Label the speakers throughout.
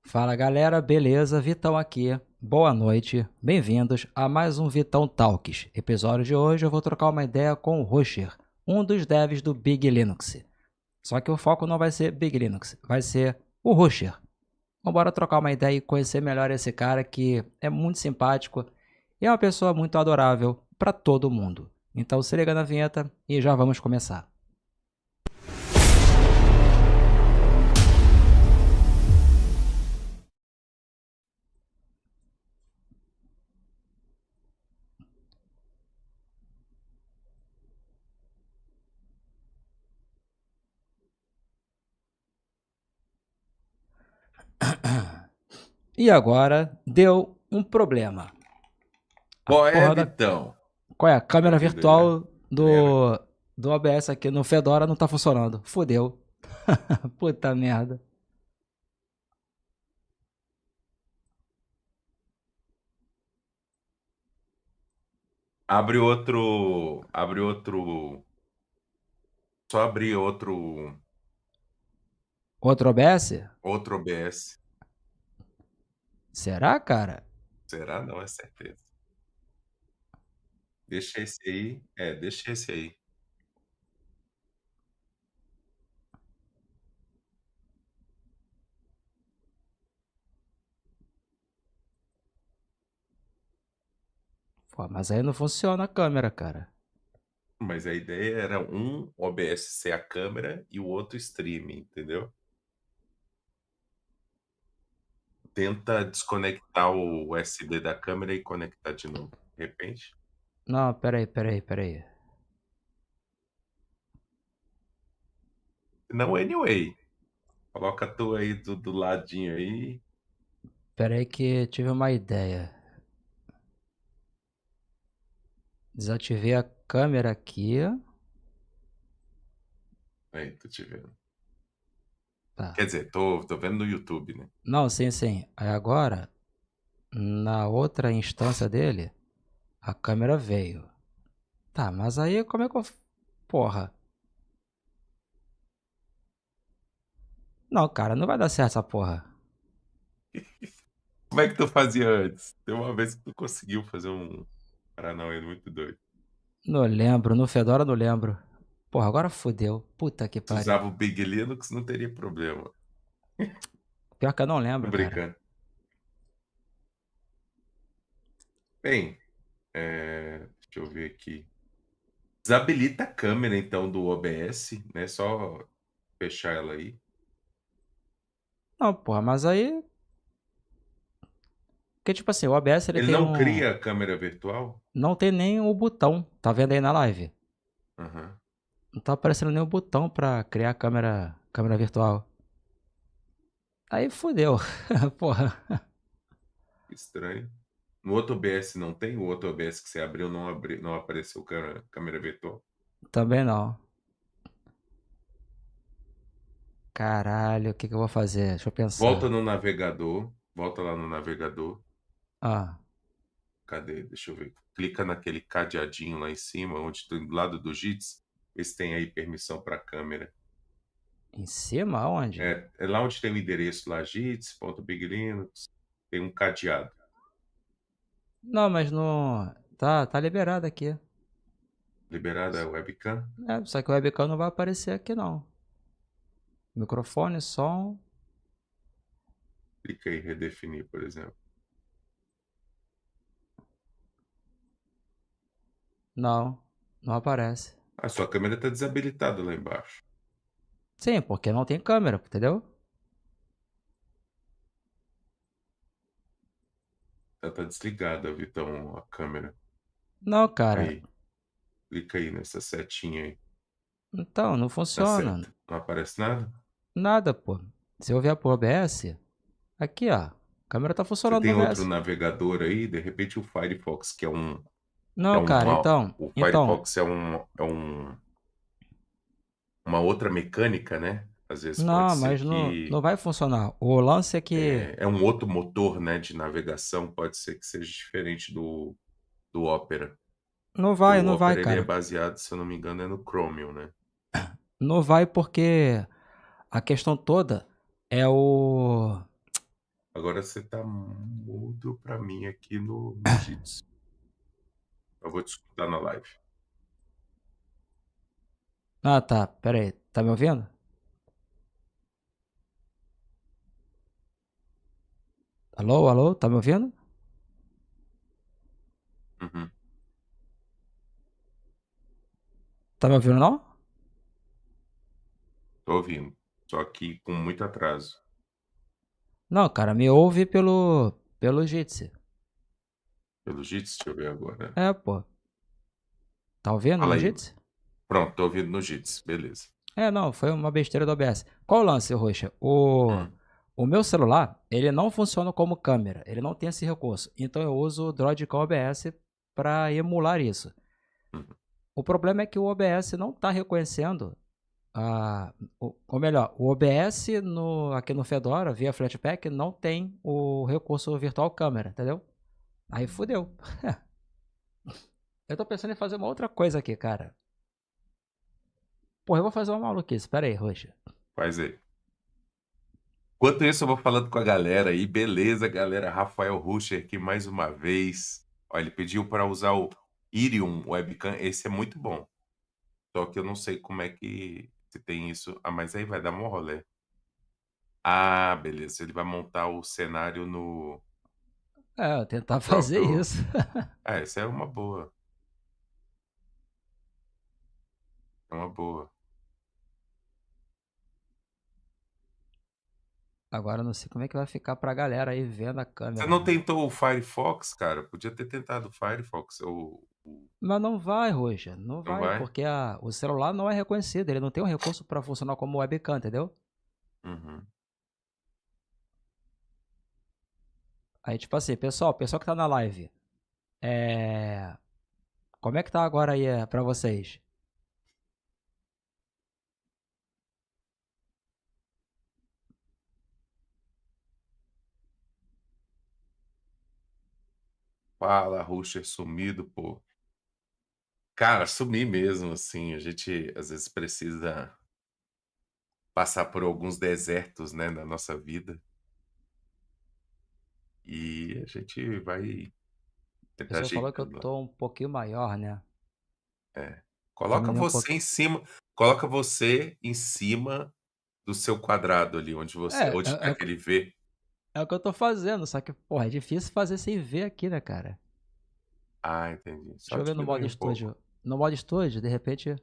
Speaker 1: Fala galera, beleza? Vitão aqui. Boa noite, bem-vindos a mais um Vitão Talks. Episódio de hoje eu vou trocar uma ideia com o Rocher, um dos devs do Big Linux. Só que o foco não vai ser Big Linux, vai ser o Rocher. Vamos trocar uma ideia e conhecer melhor esse cara que é muito simpático e é uma pessoa muito adorável para todo mundo. Então se liga na vinheta e já vamos começar. E agora deu um problema. A
Speaker 2: Qual é,
Speaker 1: porra da
Speaker 2: Vitão?
Speaker 1: Qual é? A
Speaker 2: Tá
Speaker 1: câmera
Speaker 2: ouvindo aí, né?
Speaker 1: virtual
Speaker 2: Galera,
Speaker 1: do OBS aqui no Fedora não tá funcionando. Fudeu. Puta merda.
Speaker 2: abre outro. Abre outro. Só abrir outro.
Speaker 1: Outro OBS?
Speaker 2: Outro OBS.
Speaker 1: Será, cara?
Speaker 2: Será? Não, é certeza. Deixa esse aí. Deixa esse aí.
Speaker 1: Pô, mas aí não funciona a câmera, cara.
Speaker 2: Mas a ideia era um OBS ser a câmera e o outro streaming, entendeu? Tenta desconectar o USB da câmera e conectar de novo. De repente.
Speaker 1: Não, peraí.
Speaker 2: Não, anyway. Coloca a tua aí do ladinho aí.
Speaker 1: Peraí que tive uma ideia. Desativei a câmera aqui.
Speaker 2: Aí, tô te vendo.
Speaker 1: Tá.
Speaker 2: Quer dizer, tô vendo no YouTube, né?
Speaker 1: Não, sim. Aí agora, na outra instância dele, a câmera veio. Tá, mas aí como é que eu... Porra. Não, cara, não vai dar certo essa porra.
Speaker 2: Como é que tu fazia antes? Tem uma vez que tu conseguiu fazer um Paranauê muito doido.
Speaker 1: Não lembro, no Fedora não lembro. Porra, agora fodeu. Puta que
Speaker 2: Se
Speaker 1: pariu.
Speaker 2: usava o Big Linux, não teria problema.
Speaker 1: Pior que eu não
Speaker 2: Tô
Speaker 1: lembro, cara.
Speaker 2: brincando. Bem, deixa eu ver aqui. Desabilita a câmera, então, do OBS, né? Só fechar ela aí.
Speaker 1: Não, porra, mas aí. Porque, tipo assim, o OBS ele
Speaker 2: Ele
Speaker 1: tem
Speaker 2: não
Speaker 1: um.
Speaker 2: cria a câmera virtual?
Speaker 1: Não tem nem o botão. Tá vendo aí na live?
Speaker 2: Aham.
Speaker 1: Não tá aparecendo nem o botão pra criar a câmera virtual. Aí fodeu. Porra.
Speaker 2: Estranho. No outro OBS não tem? O outro OBS que você abriu não apareceu câmera virtual?
Speaker 1: Também não. Caralho, o que eu vou fazer? Deixa eu
Speaker 2: Volta
Speaker 1: pensar.
Speaker 2: no navegador. Volta lá no navegador.
Speaker 1: Ah,
Speaker 2: Cadê? Deixa eu ver. Clica naquele cadeadinho lá em cima, onde do lado do JITS, vê se tem aí permissão para câmera.
Speaker 1: em cima? Aonde?
Speaker 2: É lá onde tem o endereço lá, jits.biglinux, tem um cadeado.
Speaker 1: Não, mas não. Tá liberado aqui.
Speaker 2: Liberada a webcam?
Speaker 1: É, só que o webcam não vai aparecer aqui não. Microfone, som.
Speaker 2: Clica aí, redefinir, por exemplo.
Speaker 1: Não, não aparece.
Speaker 2: A sua câmera está desabilitada lá embaixo.
Speaker 1: Sim, porque não tem câmera, entendeu?
Speaker 2: Ela tá desligada, Vitão, a câmera.
Speaker 1: Não, cara.
Speaker 2: Aí, clica aí nessa setinha aí,
Speaker 1: Então, não
Speaker 2: na
Speaker 1: funciona.
Speaker 2: seta. Não aparece nada?
Speaker 1: Nada, pô. Se eu vier pro OBS, aqui, ó. A câmera tá
Speaker 2: Você
Speaker 1: funcionando no
Speaker 2: tem outro
Speaker 1: OBS.
Speaker 2: navegador aí, de repente o Firefox, que é
Speaker 1: Não,
Speaker 2: um
Speaker 1: cara,
Speaker 2: mal.
Speaker 1: então.
Speaker 2: O
Speaker 1: Então.
Speaker 2: Firefox uma outra mecânica, né? Às vezes pode
Speaker 1: Não,
Speaker 2: ser
Speaker 1: mas não
Speaker 2: que
Speaker 1: vai funcionar. O lance é que.
Speaker 2: é um outro motor, né, de navegação, pode ser que seja diferente do Opera. Que o
Speaker 1: Não vai,
Speaker 2: Opera ele é
Speaker 1: cara.
Speaker 2: baseado, se eu não me engano, é no Chromium, né?
Speaker 1: Não vai porque a questão toda é o.
Speaker 2: Agora você tá mudo pra mim aqui no Jitsi. Eu vou te escutar na live.
Speaker 1: Ah, tá. Pera aí. Tá me ouvindo? Alô, alô? Tá me ouvindo?
Speaker 2: Uhum.
Speaker 1: Tá me ouvindo não?
Speaker 2: Tô ouvindo, só que com muito atraso.
Speaker 1: Não, cara, me ouve pelo Jitsi.
Speaker 2: Pelo Jitsi, deixa eu ver agora.
Speaker 1: É, pô. Tá ouvindo
Speaker 2: Fala
Speaker 1: no
Speaker 2: aí.
Speaker 1: Jitsi?
Speaker 2: Pronto, tô ouvindo no Jitsi, beleza.
Speaker 1: É, não, foi uma besteira do OBS. Qual o lance, Roxa?
Speaker 2: Hum,
Speaker 1: O meu celular, ele não funciona como câmera, ele não tem esse recurso. Então eu uso o Droid com OBS para emular isso.
Speaker 2: uhum.
Speaker 1: O problema é que o OBS não está reconhecendo ou melhor, o OBS aqui no Fedora, via Flatpak, não tem o recurso virtual câmera, entendeu? Aí fudeu. Eu tô pensando em fazer uma outra coisa aqui, cara. Porra, eu vou fazer uma maluquice. Pera aí, Roxa.
Speaker 2: Faz aí. Enquanto isso, eu vou falando com a galera aí. Beleza, galera. Rafael Ruscher aqui mais uma vez. Ó, ele pediu para usar o Irium Webcam. Esse é muito bom. Só que eu não sei como é que se tem isso. Ah, mas aí vai dar mó rolê. Ah, beleza. Ele vai montar o cenário
Speaker 1: É,
Speaker 2: no
Speaker 1: tentar fazer
Speaker 2: próprio.
Speaker 1: isso.
Speaker 2: Ah, essa é uma boa. É uma boa.
Speaker 1: Agora eu não sei como é que vai ficar pra galera aí vendo a
Speaker 2: Você
Speaker 1: câmera,
Speaker 2: não
Speaker 1: né?
Speaker 2: tentou o Firefox, cara? Podia ter tentado o Firefox.
Speaker 1: Mas não vai, Roxa. Não
Speaker 2: Não
Speaker 1: vai,
Speaker 2: vai?
Speaker 1: porque o celular não é reconhecido. Ele não tem um recurso pra funcionar como webcam, entendeu?
Speaker 2: Uhum.
Speaker 1: Aí, tipo assim, pessoal que tá na live, é... como é que tá agora aí pra vocês?
Speaker 2: Fala, Rusher sumido, pô. Cara, sumi mesmo, assim. A gente às vezes precisa passar por alguns desertos, né, na nossa vida. E a gente vai
Speaker 1: A
Speaker 2: tentar
Speaker 1: pessoa falou que eu
Speaker 2: ajeitando lá.
Speaker 1: tô um pouquinho maior, né?
Speaker 2: É.
Speaker 1: Diminuir um pouco.
Speaker 2: Coloca você em cima do seu quadrado ali, onde tá aquele V.
Speaker 1: É o que eu tô fazendo, só que, porra, é difícil fazer sem ver aqui, né, cara?
Speaker 2: Ah, entendi.
Speaker 1: Deixa
Speaker 2: Só
Speaker 1: eu ver no
Speaker 2: diminui
Speaker 1: modo
Speaker 2: um pouco.
Speaker 1: estúdio. No modo estúdio, de repente.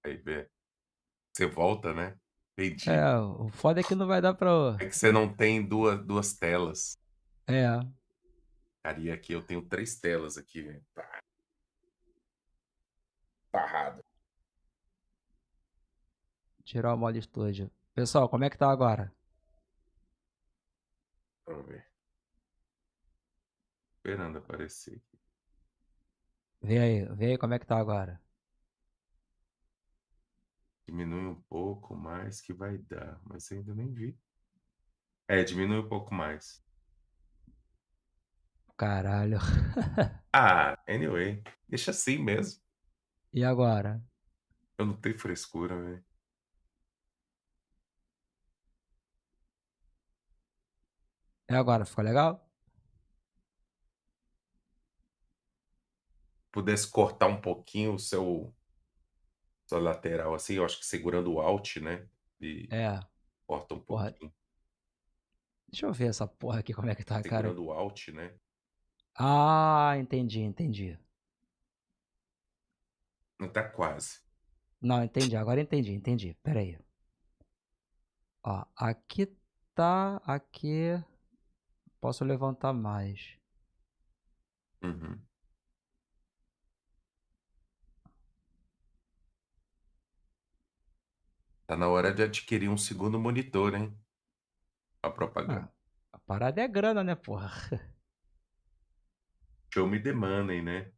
Speaker 2: Aí, vê. Você volta, né? Entendi.
Speaker 1: É, o foda é que não vai dar pra.
Speaker 2: É que você não tem duas telas.
Speaker 1: É,
Speaker 2: Cara, e aqui eu tenho três telas aqui, velho. Barrado.
Speaker 1: tirar o modo estúdio. Pessoal, como é que tá agora?
Speaker 2: Vamos ver. Esperando aparecer.
Speaker 1: Vê aí como é que tá agora.
Speaker 2: Diminui um pouco mais que vai dar, mas ainda nem vi. É, diminui um pouco mais.
Speaker 1: Caralho.
Speaker 2: Ah, anyway, deixa assim mesmo.
Speaker 1: E agora?
Speaker 2: Eu não tenho frescura, velho.
Speaker 1: É agora, ficou legal?
Speaker 2: Pudesse cortar um pouquinho o sua lateral assim, eu acho que segurando o Alt, né? E
Speaker 1: É,
Speaker 2: corta um
Speaker 1: porra.
Speaker 2: pouquinho.
Speaker 1: Deixa eu ver essa porra aqui como é que tá, cara.
Speaker 2: Segurando o Alt, né?
Speaker 1: Ah, entendi.
Speaker 2: Não tá quase.
Speaker 1: Não, entendi. Agora entendi. Pera aí. Ó, aqui tá. Aqui. Posso levantar mais.
Speaker 2: Uhum. Tá na hora de adquirir um segundo monitor, hein? A
Speaker 1: Ah,
Speaker 2: propaganda.
Speaker 1: a parada é grana, né, porra?
Speaker 2: Show me the money, né?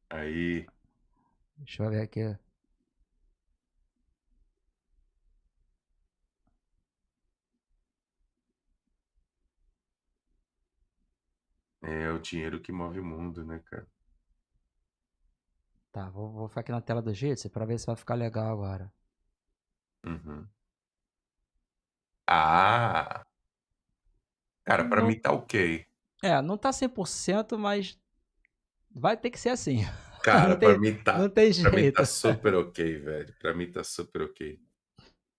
Speaker 2: Aí,
Speaker 1: Deixa eu ver aqui.
Speaker 2: é o dinheiro que move o mundo, né, cara?
Speaker 1: Tá, vou ficar aqui na tela do Jitsi pra ver se vai ficar legal agora.
Speaker 2: Uhum. Ah! Cara, pra
Speaker 1: Não
Speaker 2: mim tá ok.
Speaker 1: não tá 100%, mas vai ter que ser assim. Não
Speaker 2: Cara, pra
Speaker 1: tem
Speaker 2: mim
Speaker 1: não
Speaker 2: tá
Speaker 1: tem
Speaker 2: pra mim tá
Speaker 1: jeito.
Speaker 2: super ok, velho. Pra mim tá super ok.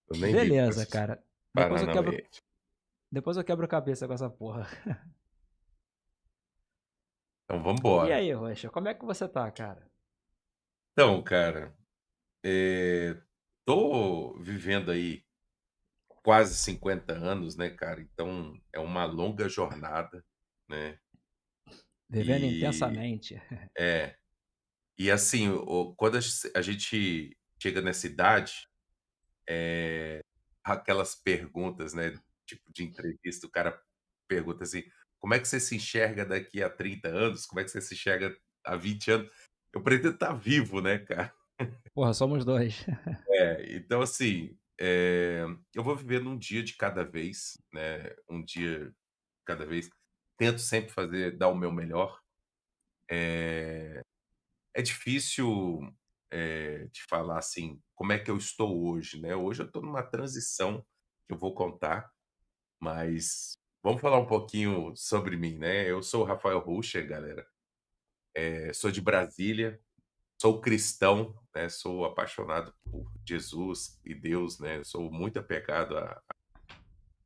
Speaker 2: Eu nem ligo pra
Speaker 1: Beleza,
Speaker 2: esses
Speaker 1: cara.
Speaker 2: paranauê.
Speaker 1: Depois eu quebro cabeça com essa porra.
Speaker 2: Então vamos
Speaker 1: E
Speaker 2: embora.
Speaker 1: aí, Rocha, como é que você tá, cara?
Speaker 2: Então, cara, tô vivendo aí quase 50 anos, né, cara, então é uma longa jornada, né,
Speaker 1: Vivendo
Speaker 2: e
Speaker 1: intensamente.
Speaker 2: é, e assim, quando a gente chega nessa idade, aquelas perguntas, né, tipo de entrevista, o cara pergunta assim: "Como é que você se enxerga daqui a 30 anos? Como é que você se enxerga há 20 anos?" Eu pretendo estar vivo, né, cara.
Speaker 1: Porra, somos 2.
Speaker 2: Então assim, eu vou vivendo um dia de cada vez, né, um dia de cada vez. Tento sempre dar o meu melhor. É difícil, de falar, assim, como é que eu estou hoje, né. Hoje eu estou numa transição que eu vou contar, mas vamos falar um pouquinho sobre mim, né. Eu sou o Rafael Rucher, galera, sou de Brasília, sou cristão, né, sou apaixonado por Jesus e Deus, né, sou muito apegado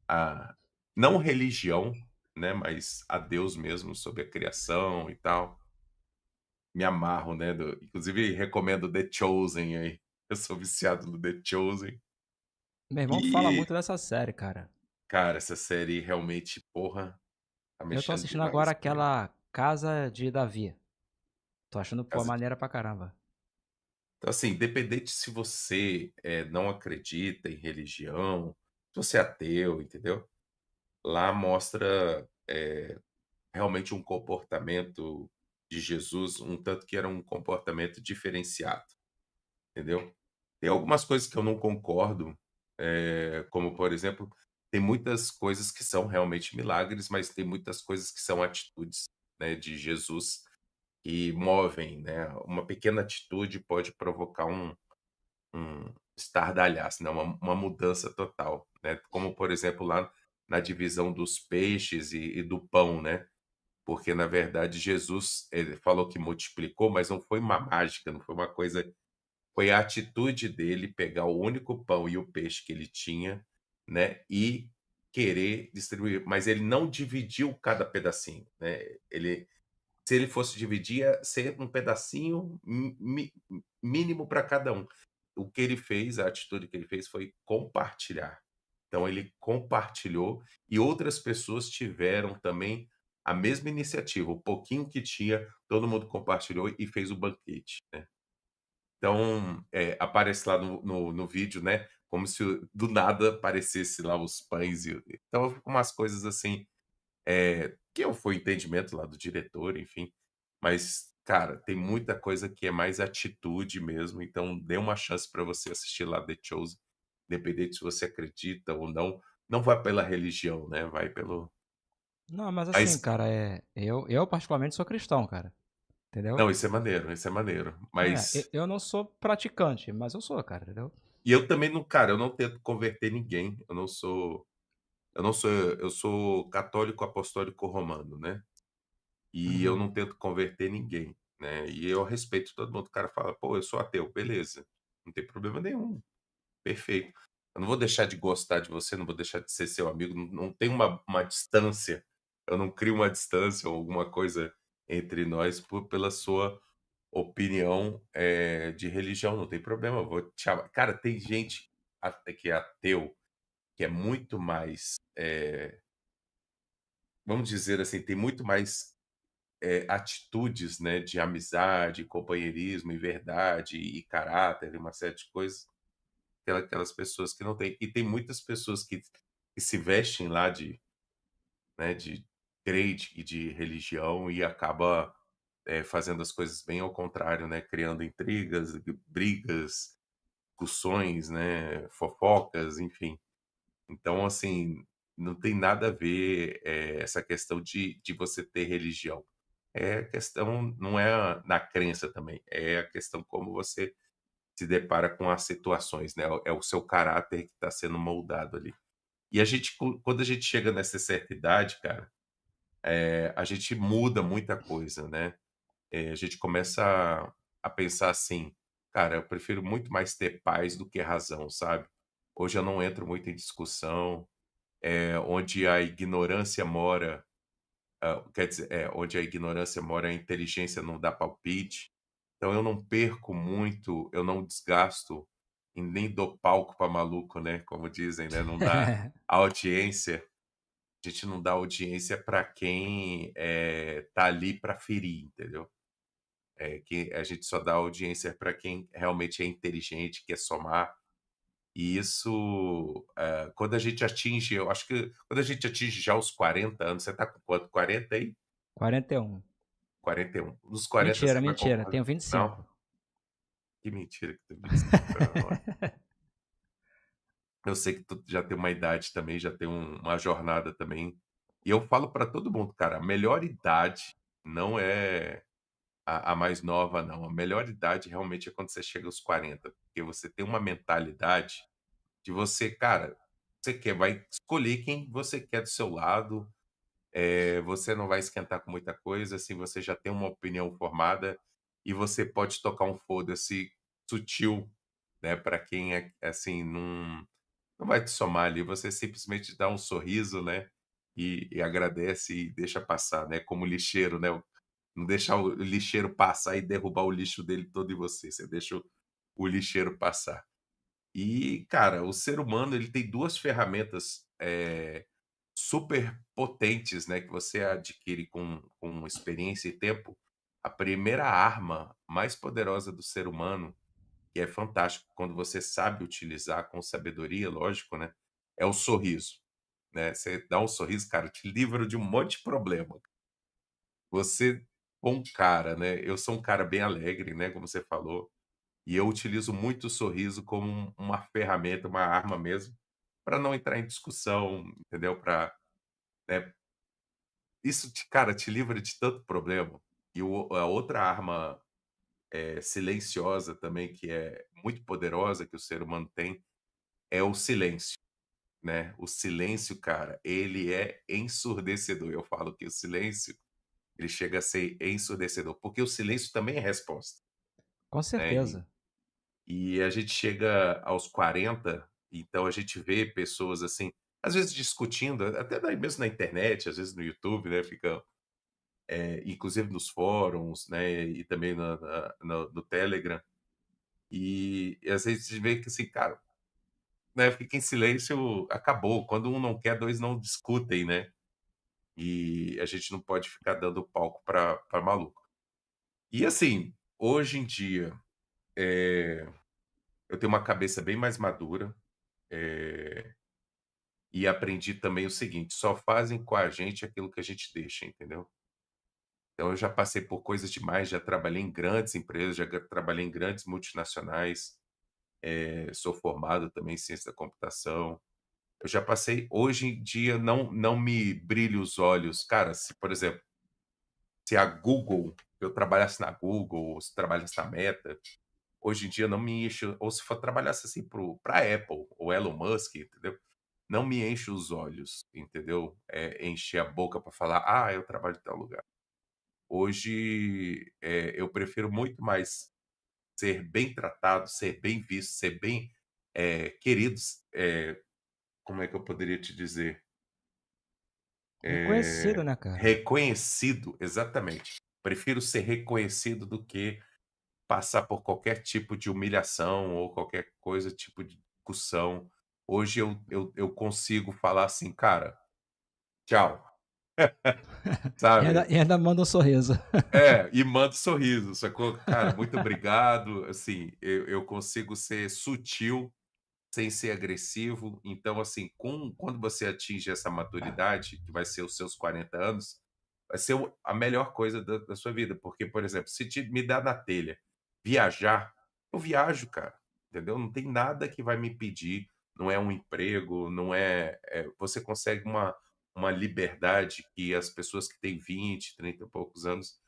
Speaker 2: a não religião, né, mas a Deus mesmo, sobre a criação e tal. Me amarro, né, inclusive recomendo The Chosen aí. Eu sou viciado no The Chosen.
Speaker 1: Meu irmão fala
Speaker 2: E,
Speaker 1: muito dessa série, cara.
Speaker 2: cara, essa série realmente, porra, tá
Speaker 1: Eu tô
Speaker 2: mexendo
Speaker 1: assistindo
Speaker 2: demais
Speaker 1: agora
Speaker 2: comigo.
Speaker 1: aquela Casa de Davi. Tô achando, pô,
Speaker 2: Casa de
Speaker 1: maneira pra caramba.
Speaker 2: Então, assim, independente se você, não acredita em religião, se você é ateu, entendeu? Lá mostra, realmente um comportamento de Jesus, um tanto que era um comportamento diferenciado. Entendeu? Tem algumas coisas que eu não concordo, como, por exemplo, tem muitas coisas que são realmente milagres, mas tem muitas coisas que são atitudes, né, de Jesus que movem, né, uma pequena atitude pode provocar um estardalhaço, né, uma mudança total, né, como, por exemplo, lá na divisão dos peixes e do pão, né, porque na verdade Jesus, ele falou que multiplicou, mas não foi uma mágica, não foi uma coisa, foi a atitude dele pegar o único pão e o peixe que ele tinha, né, e querer distribuir, mas ele não dividiu cada pedacinho, né. Se ele fosse dividir, ia ser um pedacinho mínimo para cada um. O que ele fez, a atitude que ele fez foi compartilhar. Então ele compartilhou e outras pessoas tiveram também a mesma iniciativa, o pouquinho que tinha, todo mundo compartilhou e fez o banquete, né. Então, aparece lá no vídeo, né, como se do nada aparecesse lá os pães então fica umas coisas assim, que foi o entendimento lá do diretor, enfim. Mas, cara, tem muita coisa que é mais atitude mesmo, então dê uma chance para você assistir lá The Chosen, independente se você acredita ou não. Não vai pela religião, né, vai pelo
Speaker 1: Não, mas assim,
Speaker 2: mas
Speaker 1: cara, eu particularmente sou cristão, cara, entendeu?
Speaker 2: não, isso é maneiro, isso é maneiro.
Speaker 1: Eu não sou praticante, mas eu sou, cara, entendeu?
Speaker 2: E eu também não, cara, eu não tento converter ninguém, eu sou católico apostólico romano, né, e eu
Speaker 1: Uhum.
Speaker 2: não tento converter ninguém, né, e eu respeito todo mundo. O cara fala: "Pô, eu sou ateu", beleza, não tem problema nenhum, perfeito. Eu não vou deixar de gostar de você, não vou deixar de ser seu amigo, não tem uma distância, eu não crio uma distância ou alguma coisa entre nós pela sua opinião, de religião, não tem problema, eu vou te amar. Cara, tem gente até que é ateu, que é muito mais, vamos dizer assim, tem muito mais, atitudes, né, de amizade, companheirismo e verdade e caráter e uma série de coisas, aquelas pessoas que não têm. E tem muitas pessoas que se vestem lá de, né, de crente e de religião e acaba, fazendo as coisas bem ao contrário, né, criando intrigas, brigas, discussões, né, fofocas, enfim. Então, assim, não tem nada a ver, essa questão de você ter religião. É questão, não é na crença também, é a questão como você se depara com as situações, né, é o seu caráter que está sendo moldado ali. E a gente quando a gente chega nessa certa idade, cara, a gente muda muita coisa, né. A gente começa a pensar assim: "Cara, eu prefiro muito mais ter paz do que razão", sabe. Hoje eu não entro muito em discussão, onde a ignorância mora, quer dizer, onde a ignorância mora, a inteligência não dá palpite. Então eu não perco muito, eu não desgasto e nem dou palco para maluco, né, como dizem, né, não dá audiência. A gente não dá audiência para quem, tá ali para ferir, entendeu. Que a gente só dá audiência para quem realmente é inteligente, quer somar. E isso, quando a gente atinge, eu acho que quando a gente atinge já os 40 anos, você tá com quanto? 40 aí?
Speaker 1: 41.
Speaker 2: 41. Nos 40
Speaker 1: Mentira,
Speaker 2: você vai
Speaker 1: mentira,
Speaker 2: concordar,
Speaker 1: tenho 25.
Speaker 2: não? Que mentira que tem 25 anos. Eu sei que tu já tem uma idade também, já tem uma jornada também. E eu falo para todo mundo, cara, a melhor idade não é a mais nova não, a melhor idade realmente é quando você chega aos 40, porque você tem uma mentalidade de você, cara, você quer vai escolher quem você quer do seu lado, você não vai esquentar com muita coisa, assim, você já tem uma opinião formada e você pode tocar um foda-se sutil, né, para quem assim, não vai te somar ali, você simplesmente dá um sorriso, né, e agradece e deixa passar, né, como lixeiro, né, não deixar o lixeiro passar e derrubar o lixo dele todo em você, você deixa o lixeiro passar. E, cara, o ser humano ele tem 2 ferramentas, super potentes, né, que você adquire com experiência e tempo. A primeira arma mais poderosa do ser humano, que é fantástico quando você sabe utilizar com sabedoria, lógico, né, é o sorriso, né. Você dá um sorriso, cara, te livra de um monte de problema. Você bom cara, né, eu sou um cara bem alegre, né, como você falou, e eu utilizo muito o sorriso como uma ferramenta, uma arma mesmo, para não entrar em discussão, entendeu, para, né, isso cara, te livra de tanto problema. E a outra arma, silenciosa também, que é muito poderosa, que o ser humano tem, é o silêncio, né. O silêncio, cara, ele é ensurdecedor. Eu falo que o silêncio, ele chega a ser ensurdecedor, porque o silêncio também é resposta,
Speaker 1: Com
Speaker 2: né.
Speaker 1: certeza.
Speaker 2: E a gente chega aos 40, então a gente vê pessoas, assim, às vezes discutindo, até daí mesmo na internet, às vezes no YouTube, né, fica, inclusive nos fóruns, né, e também no Telegram, e às vezes a gente vê que assim, cara, né, fica em silêncio, acabou. Quando um não quer, 2 não discutem, né. E a gente não pode ficar dando palco pra maluco. E assim, hoje em dia, eu tenho uma cabeça bem mais madura, eh e aprendi também o seguinte: só fazem com a gente aquilo que a gente deixa, entendeu? Então eu já passei por coisas demais, já trabalhei em grandes empresas, trabalhei em grandes multinacionais, sou formado também em ciência da computação. Eu já passei hoje em dia não me brilha os olhos. Cara, se, por exemplo, se a Google eu trabalhasse na Google, ou se trabalhasse na Meta, hoje em dia não me enche, ou se for trabalhasse assim para a Apple, ou Elon Musk, entendeu? Não me enche os olhos, entendeu? Encher a boca para falar: "Ah, eu trabalho em tal lugar". Hoje, eu prefiro muito mais ser bem tratado, ser bem visto, ser bem, querido, como é que eu poderia te dizer?
Speaker 1: Reconhecido, né, cara?
Speaker 2: Reconhecido, exatamente. Prefiro ser reconhecido do que passar por qualquer tipo de humilhação ou qualquer coisa, tipo de discussão. Hoje eu consigo falar assim: "Cara, tchau", sabe?
Speaker 1: E ainda manda um sorriso.
Speaker 2: E mando sorriso, sacou? Cara, muito obrigado, assim, eu consigo ser sutil, sem ser agressivo, então, assim, quando você atinge essa maturidade, que vai ser os seus 40 anos, vai ser a melhor coisa da sua vida, porque, por exemplo, se me dá na telha viajar, eu viajo, cara, entendeu? Não tem nada que vai me impedir, não é um emprego, não é, você consegue uma liberdade que as pessoas que têm 20, 30 e poucos anos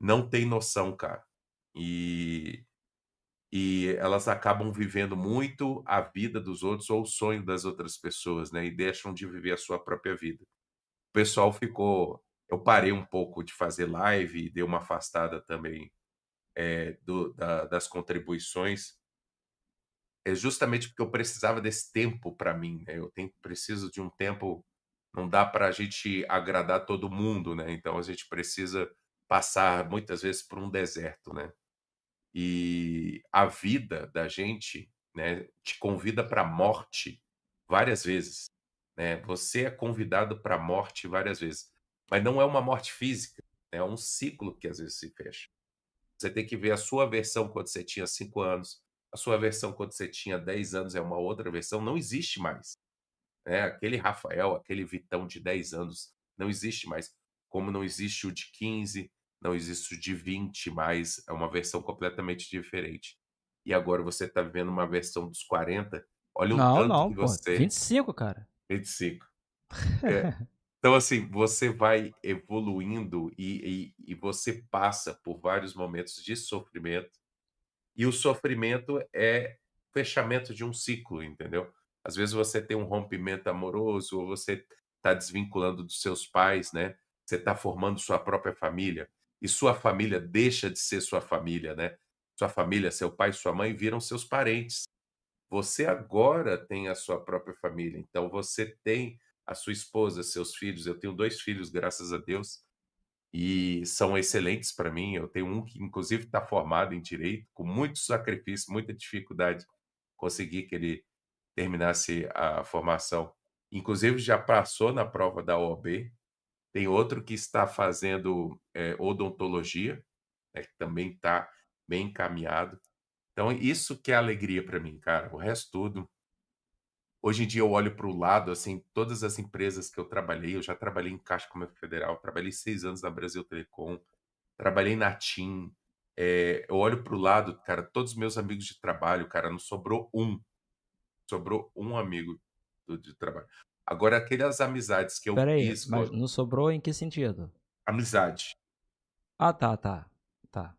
Speaker 2: não têm noção, cara. E e elas acabam vivendo muito a vida dos outros ou o sonho das outras pessoas, né, e deixam de viver a sua própria vida. O pessoal ficou eu parei um pouco de fazer live e dei uma afastada também, das contribuições, é justamente porque eu precisava desse tempo para mim, né, eu preciso de um tempo, não dá para a gente agradar todo mundo, né, então a gente precisa passar muitas vezes por um deserto, né. E a vida da gente, né, te convida para a morte várias vezes, né. Você é convidado para a morte várias vezes, mas não é uma morte física, né, é um ciclo que às vezes se fecha. Você tem que ver a sua versão quando você tinha 5 anos, a sua versão quando você tinha 10 anos é uma outra versão, não existe mais, né. Aquele Rafael, aquele Vitão de 10 anos não existe mais, como não existe o de 15, não existe o de 20 mais, é uma versão completamente diferente. E agora você está vivendo uma versão dos 40, olha o
Speaker 1: Não,
Speaker 2: tanto
Speaker 1: não,
Speaker 2: que
Speaker 1: pô,
Speaker 2: você
Speaker 1: 25, cara.
Speaker 2: 25. É. Então, assim, você vai evoluindo e você passa por vários momentos de sofrimento, e o sofrimento é fechamento de um ciclo, entendeu? Às vezes você tem um rompimento amoroso, ou você está desvinculando dos seus pais, né? Você está formando sua própria família, e sua família deixa de ser sua família, né? Sua família, seu pai, sua mãe viram seus parentes. Você agora tem a sua própria família, então você tem a sua esposa, seus filhos. Eu tenho 2 filhos, graças a Deus, e são excelentes para mim. Eu tenho um que inclusive está formado em direito, com muito sacrifício, muita dificuldade, consegui que ele terminasse a formação. Inclusive já passou na prova da OAB. Tem outro que está fazendo, odontologia, né, que também está bem encaminhado. Então isso que é alegria para mim, cara, o resto tudo hoje em dia eu olho para o lado, assim, todas as empresas que eu já trabalhei em Caixa Econômica Federal, trabalhei 6 anos na Brasil Telecom, trabalhei na TIM, eu olho para o lado, cara, todos os meus amigos de trabalho, cara, não sobrou um amigo do de trabalho. Agora aquelas amizades que eu
Speaker 1: Espera aí,
Speaker 2: fiz
Speaker 1: mas não sobrou em que sentido?
Speaker 2: amizade.
Speaker 1: Ah, tá, tá, tá.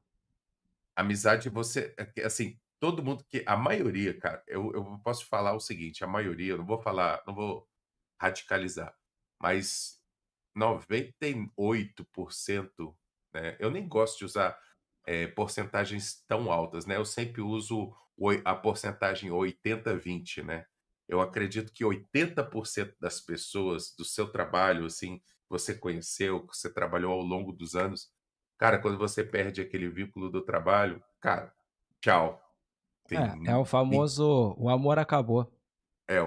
Speaker 2: Amizade você é que, assim, todo mundo que a maioria, cara, eu posso falar o seguinte, a maioria, eu não vou radicalizar, mas 98%, né, eu nem gosto de usar, porcentagens tão altas, né, eu sempre uso a porcentagem 80-20, né. Eu acredito que 80% das pessoas do seu trabalho, assim, que você conheceu, que você trabalhou ao longo dos anos, cara, quando você perde aquele vínculo do trabalho, cara, tchau. Tem
Speaker 1: É o famoso "o amor acabou".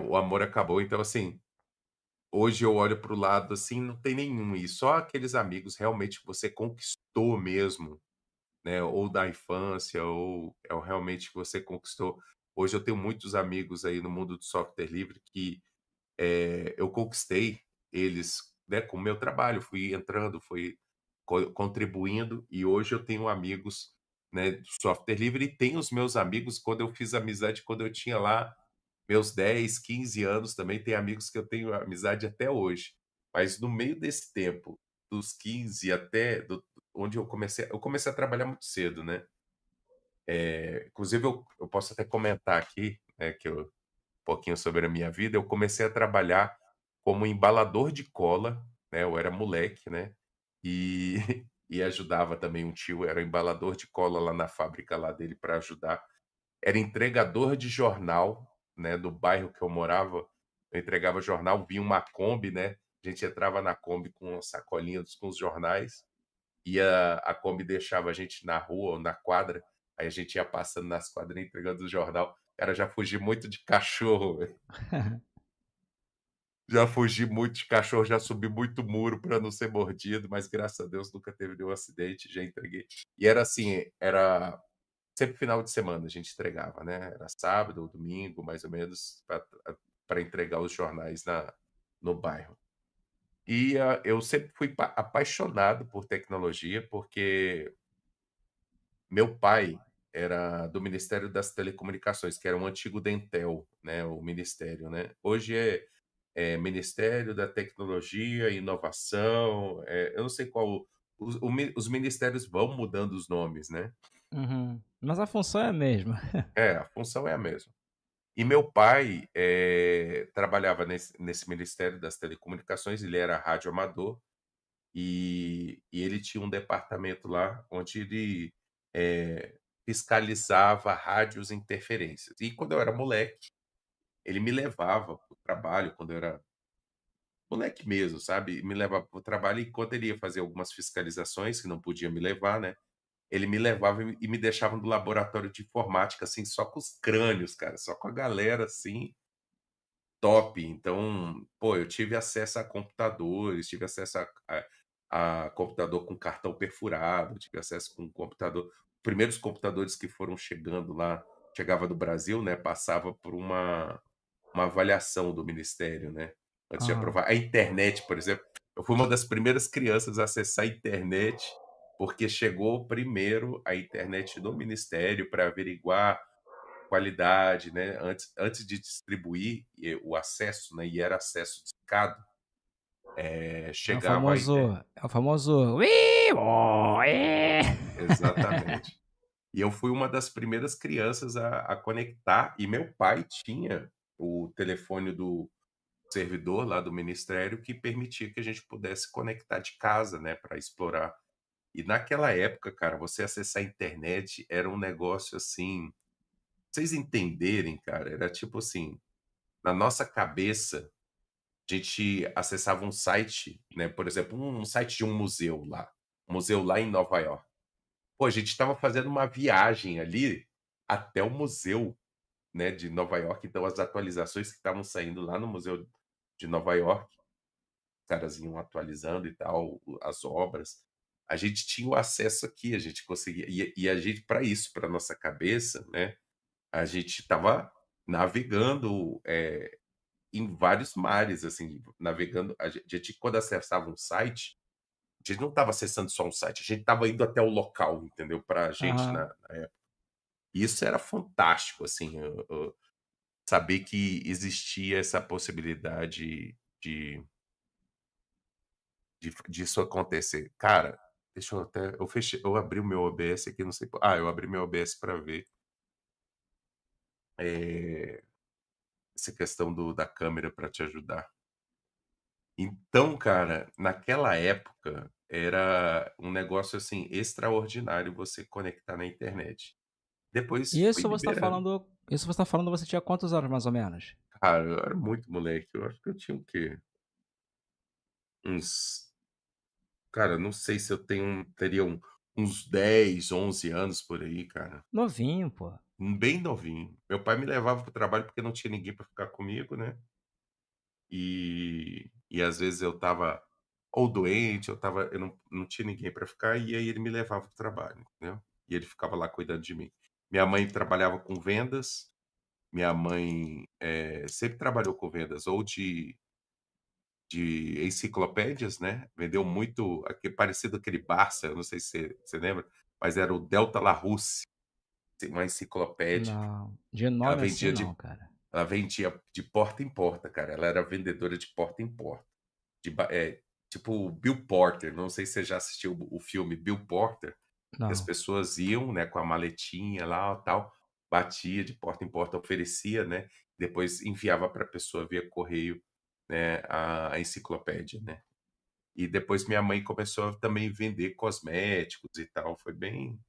Speaker 2: o amor acabou. Então, assim, hoje eu olho para o lado, assim, não tem nenhum, e só aqueles amigos realmente que você conquistou mesmo, né, ou da infância, ou é o realmente que você conquistou. Hoje eu tenho muitos amigos aí no mundo do software livre que, eu conquistei eles, né, com o meu trabalho, fui entrando, fui contribuindo, e hoje eu tenho amigos, né, do software livre, e tenho os meus amigos quando eu fiz amizade quando eu tinha lá meus 10, 15 anos, também tem amigos que eu tenho amizade até hoje. Mas no meio desse tempo, dos 15 até onde eu comecei a trabalhar muito cedo, né. Inclusive eu posso até comentar aqui, né, que eu um pouquinho sobre a minha vida. Eu comecei a trabalhar como embalador de cola, né, eu era moleque, né, e e ajudava também um tio, era embalador de cola lá na fábrica lá dele para ajudar. Era entregador de jornal, né, do bairro que eu morava. Eu entregava jornal, vinha uma Kombi, né, a gente entrava na Kombi com sacolinhas com os jornais, e a Kombi deixava a gente na rua ou na quadra, aí a gente ia passando nas quadras entregando o jornal. Cara, já fugi muito de cachorro, velho. Já fugi muito de cachorro, já subi muito muro para não ser mordido, mas graças a Deus nunca teve nenhum acidente, já entreguei. E era assim, era sempre final de semana a gente entregava, né, era sábado ou domingo, mais ou menos, para entregar os jornais no bairro. E, eu sempre fui apaixonado por tecnologia, porque meu pai era do Ministério das Telecomunicações, que era um antigo Dentel, né, o ministério, né. Hoje é Ministério da Tecnologia e Inovação, eu não sei qual os ministérios vão mudando os nomes, né.
Speaker 1: Uhum. Mas a função é a mesma.
Speaker 2: É, a função é a mesma. E meu pai, trabalhava nesse Ministério das Telecomunicações, ele era radioamador, e ele tinha um departamento lá onde ele, fiscalizava rádios e interferências. E quando eu era moleque, ele me levava para o trabalho, quando eu era moleque mesmo, sabe, me levava para o trabalho, e enquanto ele ia fazer algumas fiscalizações, que não podia me levar, né, ele me levava e me deixava no laboratório de informática, assim, só com os crânios, cara, só com a galera, assim, top. Então, pô, eu tive acesso a computadores, tive acesso a computador com cartão perfurado, tive acesso com computador primeiros computadores que foram chegando lá, chegava do Brasil, né, passava por uma avaliação do ministério, né, antes de
Speaker 1: Aham.
Speaker 2: aprovar. A internet, por exemplo, eu fui uma das primeiras crianças a acessar a internet, porque chegou primeiro a internet do ministério para averiguar qualidade, né, antes de distribuir, o acesso, né, e era acesso discado,
Speaker 1: É o
Speaker 2: chegava a
Speaker 1: famoso
Speaker 2: inter
Speaker 1: é o famoso "Uí, ó, é".
Speaker 2: exatamente. E eu fui uma das primeiras crianças a conectar, e meu pai tinha o telefone do servidor lá do ministério que permitia que a gente pudesse conectar de casa, né, para explorar. E naquela época, cara, você acessar a internet era um negócio, assim, pra vocês entenderem, cara, era tipo assim, na nossa cabeça, a gente acessava um site, né, por exemplo, um site de um museu lá em Nova York. Pô, a gente estava fazendo uma viagem ali até o museu, né, de Nova York, então as atualizações que estavam saindo lá no museu de Nova York, os caras iam atualizando e tal, as obras. A gente tinha o acesso aqui, a gente conseguia e a gente para isso, para nossa cabeça, né, a gente estava navegando, em vários mares, assim, navegando. A gente quando acessava um site, a gente não estava acessando só um site, a gente estava indo até o local, entendeu, pra gente
Speaker 1: Aham.
Speaker 2: na época. E isso era fantástico, assim, saber que existia essa possibilidade disso acontecer. Cara, deixa eu até eu abri o meu OBS aqui, não sei eu abri meu OBS para ver, eh, essa questão da câmera para te ajudar. Então, cara, naquela época era um negócio, assim, extraordinário você conectar na internet. Depois foi liberando.
Speaker 1: Isso você tá falando você tinha quantos anos mais ou menos?
Speaker 2: Cara, eu era muito moleque, eu acho que eu tinha o quê? Uns cara, não sei se eu teria uns 10, 11 anos por aí, cara.
Speaker 1: Novinho, pô.
Speaker 2: Bem novinho. Meu pai me levava para o trabalho porque não tinha ninguém para ficar comigo, né. E às vezes eu estava ou doente, eu não tinha ninguém para ficar, e aí ele me levava para o trabalho, entendeu. E ele ficava lá cuidando de mim. Minha mãe trabalhava com vendas, minha mãe, sempre trabalhou com vendas ou de enciclopédias, né, vendeu muito parecido aquele Barça, eu não sei se você lembra, mas era o Delta Larousse, uma enciclopédia,
Speaker 1: Não, de
Speaker 2: ela
Speaker 1: nome assim
Speaker 2: vendia
Speaker 1: não,
Speaker 2: de
Speaker 1: cara.
Speaker 2: ela vendia de porta em porta, cara, ela era vendedora de porta em porta. Tipo Bill Porter, não sei se você já assistiu o filme Bill Porter, que as
Speaker 1: Não.
Speaker 2: pessoas iam, né, com a maletinha lá, tal, batia de porta em porta, oferecia, né, depois enviava para a pessoa via correio, né, a enciclopédia, né. E depois minha mãe começou a também vender cosméticos e tal, foi bem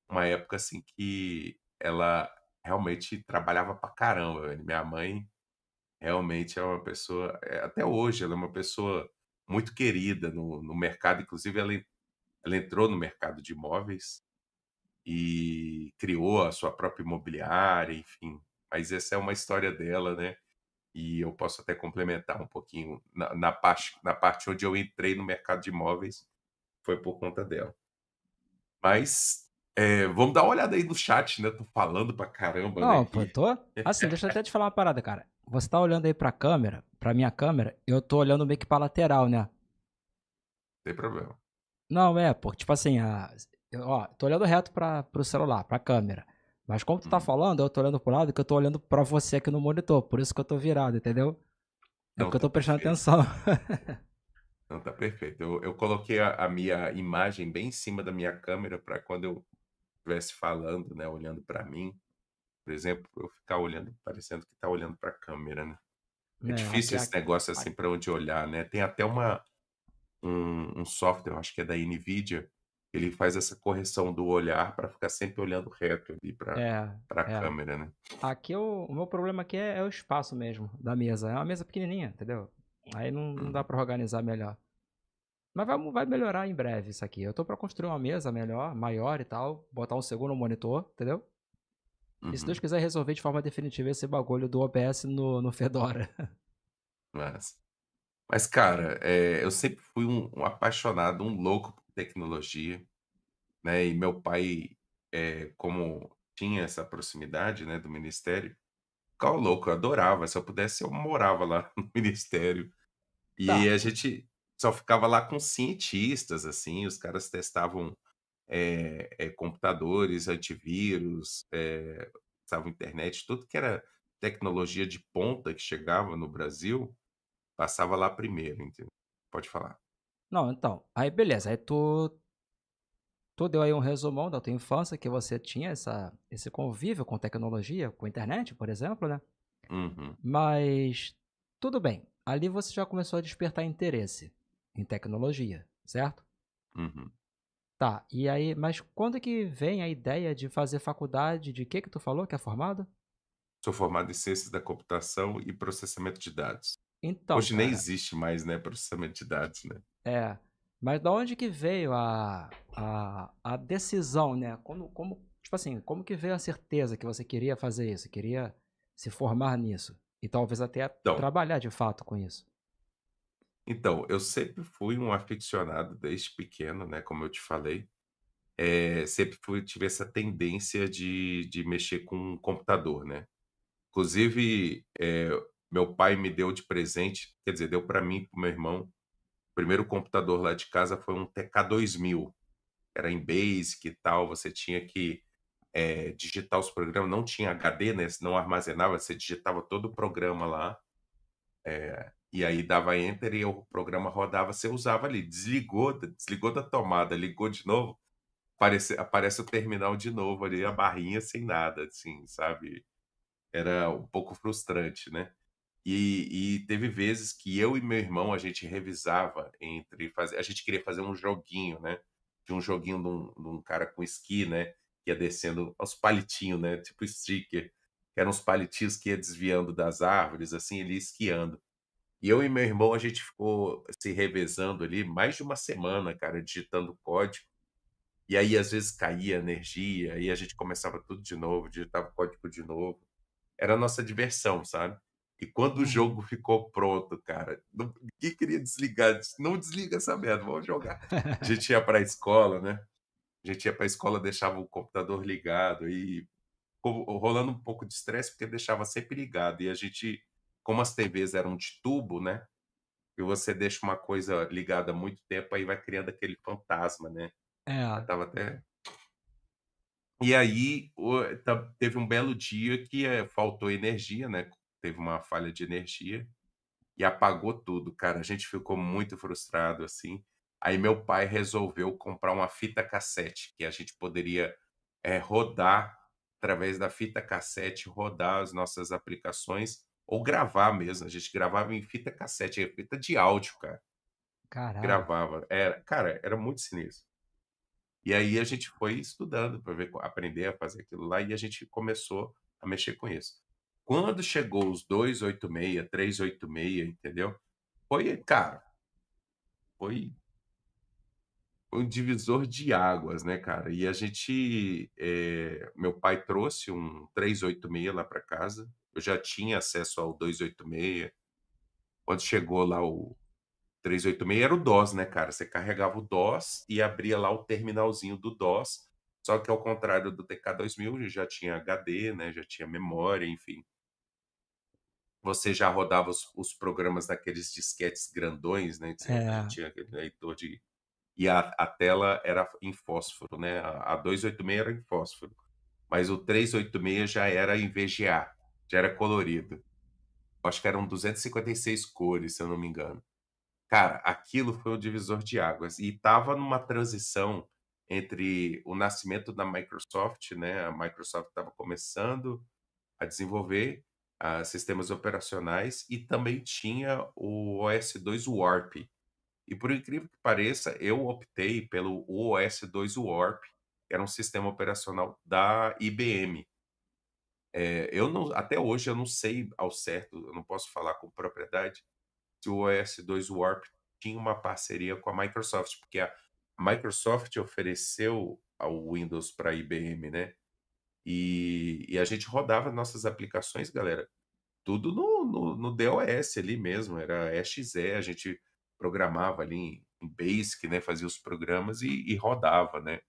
Speaker 2: uma época, assim, que ela realmente trabalhava pra caramba, velho. Minha mãe realmente é uma pessoa, até hoje ela é uma pessoa muito querida no mercado, inclusive ela entrou no mercado de imóveis e criou a sua própria imobiliária, enfim. Mas essa é uma história dela, né, e eu posso até complementar um pouquinho na parte onde eu entrei no mercado de imóveis, foi por conta dela. Mas, vamos dar uma olhada aí no chat, né, tô falando pra caramba, né,
Speaker 1: Não, pô,
Speaker 2: aqui.
Speaker 1: tô assim, deixa eu até te falar uma parada, cara. Você tá olhando aí pra câmera, pra minha câmera, eu tô olhando meio que pra lateral, né.
Speaker 2: Sem problema.
Speaker 1: Não, é, porque, tipo assim, ó, tô olhando reto para o celular, pra câmera. Mas como tu tá
Speaker 2: Hum.
Speaker 1: falando, eu tô olhando pro lado que eu tô olhando pra você aqui no monitor, por isso que eu tô virado, entendeu? É
Speaker 2: Não,
Speaker 1: porque eu
Speaker 2: tá
Speaker 1: tô prestando
Speaker 2: perfeito.
Speaker 1: atenção.
Speaker 2: Não, tá perfeito. Eu coloquei a minha imagem bem em cima da minha câmera para quando eu estivesse falando, né, olhando para mim, por exemplo, eu ficar olhando, parecendo que tá olhando para a câmera, né. É
Speaker 1: Né,
Speaker 2: difícil esse negócio,
Speaker 1: a
Speaker 2: assim, para onde olhar, né. Tem até um software, eu acho que é da NVIDIA, ele faz essa correção do olhar para ficar sempre olhando reto ali
Speaker 1: é,
Speaker 2: para a
Speaker 1: é.
Speaker 2: câmera, né.
Speaker 1: Aqui o meu problema aqui é o espaço mesmo da mesa, é uma mesa pequenininha, entendeu. Aí não dá
Speaker 2: Uhum,
Speaker 1: pra organizar melhor. Mas vai melhorar em breve isso aqui. Eu tô pra construir uma mesa melhor, maior e tal, botar um segundo monitor, entendeu. E se Deus
Speaker 2: uhum.
Speaker 1: quiser resolver de forma definitiva esse bagulho do OBS no Fedora.
Speaker 2: Mas cara, eu sempre fui um apaixonado, um louco por tecnologia, né, e meu pai, como tinha essa proximidade, né, do ministério, ficava louco, eu adorava, se eu pudesse eu morava lá no ministério. E
Speaker 1: Tá.
Speaker 2: a gente só ficava lá com cientistas, assim, os caras testavam, computadores, antivírus, usavam internet, tudo que era tecnologia de ponta que chegava no Brasil, passava lá primeiro, entendeu. Pode falar.
Speaker 1: Não, então, aí beleza, aí tu deu aí um resumão da tua infância, que você tinha esse convívio com tecnologia, com internet, por exemplo, né.
Speaker 2: Uhum,
Speaker 1: Mas tudo bem, ali você já começou a despertar interesse em tecnologia, certo?
Speaker 2: uhum.
Speaker 1: Tá, e aí, mas quando que vem a ideia de fazer faculdade de que tu falou que é formado?
Speaker 2: Sou formado em ciências da computação e processamento de dados.
Speaker 1: Então,
Speaker 2: Hoje nem
Speaker 1: cara,
Speaker 2: existe mais, né, processamento de dados, né.
Speaker 1: é, mas da onde que veio a decisão, né? Como, tipo assim, como que veio a certeza que você queria fazer isso, queria se formar nisso e talvez até
Speaker 2: Então
Speaker 1: trabalhar de fato com isso?
Speaker 2: então, eu sempre fui um aficionado desde pequeno, né, como eu te falei. Sempre tive essa tendência de mexer com o computador, né. Inclusive, meu pai me deu de presente, quer dizer, deu para mim e para o meu irmão, o primeiro computador lá de casa foi um TK 2000, era em BASIC e tal, você tinha que, digitar os programas, não tinha HD, né, não armazenava, você digitava todo o programa lá, e aí dava enter e o programa rodava, você usava ali, desligou da tomada, ligou de novo, aparece o terminal de novo ali, a barrinha sem nada, assim, sabe. Era um pouco frustrante, né. E teve vezes que eu e meu irmão, a gente revisava entre fazer, a gente queria fazer um joguinho, né. Tinha um joguinho de um cara com esqui, né, que ia descendo aos palitinhos, né, tipo sticker, que eram uns palitinhos que ia desviando das árvores, assim, ele ia esquiando. E eu e meu irmão, a gente ficou se revezando ali mais de uma semana, cara, digitando código. E aí, às vezes, caía energia, aí a gente começava tudo de novo, digitava o código de novo. Era a nossa diversão, sabe. E quando o
Speaker 1: Uhum.
Speaker 2: jogo ficou pronto, cara, ninguém queria desligar, disse: "Não desliga essa merda, vamos jogar". A gente ia pra escola, né, a gente ia pra escola, deixava o computador ligado e rolando um pouco de estresse, porque deixava sempre ligado e a gente, como as TVs eram de tubo, né, e você deixa uma coisa ligada há muito tempo, aí vai criando aquele fantasma, né. Eu
Speaker 1: É,
Speaker 2: estava até E aí, teve um belo dia que, faltou energia, né, teve uma falha de energia e apagou tudo, cara, a gente ficou muito frustrado, assim. Aí meu pai resolveu comprar uma fita cassete, que a gente poderia, rodar através da fita cassete, rodar as nossas aplicações ou gravar mesmo, a gente gravava em fita cassete, fita de áudio, cara,
Speaker 1: caralho.
Speaker 2: gravava. Cara, era muito sinistro. E aí a gente foi estudando para ver, aprender a fazer aquilo lá e a gente começou a mexer com isso. Quando chegou os 286, 386, entendeu? Foi, cara, foi um divisor de águas, né, cara. E a gente, meu pai trouxe um 386 lá para casa, eu já tinha acesso ao 286. Quando chegou lá o 386 era o DOS, né, cara, você carregava o DOS e abria lá o terminalzinho do DOS, só que ao contrário do TK 2000 já tinha HD, né, já tinha memória, enfim. Você já rodava os programas naqueles disquetes grandões, né, que você
Speaker 1: É,
Speaker 2: tinha aquele leitor de, e a tela era em fósforo, né, a 286 era em fósforo, mas o 386 já era em VGA, já era colorido. Acho que eram 256 cores, se eu não me engano. Cara, aquilo foi o divisor de águas e estava numa transição, entre o nascimento da Microsoft, né, a Microsoft estava começando a desenvolver, sistemas operacionais e também tinha o OS 2 Warp. E por incrível que pareça, eu optei pelo OS 2 Warp, que era um sistema operacional da IBM. Eu não até hoje eu não sei ao certo, eu não posso falar com propriedade, se o OS 2 Warp tinha uma parceria com a Microsoft, porque a Microsoft ofereceu ao Windows para a IBM, né, e a gente rodava nossas aplicações, galera, tudo no DOS ali mesmo, era exe, a gente programava ali em Basic, né, fazia os programas e rodava, né.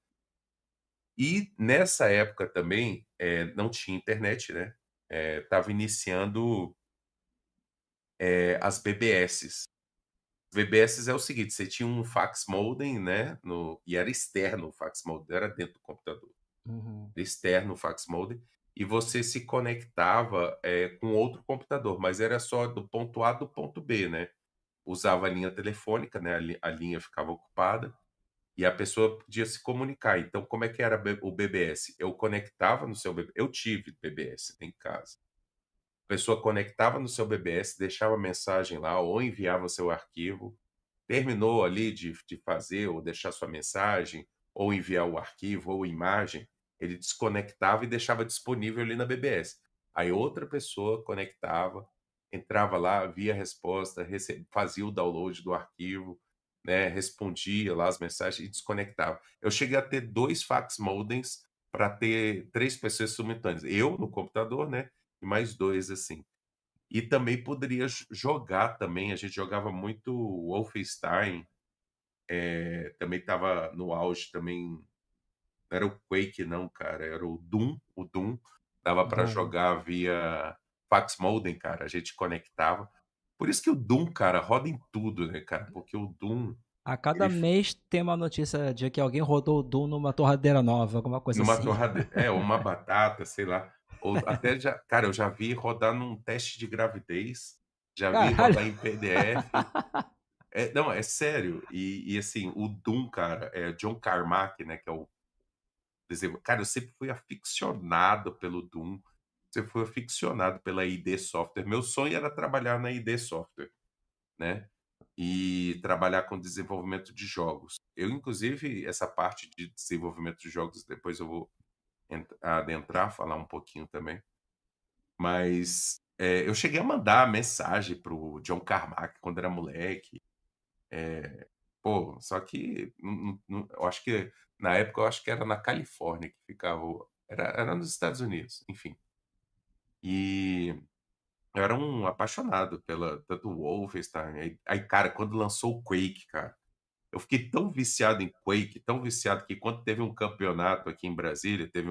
Speaker 2: E nessa época também, não tinha internet, né, estava iniciando, as BBS. VBS é o seguinte, você tinha um fax modem, né, e era externo o fax modem, não era dentro do computador.
Speaker 1: Uhum.
Speaker 2: Era externo o fax modem, e você se conectava, com outro computador, mas era só do ponto A do ponto B, né. Usava a linha telefônica, né, a linha ficava ocupada, e a pessoa podia se comunicar. Então como é que era o BBS? Eu conectava no seu eu tive BBS em casa. A pessoa conectava no seu BBS, deixava mensagem lá ou enviava seu arquivo. Terminou ali de fazer ou deixar sua mensagem, ou enviar o arquivo ou imagem, ele desconectava e deixava disponível ali na BBS. Aí outra pessoa conectava, entrava lá, via a resposta, fazia o download do arquivo, né, respondia lá as mensagens e desconectava. Eu cheguei a ter 2 fax modems para ter 3 pessoas simultâneas. Eu no computador, né, e mais 2 assim. E também poderia jogar também, a gente jogava muito Wolfenstein, também estava no auge também, não era o Quake não, cara, era o Doom, dava para
Speaker 1: Doom.
Speaker 2: jogar via fax modem, cara, a gente conectava. Por isso que o Doom, cara, roda em tudo, né, cara, porque o Doom,
Speaker 1: A cada
Speaker 2: ele
Speaker 1: mês tem uma notícia de que alguém rodou o Doom numa torradeira nova, alguma coisa
Speaker 2: numa
Speaker 1: assim.
Speaker 2: torrade uma batata, sei lá, ou até já cara, eu já vi rodar num teste de gravidez, já vi
Speaker 1: Caralho!
Speaker 2: rodar em PDF. Não, é sério. E assim, o Doom, cara, John Carmack, né, que é o cara, eu sempre fui aficionado pelo Doom, sempre fui aficionado pela ID Software. Meu sonho era trabalhar na ID Software, né, e trabalhar com desenvolvimento de jogos. Eu, inclusive, essa parte de desenvolvimento de jogos, depois eu vou adentrar, falar um pouquinho também. Mas, eu cheguei a mandar mensagem para o John Carmack quando era moleque. Pô, só que eu acho que na época eu acho que era na Califórnia que ficava era nos Estados Unidos, enfim. E eu era um apaixonado pela tanto o Wolfenstein, aí, cara, quando lançou o Quake, cara, eu fiquei tão viciado em Quake, tão viciado que quando teve um campeonato aqui em Brasília, teve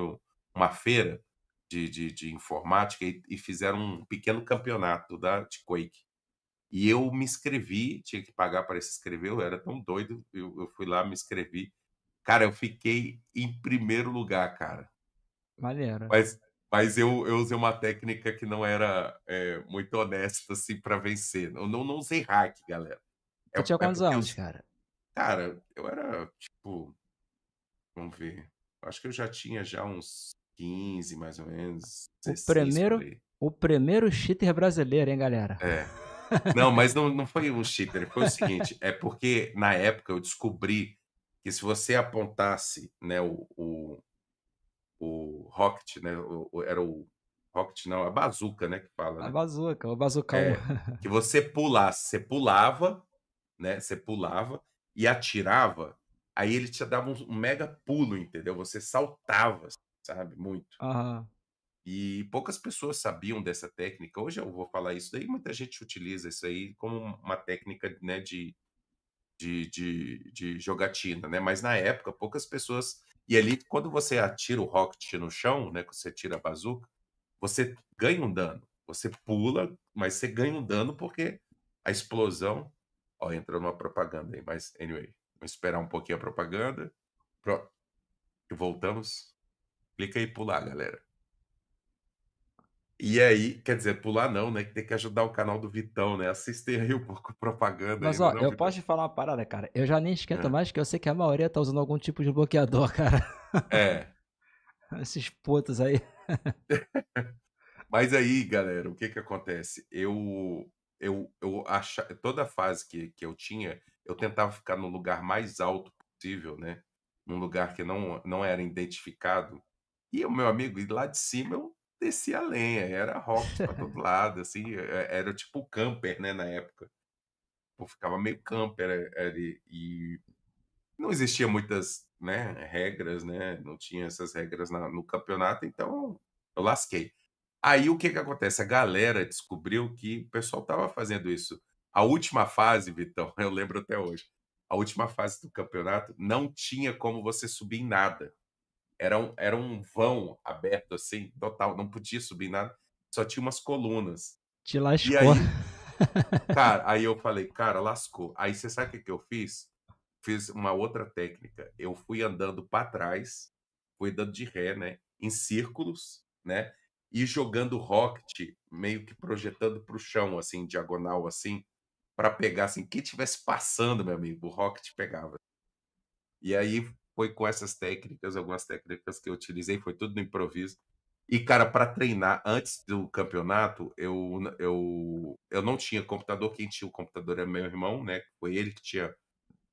Speaker 2: uma feira de informática e fizeram um pequeno campeonato de Quake. E eu me inscrevi, tinha que pagar para se inscrever, eu era tão doido, eu fui lá, me inscrevi. Cara, eu fiquei em primeiro lugar, cara.
Speaker 1: Maneiro.
Speaker 2: Mas mas eu usei uma técnica que não era, muito honesta, assim, para vencer. Eu não usei hack, galera. É
Speaker 1: Tu tinha
Speaker 2: é
Speaker 1: quantos
Speaker 2: porque
Speaker 1: anos, cara?
Speaker 2: cara, eu era, tipo, vamos ver, acho que eu já tinha já uns 15 mais ou menos,
Speaker 1: O
Speaker 2: 16 por
Speaker 1: primeiro
Speaker 2: aí.
Speaker 1: o primeiro cheater brasileiro, hein, galera?
Speaker 2: É. Não, mas não foi um cheater, foi o seguinte, é porque na época eu descobri que se você apontasse, né, o rocket, né, era o rocket não, a bazuca, né, que fala,
Speaker 1: A
Speaker 2: né.
Speaker 1: bazuca, o bazucão.
Speaker 2: É, que você pulasse, você pulava, né, você pulava e atirava, aí ele te dava um mega pulo, entendeu, você saltava, sabe, muito.
Speaker 1: Aham.
Speaker 2: E poucas pessoas sabiam dessa técnica, hoje eu vou falar isso daí, muita gente utiliza isso aí como uma técnica, né, de jogatina, né, mas na época poucas pessoas e ali quando você atira o rocket no chão, né, que você tira a bazuca, você ganha um dano. Você pula, mas você ganha um dano porque a explosão ó, entrou numa propaganda aí, mas anyway, vamos esperar um pouquinho a propaganda. Pronto, voltamos. Clica aí pular, galera. E aí, quer dizer, pular não, né, que tem que ajudar o canal do Vitão, né, assistem aí um pouco propaganda
Speaker 1: Mas
Speaker 2: ainda
Speaker 1: ó,
Speaker 2: não,
Speaker 1: eu
Speaker 2: Vitão?
Speaker 1: posso te falar uma parada, cara, eu já nem esquento
Speaker 2: Hã.
Speaker 1: mais, que eu sei que a maioria tá usando algum tipo de bloqueador, cara.
Speaker 2: É.
Speaker 1: Esses putos aí.
Speaker 2: Mas aí, galera, o que que acontece? Eu acha toda fase que eu tinha, eu tentava ficar no lugar mais alto possível, né, num lugar que não era identificado. E o meu amigo, e lá de cima eu descia a lenha, era rocket pra todo lado, assim, era tipo camper, né, na época. Eu ficava meio camper ali, e não existia muitas, né, regras, né, não tinha essas regras no campeonato, então eu lasquei. Aí o que que acontece? A galera descobriu que o pessoal estava fazendo isso. A última fase, Vitão, eu lembro até hoje, a última fase do campeonato não tinha como você subir em nada. Era um vão aberto, assim, total, não podia subir em nada, só tinha umas colunas.
Speaker 1: Te
Speaker 2: E
Speaker 1: lascou.
Speaker 2: aí, cara, aí eu falei: "Cara, lascou". Aí você sabe o que que eu fiz? Fiz uma outra técnica, eu fui andando para trás, fui dando de ré, né, em círculos, né, e jogando rocket, meio que projetando para o chão, assim, diagonal, assim, para pegar, assim, quem tivesse passando, meu amigo, o rocket pegava. E aí foi com essas técnicas, algumas técnicas que eu utilizei, foi tudo no improviso. E, cara, para treinar antes do campeonato, eu não tinha computador, quem tinha o computador era meu irmão, né, foi ele que tinha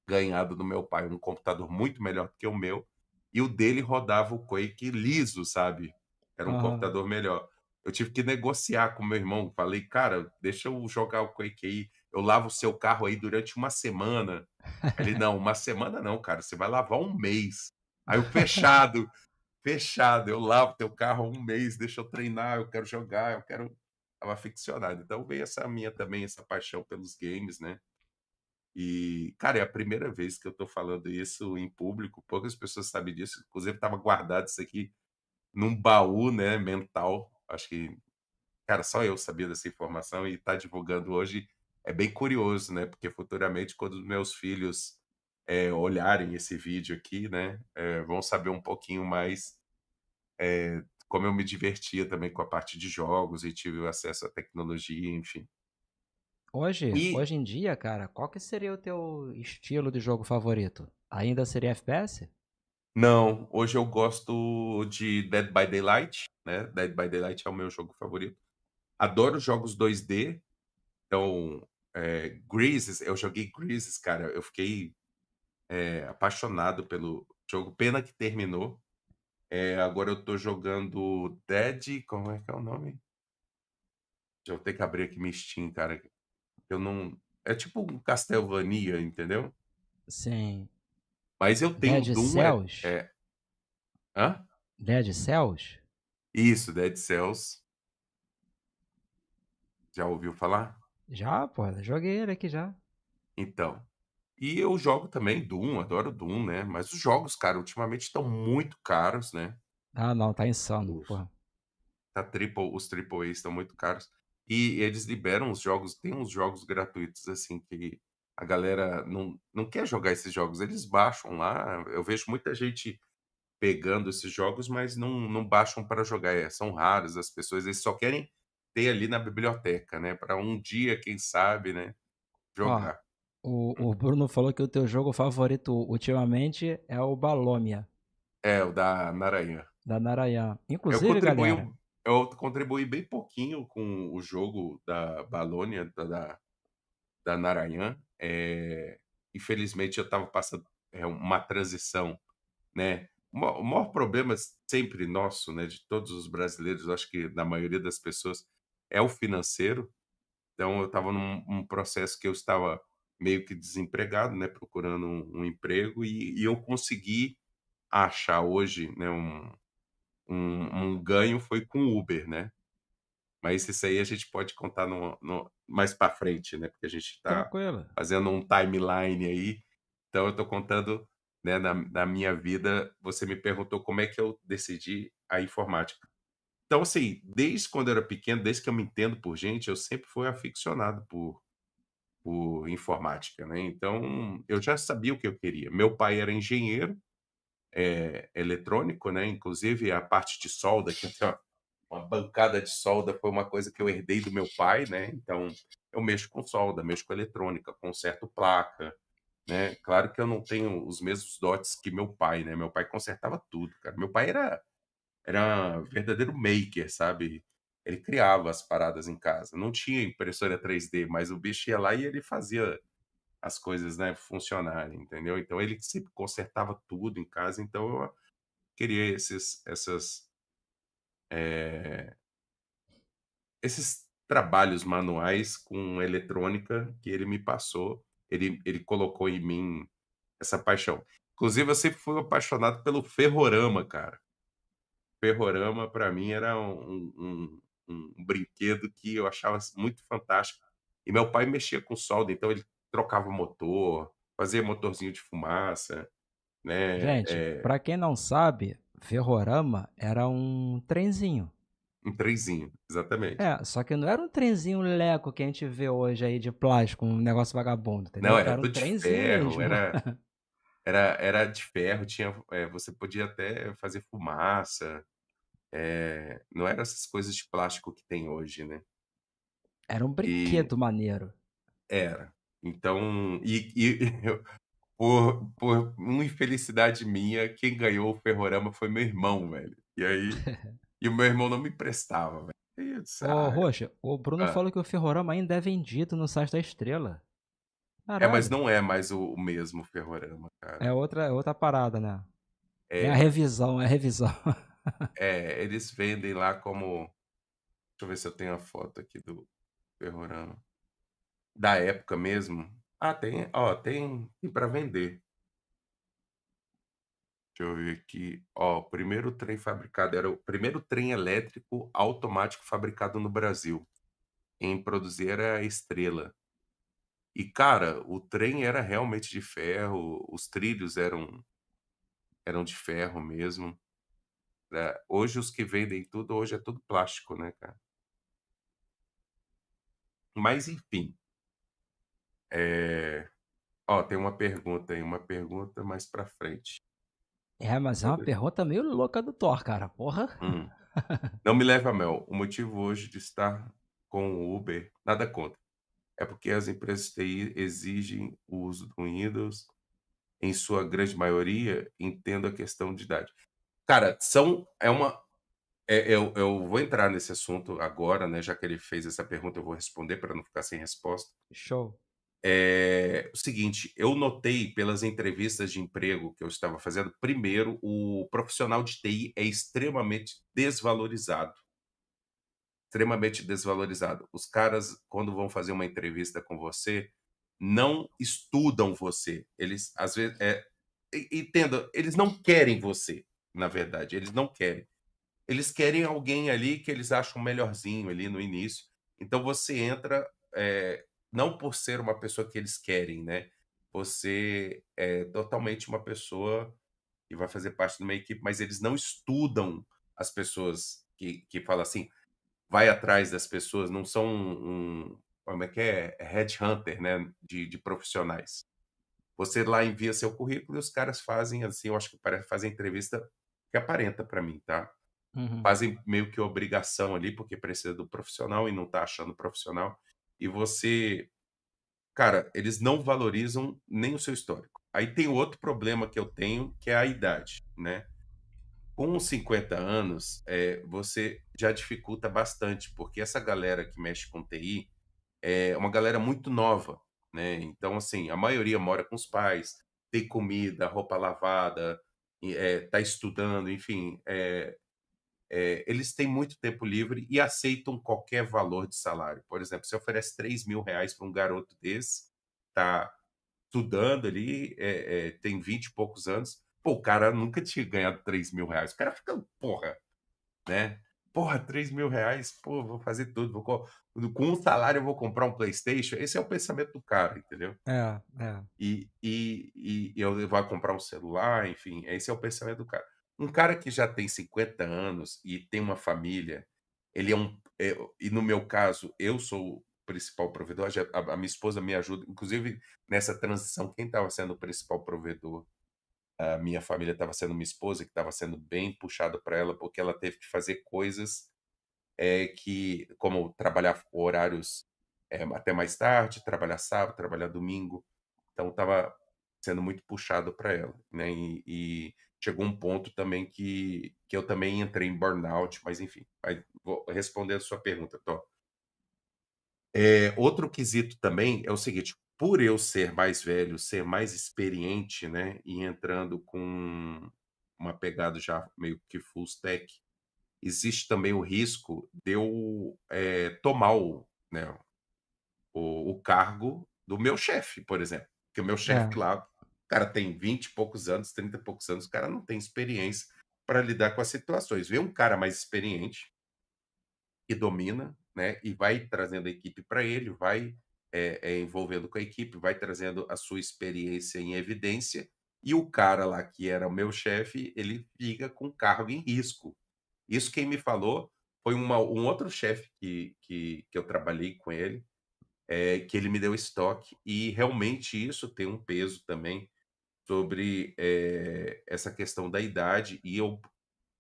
Speaker 2: ganhado do meu pai um computador muito melhor do que o meu, e o dele rodava o Quake liso, sabe. Era um
Speaker 1: Aham.
Speaker 2: computador melhor. Eu tive que negociar com meu irmão, falei: "Cara, deixa eu jogar o Quake aí, eu lavo o seu carro aí durante uma semana". Ele: "Não, uma semana não, cara, você vai lavar um mês". Aí eu: "Fechado, fechado, eu lavo teu carro um mês, deixa eu treinar, eu quero jogar, eu quero". Estava aficionado. Então veio essa minha também, essa paixão pelos games, né. E, cara, é a primeira vez que eu tô falando isso em público, poucas pessoas sabem disso, inclusive estava guardado isso aqui num baú, né, mental. Acho que, cara, só eu sabia dessa informação e tá divulgando hoje é bem curioso, né, porque futuramente quando os meus filhos, olharem esse vídeo aqui, né, vão saber um pouquinho mais, como eu me divertia também com a parte de jogos e tive o acesso à tecnologia, enfim. E
Speaker 1: Hoje em dia, cara, qual que seria o teu estilo de jogo favorito? Ainda seria FPS?
Speaker 2: não, hoje eu gosto de Dead by Daylight, né, Dead by Daylight é o meu jogo favorito. Adoro jogos 2D, então, Greases, eu joguei Greases, cara, eu fiquei, apaixonado pelo jogo, pena que terminou. Agora eu tô jogando Dead como é que é o nome? Deixa eu ter que abrir aqui minha Steam, cara, eu não é tipo um Castlevania, entendeu?
Speaker 1: Sim.
Speaker 2: Mas eu tenho
Speaker 1: Dead
Speaker 2: Doom,
Speaker 1: Cells?
Speaker 2: hã?
Speaker 1: Dead Cells?
Speaker 2: Isso, Dead Cells. Já ouviu falar?
Speaker 1: Já, pô, joguei ele aqui já.
Speaker 2: Então, e eu jogo também Doom, adoro Doom, né, mas os jogos, cara, ultimamente estão muito caros, né,
Speaker 1: Ah, não, tá insano,
Speaker 2: os
Speaker 1: pô.
Speaker 2: os triple A estão muito caros, e eles liberam os jogos, tem uns jogos gratuitos, assim, que a galera não quer jogar esses jogos, eles baixam lá, eu vejo muita gente pegando esses jogos, mas não baixam para jogar, são raros as pessoas, eles só querem ter ali na biblioteca, né, para um dia, quem sabe, né,
Speaker 1: Ó,
Speaker 2: jogar.
Speaker 1: o Bruno falou que o teu jogo favorito ultimamente é o Balomia,
Speaker 2: É, o da Narayan.
Speaker 1: da Narayan.
Speaker 2: Eu
Speaker 1: Inclusive,
Speaker 2: contribuí
Speaker 1: galera,
Speaker 2: um eu contribuí bem pouquinho com o jogo da Balônia, da Narayan, infelizmente eu estava passando, uma transição, né. O maior problema sempre nosso, né, de todos os brasileiros, eu acho que da maioria das pessoas, é o financeiro. Então eu estava num processo que eu estava meio que desempregado, né, procurando um emprego e eu consegui achar hoje, né, um ganho foi com o Uber, né. Mas isso aí a gente pode contar no mais para frente, né, porque a gente está
Speaker 1: tranquilo.
Speaker 2: fazendo um timeline aí, então eu estou contando, né, na minha vida, você me perguntou como é que eu decidi a informática. Então, assim, desde quando eu era pequeno, desde que eu me entendo por gente, eu sempre fui aficionado por informática, né, então eu já sabia o que eu queria. Meu pai era engenheiro, eletrônico, né, inclusive a parte de solda que uma bancada de solda foi uma coisa que eu herdei do meu pai, né, então eu mexo com solda, mexo com eletrônica, conserto placa, né. Claro que eu não tenho os mesmos dotes que meu pai, né, meu pai consertava tudo, cara. Meu pai era um verdadeiro maker, sabe. Ele criava as paradas em casa. Não tinha impressora 3D, mas o bicho ia lá e ele fazia as coisas, né, funcionarem, entendeu. Então ele sempre consertava tudo em casa, então eu queria eh, esses trabalhos manuais com eletrônica que ele me passou, ele colocou em mim essa paixão. Inclusive eu sempre fui apaixonado pelo ferrorama, cara. Ferrorama para mim era um brinquedo que eu achava muito fantástico. E meu pai mexia com solda, então ele trocava o motor, fazia motorzinho de fumaça, né,
Speaker 1: Gente, pra quem não sabe, ferrorama era um trenzinho.
Speaker 2: um trenzinho, exatamente.
Speaker 1: É, só que não era um trenzinho leco que a gente vê hoje aí de plástico, um negócio vagabundo,
Speaker 2: Não,
Speaker 1: entendeu?
Speaker 2: era
Speaker 1: Era um
Speaker 2: tudo de
Speaker 1: trenzinho
Speaker 2: ferro,
Speaker 1: mesmo.
Speaker 2: era de ferro, tinha você podia até fazer fumaça, não era essas coisas de plástico que tem hoje, né.
Speaker 1: Era um
Speaker 2: E
Speaker 1: brinquedo maneiro.
Speaker 2: era. Então eu por uma infelicidade minha, quem ganhou o ferrorama foi meu irmão, velho. E o meu irmão não me emprestava, velho. Aí eu disse:
Speaker 1: Ô,
Speaker 2: "Ah".
Speaker 1: Roxa, o Bruno
Speaker 2: Hã.
Speaker 1: falou que o ferrorama ainda é vendido no site da Estrela.
Speaker 2: É, mas
Speaker 1: Caralho,
Speaker 2: não é mais o mesmo ferrorama, cara.
Speaker 1: é outra parada, né? É a
Speaker 2: É,
Speaker 1: revisão, é a revisão.
Speaker 2: eles vendem lá como deixa eu ver se eu tenho a foto aqui do ferrorama. Da época mesmo. Ah, tem, ó, tem pra vender. Deixa eu ver aqui. Ó, o primeiro trem fabricado era o primeiro trem elétrico automático fabricado no Brasil. Quem produzia era a Estrela. E, cara, o trem era realmente de ferro, os trilhos eram de ferro mesmo. Hoje os que vendem tudo, hoje é tudo plástico, né, cara. Mas enfim, ó, tem uma pergunta aí, uma pergunta mais pra frente.
Speaker 1: É, mas é uma
Speaker 2: Sobre
Speaker 1: pergunta meio louca do Thor, cara. Porra.
Speaker 2: hum. Não me leve a mel, o motivo hoje de estar com o Uber, nada contra, é porque as empresas TI exigem o uso do Windows, em sua grande maioria, entendo a questão de idade. Cara, são é uma eu vou entrar nesse assunto agora, né, já que ele fez essa pergunta, eu vou responder para não ficar sem resposta.
Speaker 1: Show.
Speaker 2: O seguinte, eu notei pelas entrevistas de emprego que eu estava fazendo, primeiro, o profissional de TI é extremamente desvalorizado. Os caras, quando vão fazer uma entrevista com você, não estudam você. Eles, às vezes, entenda, eles não querem você, na verdade, eles não querem. Eles querem alguém ali que eles acham melhorzinho ali no início. Então você entra, não por ser uma pessoa que eles querem, né, você é totalmente uma pessoa que vai fazer parte de uma equipe, mas eles não estudam as pessoas que fala assim, vai atrás das pessoas, não são como é que é? É headhunter, né, de profissionais. Você lá envia seu currículo e os caras fazem, assim, eu acho que fazem entrevista que aparenta para mim, tá?
Speaker 1: Uhum.
Speaker 2: Fazem meio que obrigação ali, porque precisa do profissional e não tá achando profissional. E você cara, eles não valorizam nem o seu histórico. Aí tem outro problema que eu tenho, que é a idade, né. Com 50 anos, você já dificulta bastante, porque essa galera que mexe com TI é uma galera muito nova, né. Então, assim, a maioria mora com os pais, tem comida, roupa lavada, tá estudando, enfim, eles têm muito tempo livre e aceitam qualquer valor de salário. Por exemplo, você oferece R$ 3.000 para um garoto desse, tá estudando ali, tem 20 e poucos anos, pô, o cara nunca tinha ganhado R$ 3.000. O cara fica: "Porra", né. "Porra, R$ 3.000, pô, vou fazer tudo, vou com um salário eu vou comprar um PlayStation", esse é o pensamento do cara, entendeu.
Speaker 1: É, é.
Speaker 2: E eu vai comprar um celular, enfim, esse é o pensamento do cara. Um cara que já tem 50 anos e tem uma família, ele é e no meu caso, eu sou o principal provedor, a minha esposa me ajuda, inclusive nessa transição, quem estava sendo o principal provedor, a minha família estava sendo minha esposa, que estava sendo bem puxado para ela, porque ela teve que fazer coisas é que como trabalhar horários, até mais tarde, trabalhar sábado, trabalhar domingo, então estava sendo muito puxado para ela, né, e chegou um ponto também que eu também entrei em burnout, mas enfim, aí vou responder a sua pergunta, Tó. Outro quesito também é o seguinte, por eu ser mais velho, ser mais experiente, né, e entrando com uma pegada já meio que full stack, existe também o risco de eu, tomar né, o cargo do meu chefe, por exemplo. Porque o meu chefe
Speaker 1: É,
Speaker 2: lá, o cara tem 20 e poucos anos, 30 e poucos anos, o cara não tem experiência para lidar com as situações. Vê um cara mais experiente que domina, né, e vai trazendo a equipe para ele, vai, envolvendo com a equipe, vai trazendo a sua experiência em evidência, e o cara lá que era o meu chefe, ele fica com o cargo em risco. Isso quem me falou foi um outro chefe que eu trabalhei com ele, que ele me deu estoque, e realmente isso tem um peso também sobre, essa questão da idade e eu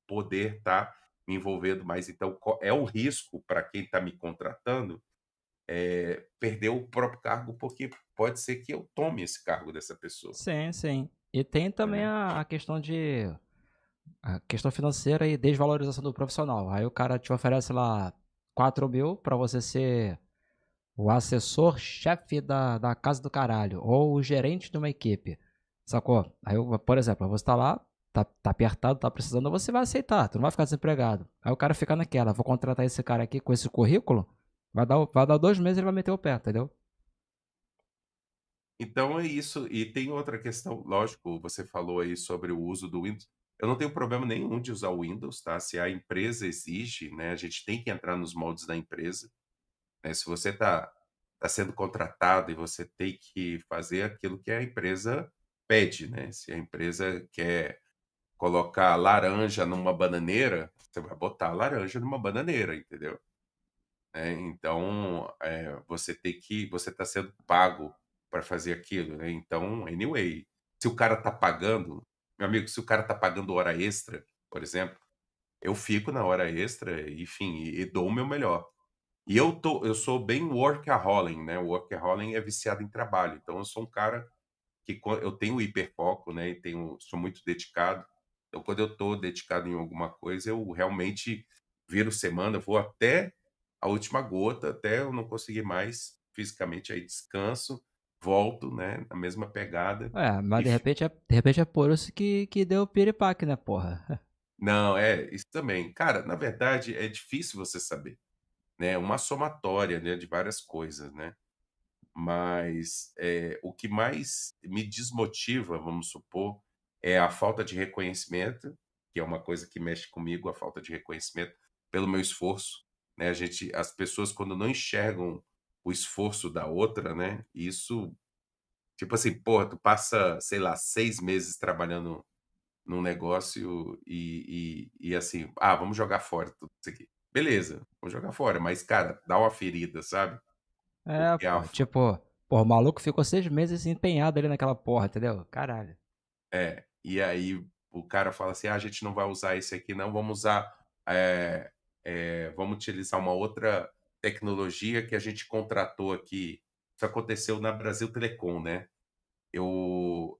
Speaker 2: poder estar me envolvendo mais. Então, é um risco para quem está me contratando, perder o próprio cargo, porque pode ser que eu tome esse cargo dessa pessoa,
Speaker 1: sim, sim. E tem também
Speaker 2: né.
Speaker 1: a questão de a questão financeira e desvalorização do profissional. Aí o cara te oferece lá 4.000 para você ser o assessor-chefe da casa do caralho, ou o gerente de uma equipe, sacou? Aí, por exemplo, você tá lá, tá apertado, tá precisando, você vai aceitar, tu não vai ficar desempregado. Aí o cara fica naquela, vou contratar esse cara aqui com esse currículo, vai dar 2 meses e ele vai meter o pé, entendeu?
Speaker 2: Então é isso. E tem outra questão, lógico, você falou aí sobre o uso do Windows. Eu não tenho problema nenhum de usar o Windows, tá? Se a empresa exige, né, a gente tem que entrar nos moldes da empresa, né? Se você tá sendo contratado e você tem que fazer aquilo que a empresa pede, né? Se a empresa quer colocar laranja numa bananeira, você vai botar laranja numa bananeira, entendeu? Então, você está sendo pago para fazer aquilo, né, então, anyway, se o cara está pagando meu amigo, se o cara está pagando hora extra, por exemplo, eu fico na hora extra, enfim, e dou o meu melhor. E eu sou bem workaholic, né, o workaholic é viciado em trabalho, então eu sou um cara que eu tenho hiperfoco, né, e sou muito dedicado. Então, quando eu estou dedicado em alguma coisa, eu realmente viro semana, vou até a última gota, até eu não conseguir mais fisicamente, aí descanso, volto, né, na mesma pegada
Speaker 1: É, mas
Speaker 2: e
Speaker 1: de repente é por isso que deu o piripaque, né, porra?
Speaker 2: não, isso também. Cara, na verdade, é difícil você saber, né, uma somatória, né, de várias coisas, né. Mas, o que mais me desmotiva, vamos supor, é a falta de reconhecimento, que é uma coisa que mexe comigo, a falta de reconhecimento pelo meu esforço, né, as pessoas quando não enxergam o esforço da outra, né, isso tipo assim, porra, tu passa, sei lá, 6 meses trabalhando num negócio e assim: "Ah, vamos jogar fora tudo isso aqui". Beleza, vamos jogar fora, mas cara, dá uma ferida, sabe,
Speaker 1: É,
Speaker 2: porque a
Speaker 1: pô, tipo, pô, o maluco ficou 6 meses empenhado ali naquela porra, entendeu? Caralho.
Speaker 2: E aí o cara fala assim: "Ah, a gente não vai usar esse aqui não, vamos usar, vamos utilizar uma outra tecnologia que a gente contratou aqui". Isso aconteceu na Brasil Telecom, né.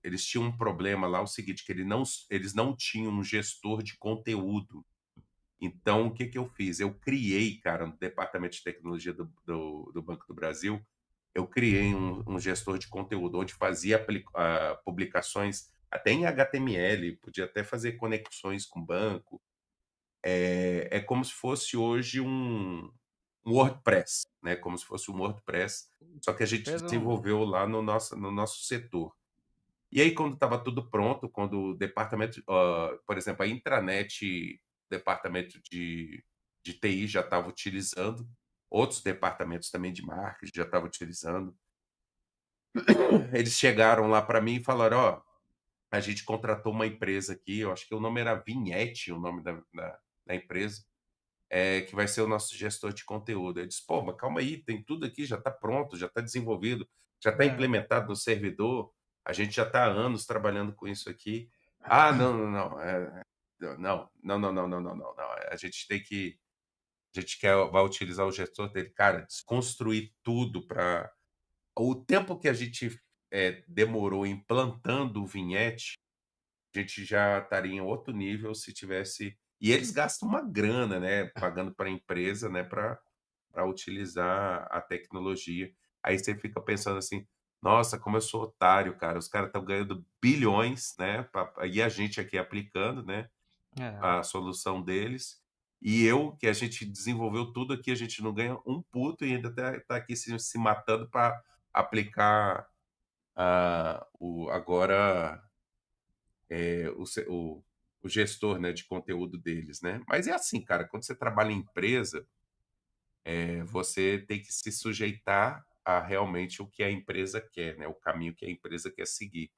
Speaker 2: Eles tinham um problema lá, o seguinte, que eles não tinham um gestor de conteúdo. Então o que que eu fiz? Eu criei, cara, no departamento de tecnologia do Banco do Brasil, eu criei um gestor de conteúdo, onde fazia publicações até em HTML, podia até fazer conexões com o banco. É como se fosse hoje um WordPress, né, como se fosse um WordPress, só que a gente
Speaker 1: Fez um
Speaker 2: desenvolveu lá no nosso setor. E aí quando estava tudo pronto, quando o departamento, por exemplo, a intranet, departamento de TI já estava utilizando, outros departamentos também de marketing já estavam utilizando. Eles chegaram lá para mim e falaram: "Ó, a gente contratou uma empresa aqui", eu acho que o nome era Vignette, o nome da empresa, que vai ser o nosso gestor de conteúdo. Eu disse: "Pô, mas calma aí, tem tudo aqui, já está pronto, já está desenvolvido, já está
Speaker 1: é.
Speaker 2: implementado no servidor, a gente já está há anos trabalhando com isso aqui". "Ah, não, não, não, não, não, não, não, não, não, não, não, a gente tem que a gente vai utilizar o gestor dele, cara, desconstruir tudo para o tempo que a gente, demorou implantando o Vignette, a gente já estaria em outro nível se tivesse e eles gastam uma grana, né, pagando para a empresa, né, para utilizar a tecnologia. Aí você fica pensando assim: "Nossa, como eu sou otário, cara, os caras estão ganhando bilhões, né, e a gente aqui aplicando, né,
Speaker 1: É,
Speaker 2: a solução deles, e eu que a gente desenvolveu tudo aqui, a gente não ganha um puto e ainda tá aqui se matando para aplicar, o agora, o gestor, né, de conteúdo deles, né. Mas é assim, cara, quando você trabalha em empresa, você tem que se sujeitar a realmente o que a empresa quer, né, o caminho que a empresa quer seguir.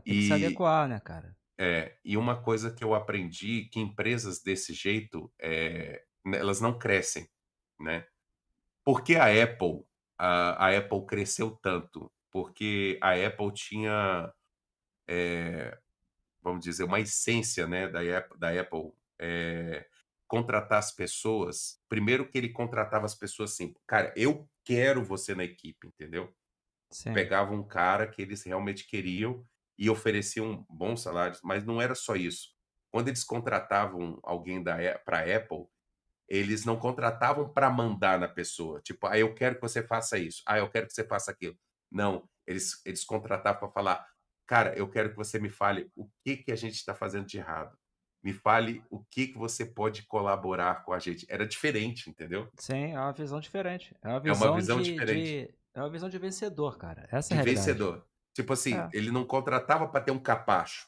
Speaker 1: tem que se
Speaker 2: E
Speaker 1: adequar, né, cara?
Speaker 2: e uma coisa que eu aprendi, que empresas desse jeito, elas não crescem, né. Por que a Apple cresceu tanto? Porque a Apple tinha, vamos dizer, uma essência, né, da Apple, contratar as pessoas primeiro que ele contratava as pessoas assim: "Cara, eu quero você na equipe", entendeu?
Speaker 1: Sim,
Speaker 2: Pegava um cara que eles realmente queriam e ofereciam bons salários, mas não era só isso. Quando eles contratavam alguém para a Apple, eles não contratavam para mandar na pessoa, tipo: "Ah, eu quero que você faça isso. Ah, eu quero que você faça aquilo". Não, eles contratavam para falar: "Cara, eu quero que você me fale o que que a gente está fazendo de errado. Me fale o que que você pode colaborar com a gente". Era diferente, entendeu?
Speaker 1: sim, é uma visão diferente. É uma
Speaker 2: É uma
Speaker 1: visão
Speaker 2: visão diferente.
Speaker 1: é uma visão de vencedor, cara. Essa é
Speaker 2: De
Speaker 1: a realidade.
Speaker 2: vencedor. Tipo assim,
Speaker 1: É,
Speaker 2: ele não contratava para ter um capacho,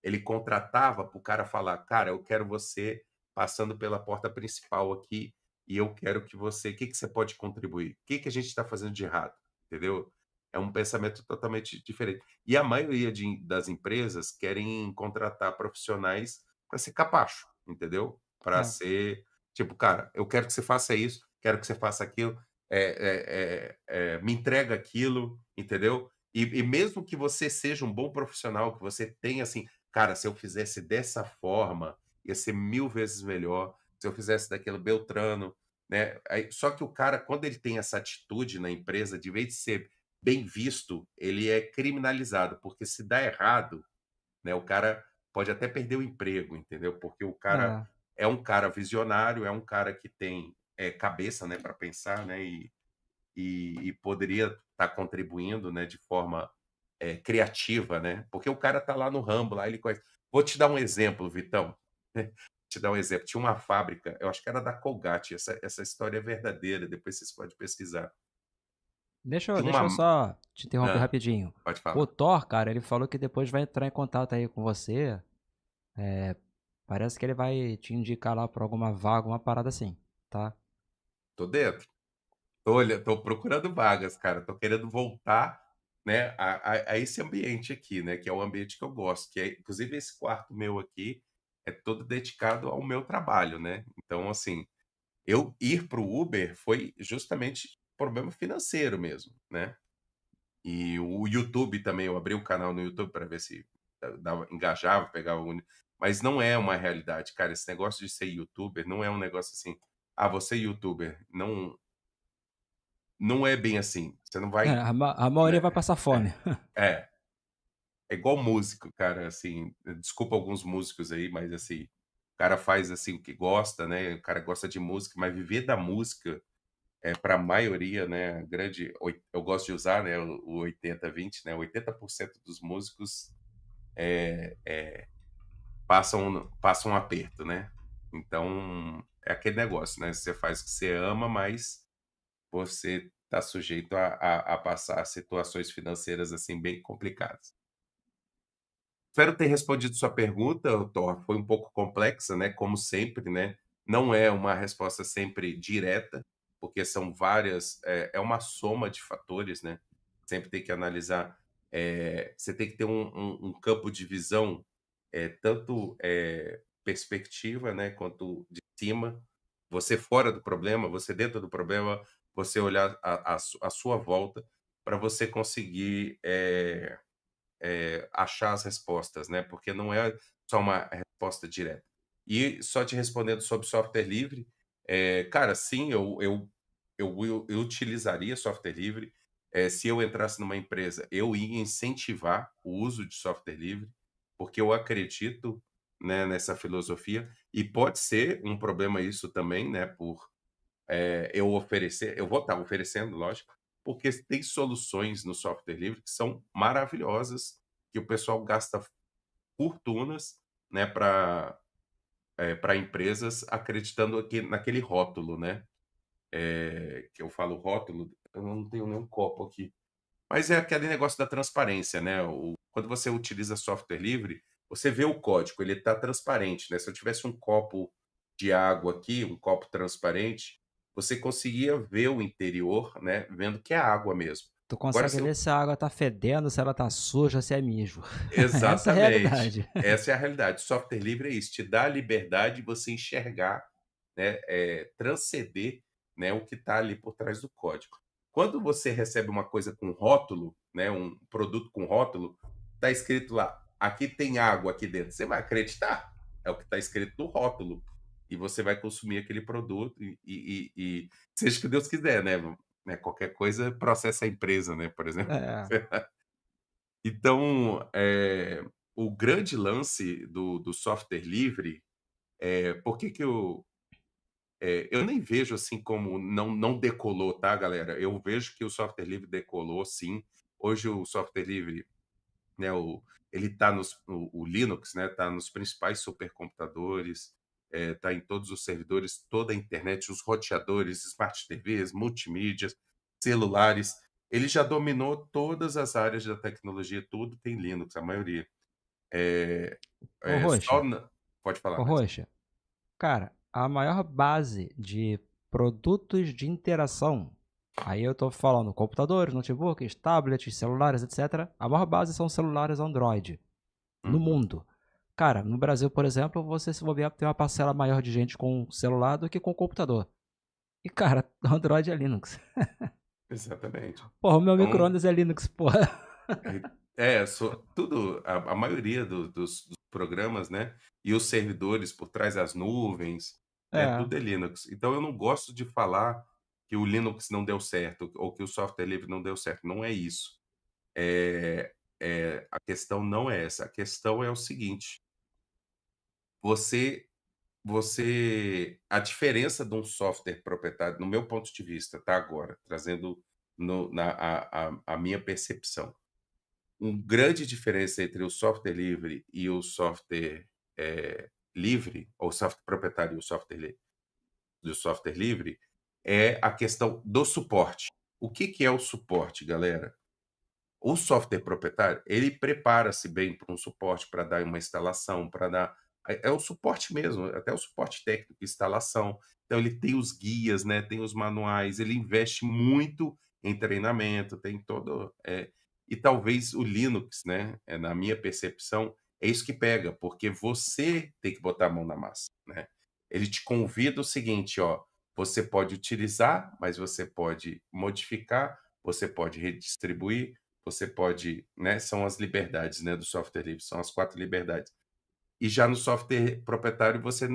Speaker 2: ele contratava para o cara falar: "Cara, eu quero você passando pela porta principal aqui, e eu quero que você o que que você pode contribuir? O que que a gente está fazendo de errado?", entendeu? É um pensamento totalmente diferente. E a maioria das empresas querem contratar profissionais para ser capacho, entendeu? Para
Speaker 1: é.
Speaker 2: ser tipo: "Cara, eu quero que você faça isso, quero que você faça aquilo, me entrega aquilo", entendeu? E mesmo que você seja um bom profissional, que você tenha, assim: "Cara, se eu fizesse dessa forma, ia ser 1000 vezes melhor, se eu fizesse daquele Beltrano", né. Aí só que o cara, quando ele tem essa atitude na empresa, de vez de ser bem visto, ele é criminalizado, porque se dá errado, né, o cara pode até perder o emprego, entendeu? Porque o cara
Speaker 1: É,
Speaker 2: é um cara visionário, é um cara que tem, cabeça, né, para pensar, né, e poderia estar contribuindo, né, de forma, criativa, né, porque o cara tá lá no rambo, lá ele conhece. Vou te dar um exemplo, Vitão, te dar um exemplo, tinha uma fábrica, eu acho que era da Colgate, essa história é verdadeira, depois vocês podem pesquisar. Tinha
Speaker 1: deixa eu
Speaker 2: uma
Speaker 1: só te interromper
Speaker 2: hã,
Speaker 1: rapidinho.
Speaker 2: pode
Speaker 1: O
Speaker 2: falar.
Speaker 1: Thor, cara, ele falou que depois vai entrar em contato aí com você. Parece que ele vai te indicar lá pra alguma vaga, uma parada assim, tá?
Speaker 2: Tô dentro. Tô procurando vagas, cara, tô querendo voltar, né, a esse ambiente aqui, né, que é o ambiente que eu gosto, que é inclusive esse quarto meu aqui, é todo dedicado ao meu trabalho, né. Então, assim, eu ir para o Uber foi justamente problema financeiro mesmo, né. E o YouTube também, eu abri um canal no YouTube para ver se dava engajava, pegava mas não é uma realidade, cara, esse negócio de ser youtuber não é um negócio assim: "Ah, você é youtuber", não é bem assim, você não
Speaker 1: É,
Speaker 2: vai,
Speaker 1: a
Speaker 2: né
Speaker 1: maioria vai passar
Speaker 2: é,
Speaker 1: fome.
Speaker 2: é, é igual músico, cara, assim, desculpa alguns músicos aí, mas assim, o cara faz, assim, o que gosta, né, o cara gosta de música, mas viver da música, pra maioria, né, grande eu gosto de usar, né, o 80/20, né, 80% dos músicos, passam um aperto, né. Então, é aquele negócio, né, você faz o que você ama, mas você está sujeito a passar situações financeiras, assim, bem complicadas. Espero ter respondido sua pergunta, Thor. Foi um pouco complexa, né, como sempre, né. Não é uma resposta sempre direta, porque são várias é uma soma de fatores, né. Sempre tem que analisar, você tem que ter um campo de visão, tanto, perspectiva, né, quanto de cima. Você fora do problema, você dentro do problema, você olhar a sua volta, para você conseguir, achar as respostas, né, porque não é só uma resposta direta. E só te respondendo sobre software livre, Cara, sim, eu utilizaria software livre. Se eu entrasse numa empresa, eu ia incentivar o uso de software livre, porque eu acredito, né, nessa filosofia, e pode ser um problema isso também, né, eu vou estar oferecendo, lógico, porque tem soluções no software livre que são maravilhosas, que o pessoal gasta fortunas, né, para empresas acreditando naquele rótulo, né. Que eu falo rótulo, eu não tenho nenhum copo aqui. Mas é aquele negócio da transparência, né, quando você utiliza software livre, você vê o código, ele está transparente, né, se eu tivesse um copo de água aqui, um copo transparente, você conseguia ver o interior, né, vendo que é água mesmo.
Speaker 1: Tu
Speaker 2: Agora
Speaker 1: consegue
Speaker 2: se eu
Speaker 1: ver se a água tá fedendo, se ela tá suja, se é mijo. Essa é a
Speaker 2: Exatamente,
Speaker 1: realidade.
Speaker 2: essa é a realidade. Software livre é isso, te dá a liberdade de você enxergar, né, transcender, né, o que está ali por trás do código. Quando você recebe uma coisa com rótulo, né, um produto com rótulo, está escrito lá: "Aqui tem água aqui dentro", você vai acreditar? É o que está escrito no rótulo, e você vai consumir aquele produto e seja o que Deus quiser, né, qualquer coisa processa a empresa, né, por exemplo.
Speaker 1: É.
Speaker 2: Então, o grande lance do software livre, por que que eu nem vejo assim como não decolou, tá, galera? Eu vejo que o software livre decolou sim. Hoje o software livre, né, ele está o Linux, né, tá nos principais supercomputadores, tá em todos os servidores, toda a internet, os roteadores, smart TVs, multimídias, celulares. Ele já dominou todas as áreas da tecnologia, tudo tem Linux, a maioria. É
Speaker 1: Ô
Speaker 2: só
Speaker 1: Roxa,
Speaker 2: na Pode falar,
Speaker 1: ô
Speaker 2: mas
Speaker 1: Roxa, cara, a maior base de produtos de interação, aí eu tô falando computadores, notebooks, tablets, celulares, etc. A maior base são celulares Android no
Speaker 2: uhum,
Speaker 1: mundo. Cara, no Brasil, por exemplo, você se bobear tem uma parcela maior de gente com celular do que com computador. E cara, Android é Linux.
Speaker 2: exatamente.
Speaker 1: Porra, o meu
Speaker 2: Então,
Speaker 1: micro-ondas é Linux, porra.
Speaker 2: tudo a maioria dos programas, né, e os servidores por trás das nuvens, né,
Speaker 1: É.
Speaker 2: tudo é Linux. Então eu não gosto de falar que o Linux não deu certo ou que o software livre não deu certo, não é isso. A questão não é essa, a questão é o seguinte: você a diferença de um software proprietário, no meu ponto de vista, tá, agora, trazendo no na a minha percepção. Grande diferença entre o software livre e o software, livre, ou software proprietário e o software livre, é a questão do suporte. O que que é o suporte, galera? O software proprietário, ele prepara-se bem para um suporte, para dar uma instalação, para dar é o suporte mesmo, até o suporte técnico, instalação. Então ele tem os guias, né, tem os manuais, ele investe muito em treinamento, tem todo, e talvez o Linux, né, na minha percepção, é isso que pega, porque você tem que botar a mão na massa, né. Ele te convida o seguinte: "Ó, você pode utilizar, mas você pode modificar, você pode redistribuir, você pode", né, são as liberdades, né, do software livre, são as 4 liberdades. E já no software proprietário você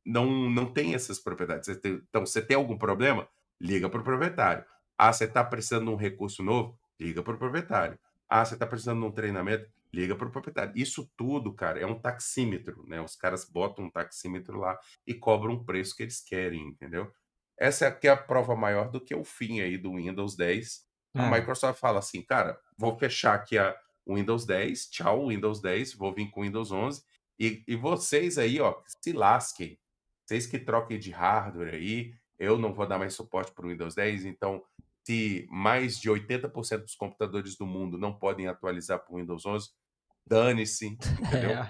Speaker 2: não tem essas propriedades. Você tem algum problema? Liga para o proprietário. Ah, você está precisando de um recurso novo? Liga para o proprietário. Ah, você está precisando de um treinamento? Liga para o proprietário. Isso tudo, cara, é um taxímetro, né, os caras botam um taxímetro lá e cobram o preço que eles querem, entendeu. Essa é que é a prova maior do que o fim aí do Windows 10. A
Speaker 1: É.
Speaker 2: Microsoft fala assim: "Cara, vou fechar aqui a o Windows 10, tchau Windows 10, vou vir com o Windows 11, e vocês aí, ó, se lasquem. Vocês que troquem de hardware aí, eu não vou dar mais suporte para o Windows 10, então, se mais de 80% dos computadores do mundo não podem atualizar para o Windows 11, dane-se", entendeu?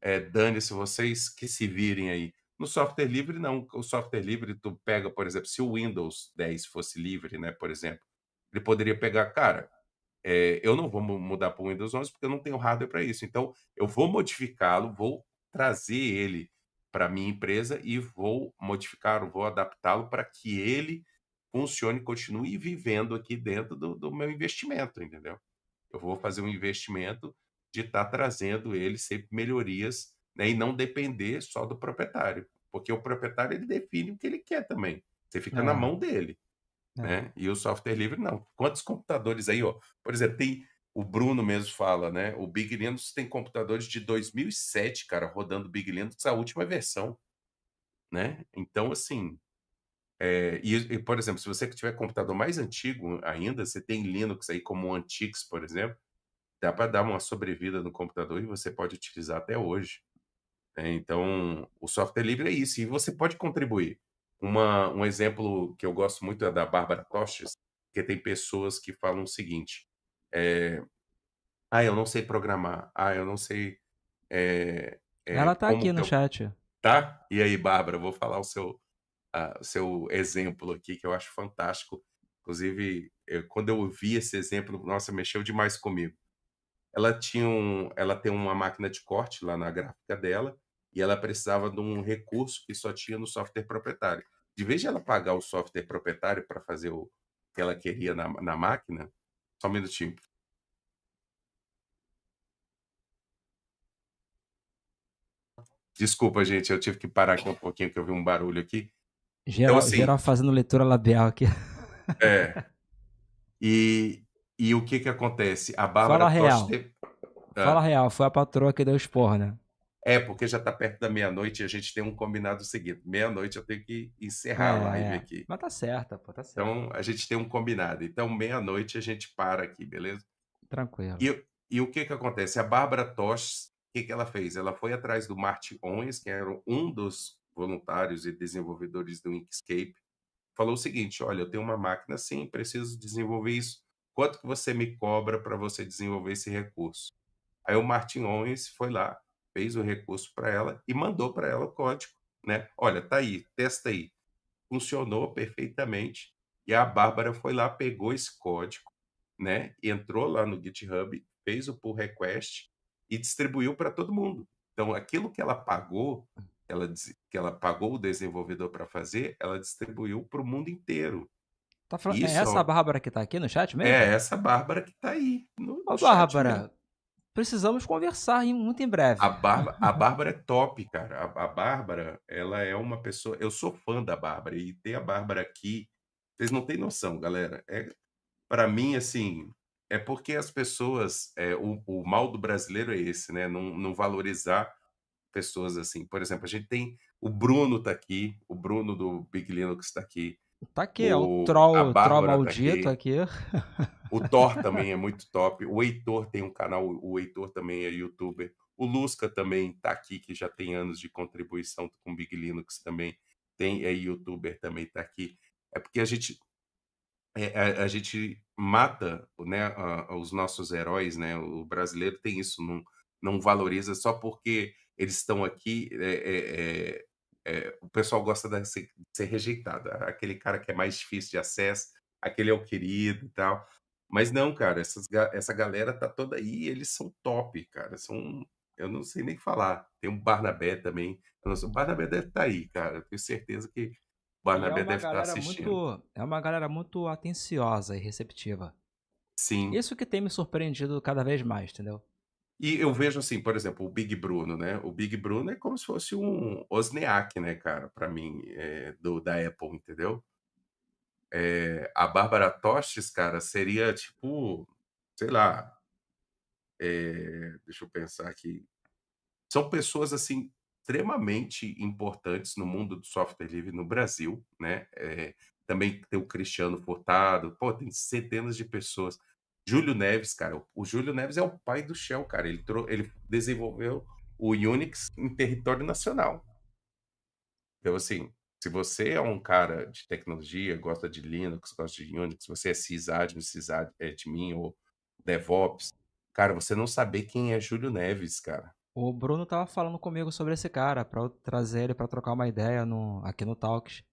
Speaker 1: É.
Speaker 2: Dane-se, vocês que se virem aí. No software livre não, o software livre tu pega, por exemplo, se o Windows 10 fosse livre, né, por exemplo, ele poderia pegar: "Cara, eu não vou mudar para o Windows 11 porque eu não tenho hardware para isso. Então, eu vou modificá-lo, vou trazer ele para minha empresa e vou modificá-lo, vou adaptá-lo para que ele funcione, continue vivendo aqui dentro do meu investimento", entendeu? Eu vou fazer um investimento de estar trazendo ele sempre melhorias, né, e não depender só do proprietário. porque o proprietário ele define o que ele quer também. Você fica na
Speaker 1: É,
Speaker 2: mão dele,
Speaker 1: é.
Speaker 2: né. E o software livre não. Quantos computadores aí, ó, por exemplo, tem o Bruno mesmo fala, né, o Big Linux tem computadores de 2007, cara, rodando Big Linux, a última versão, né. Então assim, por exemplo, se você tiver computador mais antigo ainda, você tem Linux aí como o Antix, por exemplo, dá para dar uma sobrevida no computador e você pode utilizar até hoje, né. Então, o software livre é isso, e você pode contribuir. Um exemplo que eu gosto muito é da Bárbara Tostes, que tem pessoas que falam o seguinte, eh: "Ah, eu não sei programar. Ah, eu não sei,
Speaker 1: Ela tá
Speaker 2: como
Speaker 1: aqui
Speaker 2: que
Speaker 1: no
Speaker 2: eu"
Speaker 1: chat.
Speaker 2: tá? E aí, Bárbara, eu vou falar o seu exemplo aqui, que eu acho fantástico. Inclusive, quando eu vi esse exemplo, nossa, mexeu demais comigo. Ela tem uma máquina de corte lá na gráfica dela, e ela precisava de um recurso que só tinha no software proprietário. De vez de ela pagar o software proprietário para fazer o que ela queria na máquina, só um minutinho. Desculpa, gente, eu tive que parar aqui um pouquinho, que eu vi um barulho aqui. Então,
Speaker 1: Geral,
Speaker 2: assim,
Speaker 1: geral fazendo leitura labial aqui.
Speaker 2: é, e o que que acontece? A Bárbara
Speaker 1: Fala
Speaker 2: Tosh
Speaker 1: real.
Speaker 2: teve
Speaker 1: Fala
Speaker 2: hã.
Speaker 1: real. Foi a patroa que deu esporro, né?
Speaker 2: É, porque já está perto da meia-noite e a gente tem um combinado seguinte. Meia-noite eu tenho que encerrar a live
Speaker 1: É, é.
Speaker 2: aqui.
Speaker 1: Mas tá certa, pô, tá certa.
Speaker 2: Então, a gente tem um combinado. Então, meia-noite a gente para aqui, beleza?
Speaker 1: Tranquilo.
Speaker 2: E o que que acontece? A Bárbara Tosh, o que que ela fez? Ela foi atrás do Martin Owens, que era um dos voluntários e desenvolvedores do Inkscape, falou o seguinte: "Olha, eu tenho uma máquina assim, preciso desenvolver isso. Quanto que você me cobra para você desenvolver esse recurso?" Aí o Martin Owens foi lá, fez o recurso para ela e mandou para ela o código, né. "Olha, tá aí, testa aí". Funcionou perfeitamente, e a Bárbara foi lá, pegou esse código, né, entrou lá no GitHub, fez o pull request e distribuiu para todo mundo. Então aquilo que ela pagou, que ela pagou o desenvolvedor para fazer, ela distribuiu para o mundo inteiro.
Speaker 1: É
Speaker 2: Isso
Speaker 1: essa a Bárbara que tá aqui no chat
Speaker 2: é
Speaker 1: mesmo?
Speaker 2: essa Bárbara que está aí no
Speaker 1: Ô,
Speaker 2: chat mesmo.
Speaker 1: Bárbara, precisamos conversar muito em breve.
Speaker 2: A Bárbara é top, cara. A Bárbara, ela é uma pessoa, eu sou fã da Bárbara, e ter a Bárbara aqui, vocês não têm noção, galera. Para mim, assim, é porque as pessoas, o mal do brasileiro é esse, né, não valorizar pessoas assim. Por exemplo, a gente tem o Bruno tá aqui, o Bruno do Big Linux tá aqui,
Speaker 1: Tá aqui, é o
Speaker 2: a
Speaker 1: troll
Speaker 2: Bárbara tá
Speaker 1: maldito
Speaker 2: aqui.
Speaker 1: aqui.
Speaker 2: O Thor também é muito top. O Heitor tem um canal, o Heitor também é youtuber. O Lusca também tá aqui, que já tem anos de contribuição com Big Linux também. É youtuber também, tá aqui. É porque a gente mata, né, os nossos heróis, né? O brasileiro tem isso, não valoriza só porque eles estão aqui. O pessoal gosta de ser rejeitado. Aquele cara que é mais difícil de acesso, aquele é o querido e tal. Mas não, cara, essa galera tá toda aí, eles são top, cara. Eu não sei nem falar. Tem o Barnabé também. Eu não sei, o Barnabé deve estar aí, cara. Eu tenho certeza que o
Speaker 1: E
Speaker 2: Barnabé deve estar assistindo.
Speaker 1: é uma galera muito atenciosa e receptiva.
Speaker 2: Sim.
Speaker 1: Isso que tem me surpreendido cada vez mais, entendeu?
Speaker 2: E eu vejo assim, por exemplo, o Big Bruno, né, o Big Bruno é como se fosse um Wozniak, né, cara, pra mim, da Apple, entendeu. A Bárbara Tostes, cara, seria tipo, sei lá, deixa eu pensar aqui, são pessoas, assim, extremamente importantes no mundo do software livre no Brasil, né, também tem o Cristiano Furtado, pô, tem centenas de pessoas. Júlio Neves, cara, o Júlio Neves é o pai do Shell, cara, ele desenvolveu o Unix em território nacional. Então, assim, se você é um cara de tecnologia, gosta de Linux, gosta de Unix, você é sysadmin, sysadmin ou DevOps, cara, você não saber quem é Júlio Neves, cara.
Speaker 1: O Bruno tava falando comigo sobre esse cara, pra eu trazer ele pra trocar uma ideia aqui no Talks,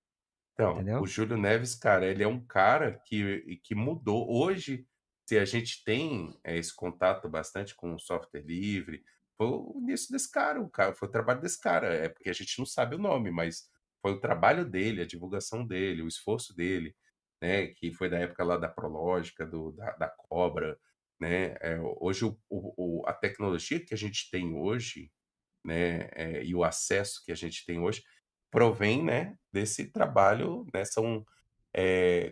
Speaker 2: Então, o
Speaker 1: entendeu?
Speaker 2: Júlio Neves, cara, ele é um cara que mudou. Hoje, se a gente tem, esse contato bastante com o software livre, foi o início desse cara, foi o trabalho desse cara. É porque a gente não sabe o nome, mas foi o trabalho dele, a divulgação dele, o esforço dele, né, que foi da época lá da Prológica, da Cobra, né. Hoje a tecnologia que a gente tem hoje, né, e o acesso que a gente tem hoje provém, né, desse trabalho, né, são,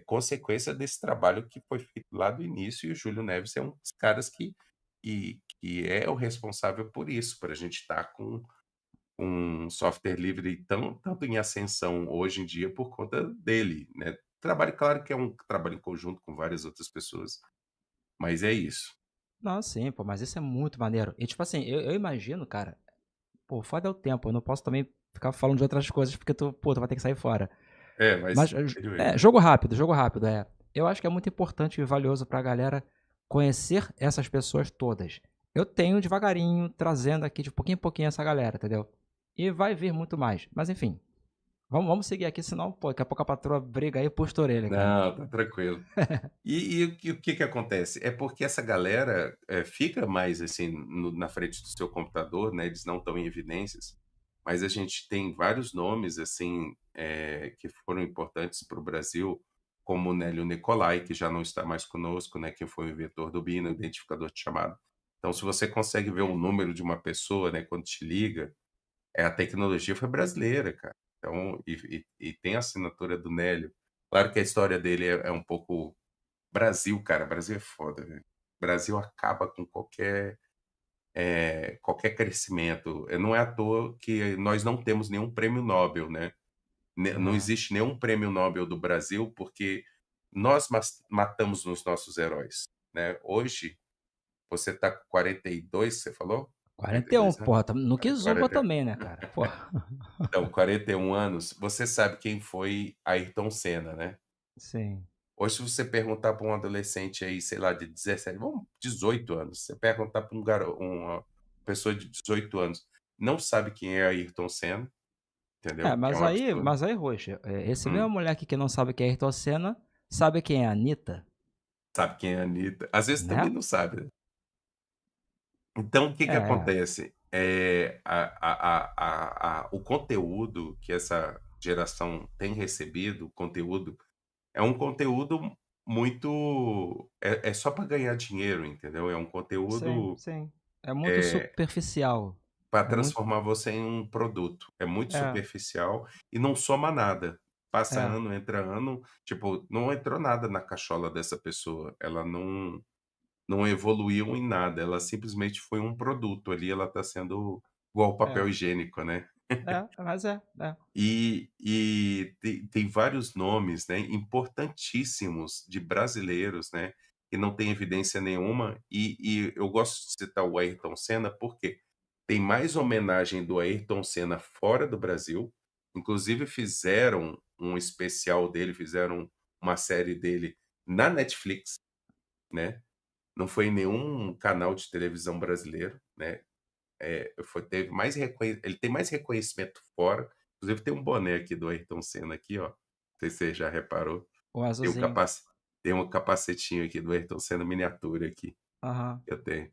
Speaker 2: consequência desse trabalho que foi feito lá do início e o Júlio Neves é um dos caras que é o responsável por isso, por a gente estar com um software livre tanto em ascensão hoje em dia por conta dele, né. Trabalho claro que é um trabalho em conjunto com várias outras pessoas, mas é isso.
Speaker 1: Não, sim, pô, mas isso é muito maneiro. E tipo assim, eu imagino, cara, pô, foda é o tempo, eu não posso também ficar falando de outras coisas porque tu vai ter que sair fora.
Speaker 2: É, mas
Speaker 1: Mas
Speaker 2: anyway.
Speaker 1: jogo rápido, é. Eu acho que é muito importante e valioso pra galera conhecer essas pessoas todas. Eu tenho devagarinho trazendo aqui de pouquinho em pouquinho essa galera, entendeu? E vai vir muito mais. Mas enfim, vamos seguir aqui, senão, pô, daqui a pouco a patroa briga aí e puxa a orelha, cara.
Speaker 2: Não, tá tranquilo. E o que acontece? É porque essa galera, fica mais, assim, na frente do seu computador, né, eles não estão em evidências, mas a gente tem vários nomes, assim, que foram importantes para o Brasil, como o Nélio Nicolai, que já não está mais conosco, né, que foi o inventor do BINA, identificador de chamada. Então, se você consegue ver o número de uma pessoa, né, quando te liga, a tecnologia foi brasileira, cara. Então e tem a assinatura do Nélio. Claro que a história dele é um pouco Brasil, cara, Brasil é foda, velho. Brasil acaba com qualquer crescimento. Não é à toa que nós não temos nenhum prêmio Nobel, né. Não
Speaker 1: Aham.
Speaker 2: existe nenhum prêmio Nobel do Brasil, porque nós matamos os nossos heróis, né. Hoje, você tá com 42, você falou? quarenta e
Speaker 1: 41,
Speaker 2: dois anos?
Speaker 1: porra, no que zumba
Speaker 2: 40.
Speaker 1: também, né, cara? Porra.
Speaker 2: Então, 41 anos, você sabe quem foi Ayrton Senna, né.
Speaker 1: Sim.
Speaker 2: Hoje, se você perguntar para um adolescente aí, sei lá, de 17, vamos, 18 anos, você perguntar para uma pessoa de 18 anos, não sabe quem é Ayrton Senna,
Speaker 1: É,
Speaker 2: entendeu, que é
Speaker 1: mas
Speaker 2: um
Speaker 1: aí
Speaker 2: absurdo.
Speaker 1: mas aí, Roxa, esse mesmo
Speaker 2: Hum.
Speaker 1: moleque que não sabe quem é Ayrton Senna, sabe quem é a Anitta,
Speaker 2: Sabe quem é a Anitta. Às vezes também
Speaker 1: né?
Speaker 2: não sabe, né. Então, o que
Speaker 1: É,
Speaker 2: que
Speaker 1: é.
Speaker 2: acontece? O conteúdo que essa geração tem recebido, o conteúdo é um conteúdo muito é só para ganhar dinheiro, entendeu? É um
Speaker 1: Sim,
Speaker 2: conteúdo,
Speaker 1: sim. É muito
Speaker 2: eh,
Speaker 1: superficial.
Speaker 2: para
Speaker 1: É muito
Speaker 2: transformar você em um produto. É muito
Speaker 1: é,
Speaker 2: superficial e não soma nada. Passa
Speaker 1: é,
Speaker 2: ano, entra ano, tipo, não entrou nada na cachola dessa pessoa, ela não evoluiu em nada, ela simplesmente foi um produto ali, ela está sendo igual o
Speaker 1: é,
Speaker 2: papel higiênico, né.
Speaker 1: mas é.
Speaker 2: E tem vários nomes, né, importantíssimos de brasileiros, né, que não tem evidência nenhuma, e eu gosto de citar o Ayrton Senna, porque tem mais homenagem do Ayrton Senna fora do Brasil, inclusive fizeram um especial dele, fizeram uma série dele na Netflix, né, não foi em nenhum canal de televisão brasileiro, né. Teve mais ele tem mais reconhecimento fora, inclusive tem um boné aqui do Ayrton Senna aqui, ó, não sei se você já reparou,
Speaker 1: O
Speaker 2: tem um
Speaker 1: azulzinho.
Speaker 2: capace tem um capacetinho aqui do Ayrton Senna miniatura aqui,
Speaker 1: Aham.
Speaker 2: que eu tenho.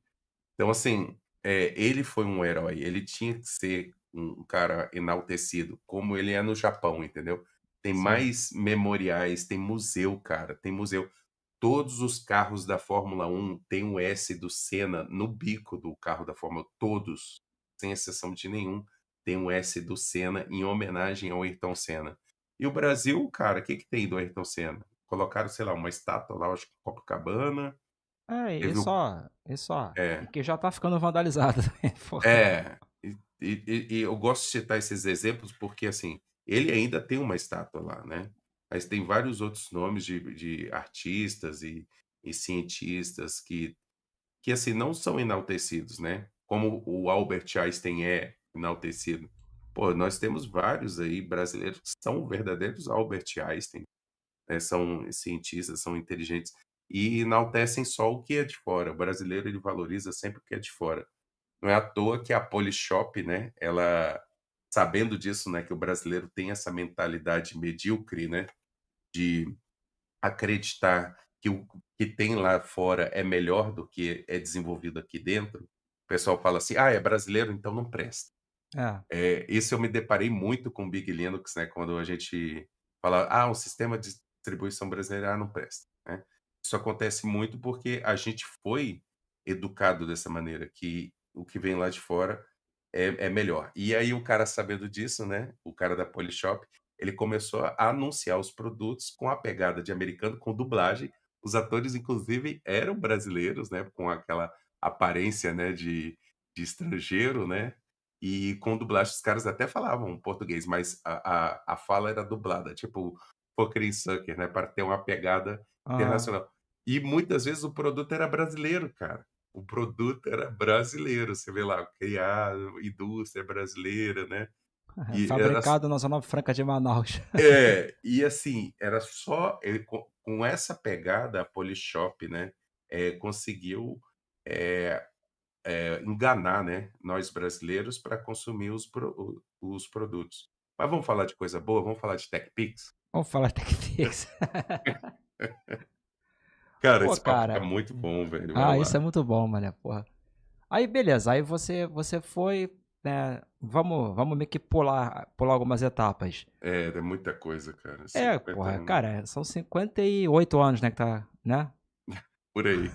Speaker 2: Então assim, ele foi um herói, ele tinha que ser um cara enaltecido, como ele é no Japão, entendeu. Tem
Speaker 1: Sim.
Speaker 2: mais memoriais, tem museu, cara, tem museu. Todos os carros da Fórmula 1 têm o S do Senna no bico do carro da Fórmula, todos, sem exceção de nenhum, tem um S do Senna em homenagem ao Ayrton Senna. E o Brasil, cara, o que que tem do Ayrton Senna? Colocaram, sei lá, uma estátua lá, acho que em Copacabana,
Speaker 1: É,
Speaker 2: teve o
Speaker 1: e só. E
Speaker 2: é,
Speaker 1: que já tá ficando vandalizado também, porra.
Speaker 2: é, e eu gosto de citar esses exemplos porque, assim, ele ainda tem uma estátua lá, né, mas tem vários outros nomes de artistas e cientistas que, assim, não são enaltecidos, né, como o Albert Einstein é enaltecido. Pô, nós temos vários aí brasileiros que são verdadeiros Albert Einstein, né, são cientistas, são inteligentes e enaltecem só o que é de fora. O brasileiro, ele valoriza sempre o que é de fora. Não é à toa que a Polishop, né, ela sabendo disso, né, que o brasileiro tem essa mentalidade medíocre, né, de acreditar que o que tem lá fora é melhor do que é desenvolvido aqui dentro, o pessoal fala assim: "Ah, é brasileiro, então não presta".
Speaker 1: É,
Speaker 2: Isso eu me deparei muito com o Big Linux, né, quando a gente fala: "Ah, o sistema de distribuição brasileiro, ah, não presta", né. Isso acontece muito porque a gente foi educado dessa maneira, que o que vem lá de fora é melhor. E aí o cara sabendo disso, né, o cara da Polishop, ele começou a anunciar os produtos com a pegada de americano, com dublagem. Os atores inclusive eram brasileiros, né, com aquela aparência, né, de estrangeiro, né, e com dublagem. Os caras até falavam português, mas a fala era dublada, tipo Poker and Sucker, né, para ter uma pegada
Speaker 1: Ah,
Speaker 2: internacional. E muitas vezes o produto era brasileiro, cara. O produto era brasileiro, você vê lá, criado, indústria brasileira, né, e era
Speaker 1: fabricado na Zona Franca de Manaus.
Speaker 2: e assim, era só ele com essa pegada, a Polishop, né, conseguiu, eh enganar, né, nós brasileiros para consumir os produtos. Mas vamos falar de coisa boa? Vamos falar de TechPix?
Speaker 1: Vamos falar TechPix.
Speaker 2: Cara,
Speaker 1: Pô,
Speaker 2: esse papo tá
Speaker 1: cara.
Speaker 2: muito bom, velho,
Speaker 1: Ah,
Speaker 2: vamos
Speaker 1: isso
Speaker 2: lá.
Speaker 1: é muito bom, mané, porra. Aí beleza, aí você foi, né, vamos meio que pular algumas etapas.
Speaker 2: É muita coisa, cara,
Speaker 1: É,
Speaker 2: 50
Speaker 1: porra,
Speaker 2: anos,
Speaker 1: cara, são 58 anos, né, que tá, né?
Speaker 2: por aí.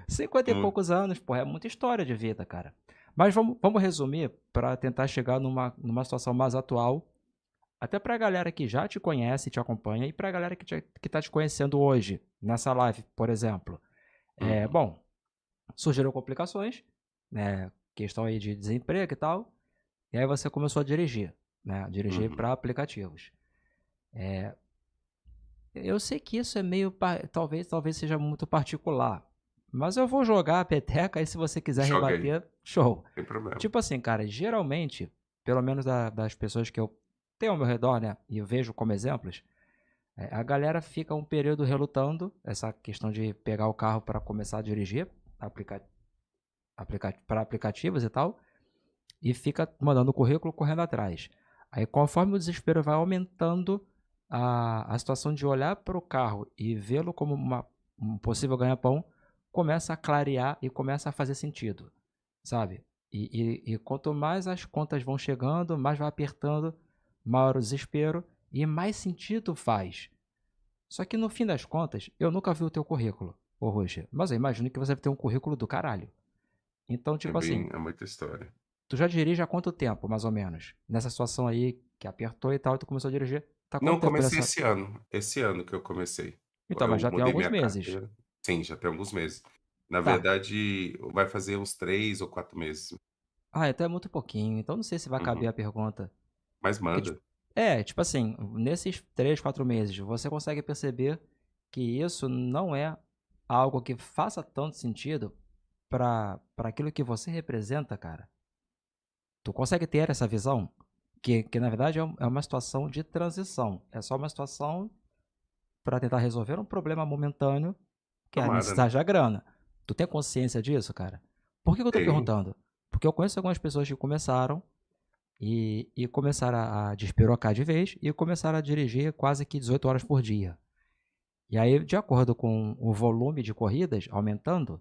Speaker 1: 50 e
Speaker 2: Mu
Speaker 1: poucos anos, porra, é muita história de vida, cara. Mas vamos resumir para tentar chegar numa situação mais atual, até pra galera que já te conhece, te acompanha, e pra galera que tá te conhecendo hoje, nessa live, por exemplo.
Speaker 2: Uhum,
Speaker 1: Bom, surgiram complicações, né, questão aí de desemprego e tal, e aí você começou a dirigir, né, dirigir
Speaker 2: uhum.
Speaker 1: para aplicativos. Eu sei que isso é meio, talvez seja muito particular, mas eu vou jogar a peteca aí se você quiser
Speaker 2: Joga aí,
Speaker 1: rebater, show.
Speaker 2: sem problema.
Speaker 1: Tipo assim, cara, geralmente, pelo menos das pessoas que eu tenho ao meu redor, né, e eu vejo como exemplos, a galera fica um período relutando, essa questão de pegar o carro para começar a dirigir, para aplicativos e tal, e fica mandando o currículo correndo atrás. Aí, conforme o desespero vai aumentando, a situação de olhar para o carro e vê-lo como um possível ganha-pão começa a clarear e começa a fazer sentido, sabe? E quanto mais as contas vão chegando, mais vai apertando, maior o desespero e mais sentido faz. Só que no fim das contas, eu nunca vi o teu currículo, ô Roger, mas eu imagino que você deve ter um currículo do caralho. Então, tipo assim,
Speaker 2: É muita história.
Speaker 1: tu já dirige há quanto tempo, mais ou menos? Nessa situação aí que apertou e tal, e tu começou a dirigir. Tá
Speaker 2: Não,
Speaker 1: quanto tempo
Speaker 2: comecei
Speaker 1: nessa.
Speaker 2: esse ano que eu comecei.
Speaker 1: Então, mas
Speaker 2: Eu
Speaker 1: já tem
Speaker 2: mudei
Speaker 1: alguns
Speaker 2: minha
Speaker 1: meses.
Speaker 2: carteira. Sim, já tem alguns meses. Na
Speaker 1: Tá.
Speaker 2: verdade, vai fazer uns 3 ou 4 meses.
Speaker 1: Ah, então é muito pouquinho. Então não sei se vai caber
Speaker 2: Uhum.
Speaker 1: a pergunta.
Speaker 2: Mas
Speaker 1: Porque, tipo,
Speaker 2: manda.
Speaker 1: tipo assim, nesses 3, 4 meses, você consegue perceber que isso não é algo que faça tanto sentido para aquilo que você representa, cara. Tu consegue ter essa visão? Que na verdade é uma situação de transição. É só uma situação para tentar resolver um problema momentâneo, que é a
Speaker 2: Tomara, né.
Speaker 1: necessidade da grana. Tu tem consciência disso, cara? Por que que eu tô
Speaker 2: Tenho.
Speaker 1: perguntando? Porque eu conheço algumas pessoas que começaram e começaram a despirocar de vez e começaram a dirigir quase que 18 horas por dia. E aí, de acordo com o volume de corridas aumentando,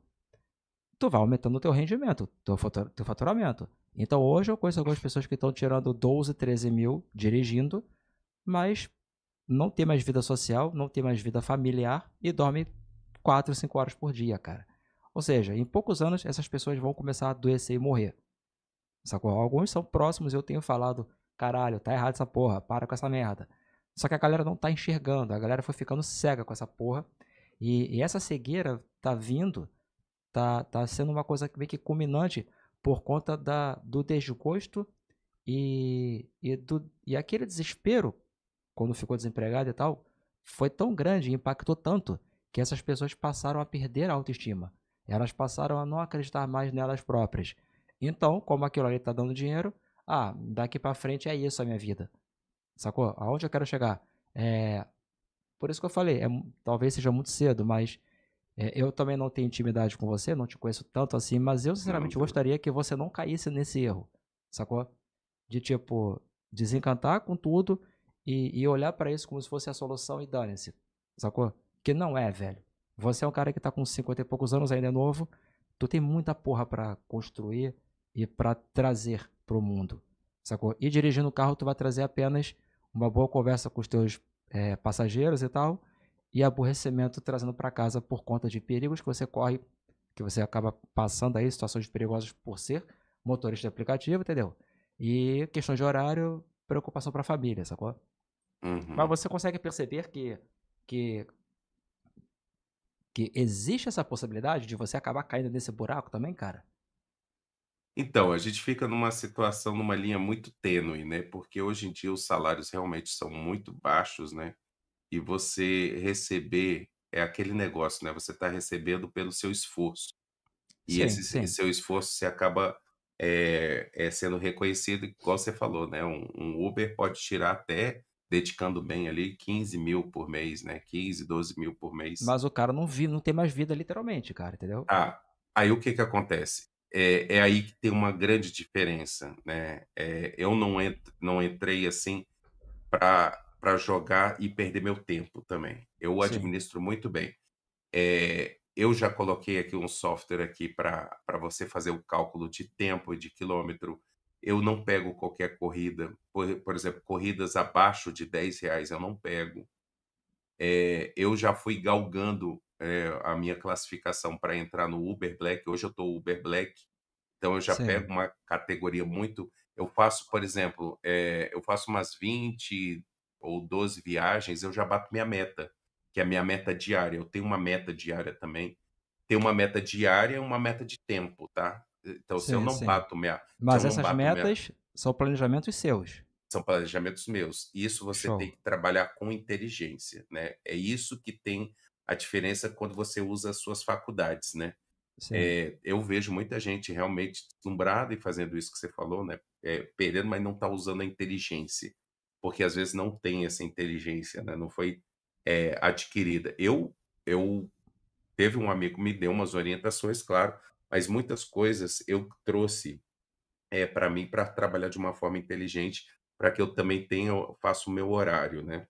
Speaker 1: tu vai aumentando o teu rendimento, teu faturamento. Então hoje eu conheço algumas pessoas que estão tirando 12, 13 mil dirigindo, mas não tem mais vida social, não tem mais vida familiar e dorme 4, 5 horas por dia, cara. Ou seja, em poucos anos essas pessoas vão começar a adoecer e morrer. Sacou? Alguns são próximos, eu tenho falado, caralho, tá errado essa porra, para com essa merda. Só que a galera não tá enxergando, a galera foi ficando cega com essa porra. E essa cegueira tá vindo, tá sendo uma coisa meio que culminante por conta do desgosto e aquele desespero quando ficou desempregado e tal, foi tão grande, impactou tanto, que essas pessoas passaram a perder a autoestima. Elas passaram a não acreditar mais nelas próprias. Então, como aquilo ali está dando dinheiro, daqui para frente é isso a minha vida. Sacou? Aonde eu quero chegar? É, por isso que eu falei, talvez seja muito cedo, mas eu também não tenho intimidade com você, não te conheço tanto assim, mas eu
Speaker 2: Não,
Speaker 1: sinceramente
Speaker 2: também.
Speaker 1: gostaria que você não caísse nesse erro, sacou? De tipo, desencantar com tudo e olhar pra isso como se fosse a solução e dane-se, sacou? Que não é, velho. Você é um cara que tá com 50 e poucos anos, ainda é novo, tu tem muita porra pra construir e pra trazer pro mundo, sacou? E dirigindo o carro, tu vai trazer apenas uma boa conversa com os teus passageiros e tal, e aborrecimento trazendo pra casa por conta de perigos que você corre, que você acaba passando aí, situações perigosas por ser motorista de aplicativo, entendeu? E questão de horário, preocupação pra família, sacou? Mas
Speaker 2: Uhum.
Speaker 1: você consegue perceber que que existe essa possibilidade de você acabar caindo nesse buraco também, cara?
Speaker 2: Então, a gente fica numa situação, numa linha muito tênue, né, porque hoje em dia os salários realmente são muito baixos, né, e você receber é aquele negócio, né, você está recebendo pelo seu esforço. E
Speaker 1: Sim,
Speaker 2: esse
Speaker 1: sim.
Speaker 2: seu esforço você acaba, sendo reconhecido, igual você falou, né, um Uber pode tirar até, dedicando bem ali, 15.000 por mês, né, 15, 12.000 por mês.
Speaker 1: Mas o cara não tem mais vida literalmente, cara, entendeu?
Speaker 2: Ah, aí o que que acontece? É aí que tem uma grande diferença, né, eu não entrei, assim, para jogar e perder meu tempo também. Eu
Speaker 1: Sim,
Speaker 2: administro muito bem. Eu já coloquei aqui um software aqui para você fazer o cálculo de tempo e de quilômetro. Eu não pego qualquer corrida, por exemplo, corridas abaixo de R$ 10 eu não pego. Eu já fui galgando, a minha classificação para entrar no Uber Black, hoje eu estou Uber Black, então eu já
Speaker 1: sim,
Speaker 2: pego uma categoria eu faço, por exemplo, eu faço umas 20 ou 12 viagens, eu já bato minha meta, que é a minha meta diária. Eu tenho uma meta diária também. Tenho uma meta diária e uma meta de tempo, tá. Então
Speaker 1: sim, sim.
Speaker 2: se eu
Speaker 1: Mas
Speaker 2: não
Speaker 1: essas
Speaker 2: bato minha
Speaker 1: metas são planejamentos seus.
Speaker 2: são planejamentos meus. Isso você tem
Speaker 1: Show.
Speaker 2: que trabalhar com inteligência, né. É isso que tem a diferença quando você usa as suas faculdades, né.
Speaker 1: Sim,
Speaker 2: Eu vejo muita gente realmente deslumbrada e fazendo isso que você falou, né, perdendo, mas não está usando a inteligência, porque às vezes não tem essa inteligência, né, não foi, adquirida. Eu teve um amigo que me deu umas orientações, claro, mas muitas coisas eu trouxe, para mim, para trabalhar de uma forma inteligente, para que eu também faça o meu horário, né.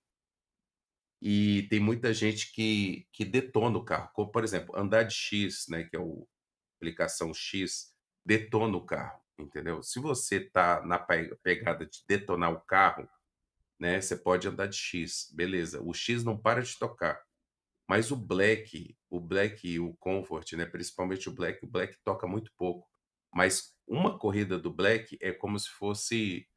Speaker 2: E tem muita gente que detona o carro, como por exemplo, andar de X, né, que é o aplicação X, detona o carro, entendeu. Se você tá na pegada de detonar o carro, né, você pode andar de X, beleza, o X não para de tocar, mas o Black e o Comfort, né, principalmente o Black toca muito pouco, mas uma corrida do Black é como se fosse,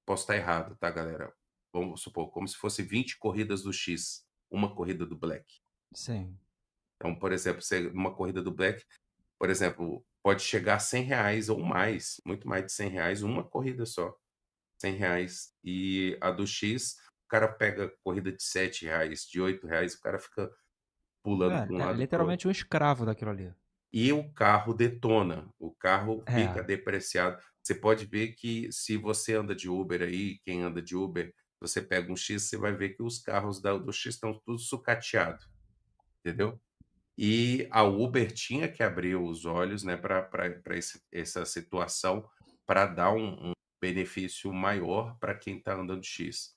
Speaker 2: posso estar errado, tá galera, vamos supor, como se fosse 20 corridas do X, uma corrida do Black.
Speaker 1: sim.
Speaker 2: Então, por exemplo, você numa corrida do Black, por exemplo, pode chegar a R$ 100 ou mais, muito mais de R$ 100, uma corrida só, R$ 100. E a do X, o cara pega corrida de R$ 7, de R$ 8, o cara fica pulando para um
Speaker 1: É
Speaker 2: lado e para o outro.
Speaker 1: literalmente um escravo daquilo ali.
Speaker 2: E o carro detona, o carro fica
Speaker 1: É,
Speaker 2: depreciado. Você pode ver que se você anda de Uber aí, quem anda de Uber, você pega um X, você vai ver que os carros do X estão tudo sucateado, entendeu? E a Uber tinha que abrir os olhos, né, para essa situação, para dar um benefício maior para quem está andando de X.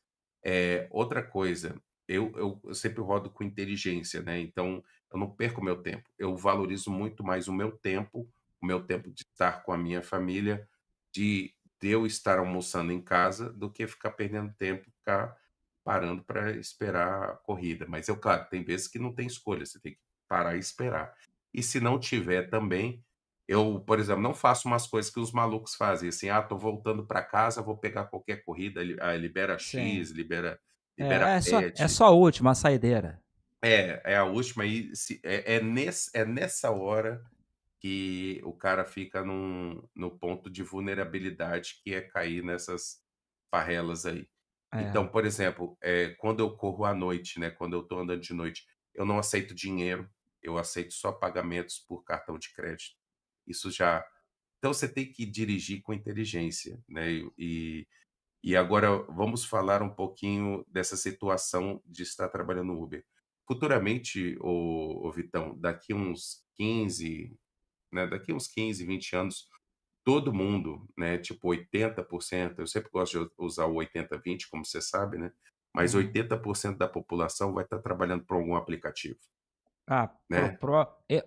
Speaker 2: Outra coisa, eu sempre rodo com inteligência, né, então eu não perco meu tempo. Eu valorizo muito mais o meu tempo de estar com a minha família, de eu estar almoçando em casa, do que ficar perdendo tempo, ficar parando para esperar a corrida. Mas eu, claro, tem vezes que não tem escolha, você tem que parar e esperar. E se não tiver também, eu, por exemplo, não faço umas coisas que os malucos fazem, assim: "Ah, tô voltando para casa, vou pegar qualquer corrida, libera
Speaker 1: sim.
Speaker 2: X, libera
Speaker 1: É
Speaker 2: pet".
Speaker 1: só a última, a saideira.
Speaker 2: É a última e se é nessa hora que o cara fica no ponto de vulnerabilidade, que é cair nessas parrelas aí.
Speaker 1: É,
Speaker 2: Então, por exemplo, quando eu corro à noite, né, quando eu estou andando de noite, eu não aceito dinheiro, eu aceito só pagamentos por cartão de crédito. Isso já então você tem que dirigir com inteligência, né, e agora vamos falar um pouquinho dessa situação de estar trabalhando no Uber. Futuramente, ô Vitão, daqui uns 15, 20 anos, todo mundo, né, tipo 80%, eu sempre gosto de usar o 80-20, como você sabe, né, mas
Speaker 1: uhum.
Speaker 2: 80% da população vai estar trabalhando por algum aplicativo,
Speaker 1: Ah,
Speaker 2: né.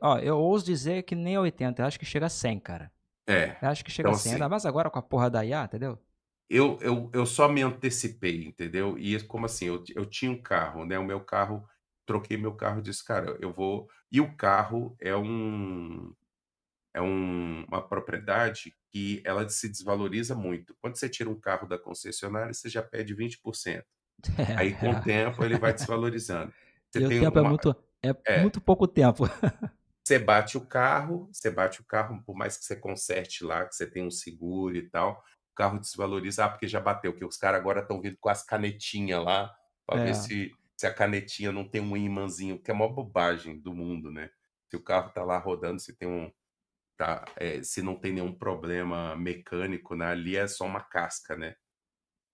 Speaker 1: ó, eu ouso dizer que nem 80, eu acho que chega a 100, cara.
Speaker 2: É,
Speaker 1: Eu acho que chega a
Speaker 2: então
Speaker 1: 100, ainda
Speaker 2: assim,
Speaker 1: mais agora com a porra da IA, entendeu?
Speaker 2: eu só me antecipei, entendeu. E como assim, eu tinha um carro, né, o meu carro troquei meu carro e disse: "Cara, eu vou", e o carro uma propriedade que ela se desvaloriza muito. Quando você tira um carro da concessionária, você já perde 20%. Aí,
Speaker 1: É,
Speaker 2: com o
Speaker 1: é.
Speaker 2: tempo, ele vai desvalorizando. Você
Speaker 1: E o
Speaker 2: tem
Speaker 1: tempo
Speaker 2: uma
Speaker 1: é
Speaker 2: é,
Speaker 1: muito pouco tempo.
Speaker 2: você bate o carro, por mais que você conserte lá, que você tenha um seguro e tal, o carro desvaloriza, porque já bateu, que os caras agora estão vindo com as canetinha lá, para ver
Speaker 1: É,
Speaker 2: se a canetinha não tem um imãzinho, que é a maior bobagem do mundo, né. Se o carro tá lá rodando, se não tem nenhum problema mecânico, né, ali é só uma casca, né.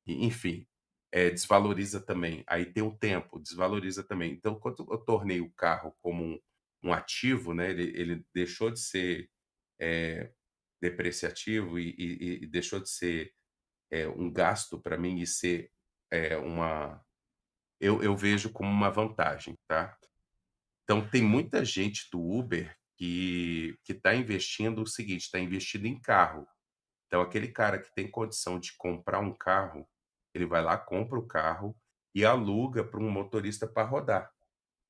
Speaker 2: E enfim, desvaloriza também. Aí tem o tempo, desvaloriza também. Então, quando eu tornei o carro como um ativo, né, ele deixou de ser, eh, depreciativo e deixou de ser, um gasto para mim e ser, uma eu vejo como uma vantagem, tá. Então tem muita gente do Uber que está investindo o seguinte, está investindo em carro. Então aquele cara que tem condição de comprar um carro, ele vai lá, compra o carro e aluga para um motorista para rodar.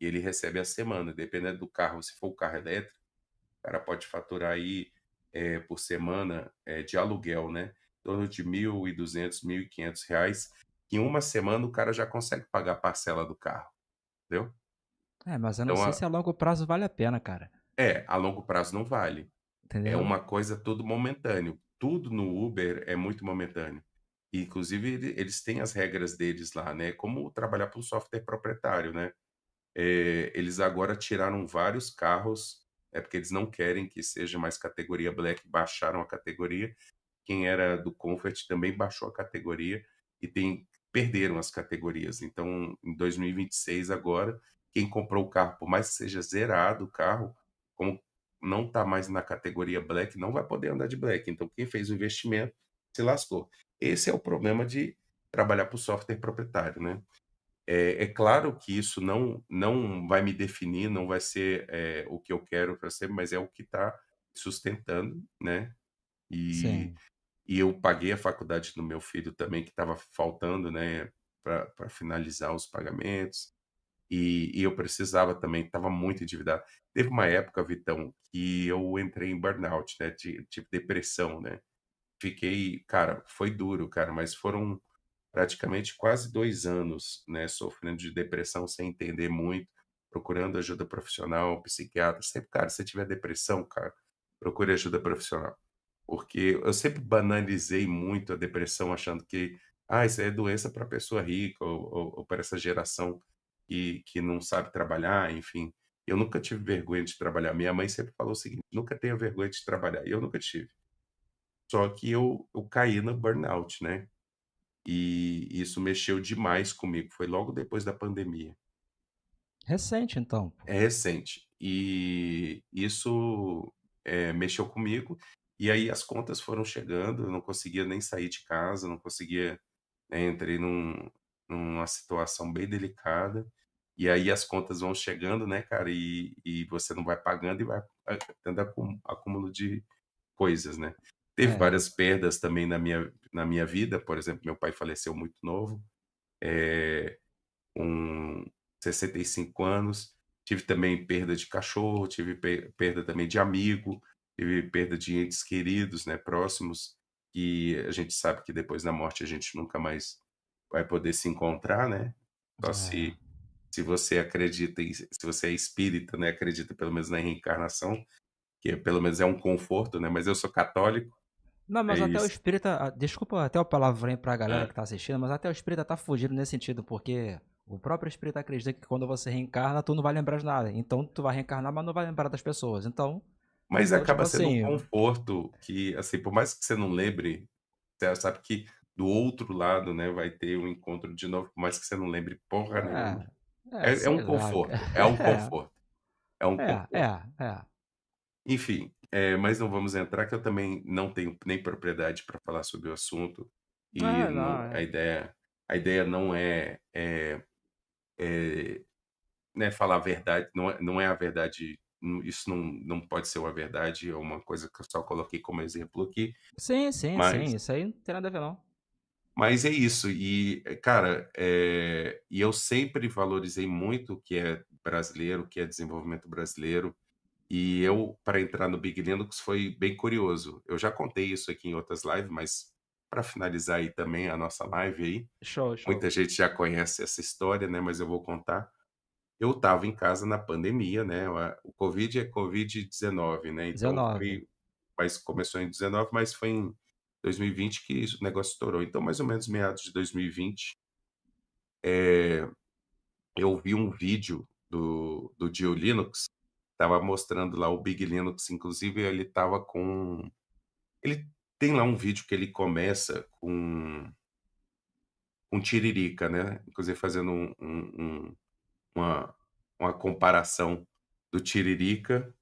Speaker 2: E ele recebe a semana, dependendo do carro, se for o carro elétrico, o cara pode faturar aí, por semana, de aluguel, né, em torno de 1.200, R$ 1.500, que em uma semana o cara já consegue pagar a parcela do carro, entendeu?
Speaker 1: mas eu não
Speaker 2: Então
Speaker 1: sei se a longo prazo vale a pena, cara,
Speaker 2: a longo prazo não vale. É
Speaker 1: entendeu?
Speaker 2: uma coisa tudo momentâneo. Tudo no Uber é muito momentâneo. E, inclusive, eles têm as regras deles lá, né, como trabalhar para um software proprietário, né. Eles agora tiraram vários carros, porque eles não querem que seja mais categoria Black, baixaram a categoria. Quem era do Comfort também baixou a categoria e perderam as categorias. Então, em 2026 agora, quem comprou o carro, por mais que seja zerado o carro, como não está mais na categoria Black, não vai poder andar de Black. Então, quem fez o investimento se lascou. Esse é o problema de trabalhar para o software proprietário, né. É claro que isso não vai me definir, não vai ser, o que eu quero para ser, mas é o que está sustentando, né. E
Speaker 1: Sim.
Speaker 2: e eu paguei a faculdade do meu filho também, que estava faltando, né, para finalizar os pagamentos, e eu precisava também, estava muito endividado. Teve uma época, Vitão, que eu entrei em burnout, né, tipo depressão, né. Fiquei cara, foi duro, cara, mas foram praticamente quase 2 anos, né, sofrendo de depressão sem entender muito, procurando ajuda profissional, psiquiatra, sempre cara, se tiver depressão, cara, procure ajuda profissional. Porque eu sempre banalizei muito a depressão achando que: "Ah, isso aí é doença para pessoa rica ou para essa geração que não sabe trabalhar", enfim. Eu nunca tive vergonha de trabalhar. Minha mãe sempre falou o seguinte: "Nunca tenha vergonha de trabalhar", e eu nunca tive. Só que eu caí no burnout, né. E isso mexeu demais comigo, foi logo depois da pandemia.
Speaker 1: Recente então, pô.
Speaker 2: É recente. E isso, mexeu comigo, e aí as contas foram chegando, eu não conseguia nem sair de casa, não conseguia, né, entrei numa situação bem delicada, e aí as contas vão chegando, né, cara, e você não vai pagando e vai tendo acúmulo de coisas, né. Teve
Speaker 1: É.
Speaker 2: várias perdas também na minha vida, por exemplo, meu pai faleceu muito novo, eh com 65 anos. Tive também perda de cachorro, tive perda também de amigo, tive perda de entes queridos, né, próximos, que a gente sabe que depois da morte a gente nunca mais vai poder se encontrar, né. Só
Speaker 1: É.
Speaker 2: se você acredita se você é espírita, né, acredita pelo menos na reencarnação, que pelo menos é um conforto, né, mas eu sou católico,
Speaker 1: Não,
Speaker 2: é
Speaker 1: mas até o
Speaker 2: isso.
Speaker 1: espírita desculpa até o palavrão pra galera
Speaker 2: Hã.
Speaker 1: que tá assistindo, mas até o espírita tá fugindo nesse sentido, porque o próprio espírita acredita que quando você reencarna, tu não vai lembrar de nada. Então tu vai reencarnar, mas não vai lembrar das pessoas.
Speaker 2: Mas
Speaker 1: Tipo
Speaker 2: acaba sendo um
Speaker 1: assim,
Speaker 2: conforto que, assim, por mais que você não lembre, você sabe que do outro lado, né, vai ter um encontro de novo, por mais que você não lembre porra nenhuma. É um
Speaker 1: sei lá.
Speaker 2: conforto, é um conforto, é um
Speaker 1: É, é,
Speaker 2: conforto.
Speaker 1: é, é.
Speaker 2: Enfim, mas não vamos entrar que eu também não tenho nem propriedade para falar sobre o assunto, e
Speaker 1: É, não,
Speaker 2: não
Speaker 1: é.
Speaker 2: a ideia não é, né, falar a verdade, não é a verdade, isso não pode ser uma verdade, é uma coisa que eu só coloquei como exemplo aqui,
Speaker 1: Sim, sim,
Speaker 2: mas
Speaker 1: sim. Isso aí não tem nada a ver não.
Speaker 2: Mas é isso, e, cara, e eu sempre valorizei muito o que é brasileiro, o que é desenvolvimento brasileiro, E eu, para entrar no Big Linux foi bem curioso. Eu já contei isso aqui em outras lives, mas para finalizar aí também a nossa live aí,
Speaker 1: Show, show.
Speaker 2: muita gente já conhece essa história, né, mas eu vou contar. Eu estava em casa na pandemia, né, o Covid é Covid-19, né, então
Speaker 1: 19.
Speaker 2: foi, mas começou em 19, mas foi em 2020 que o negócio estourou. Então mais ou menos meados de 2020, eh, eu vi um vídeo do Dio Linux, estava mostrando lá o Big Linux, inclusive ele tem lá um vídeo que ele começa com Tiririca, né, inclusive fazendo uma uma comparação do Tiririca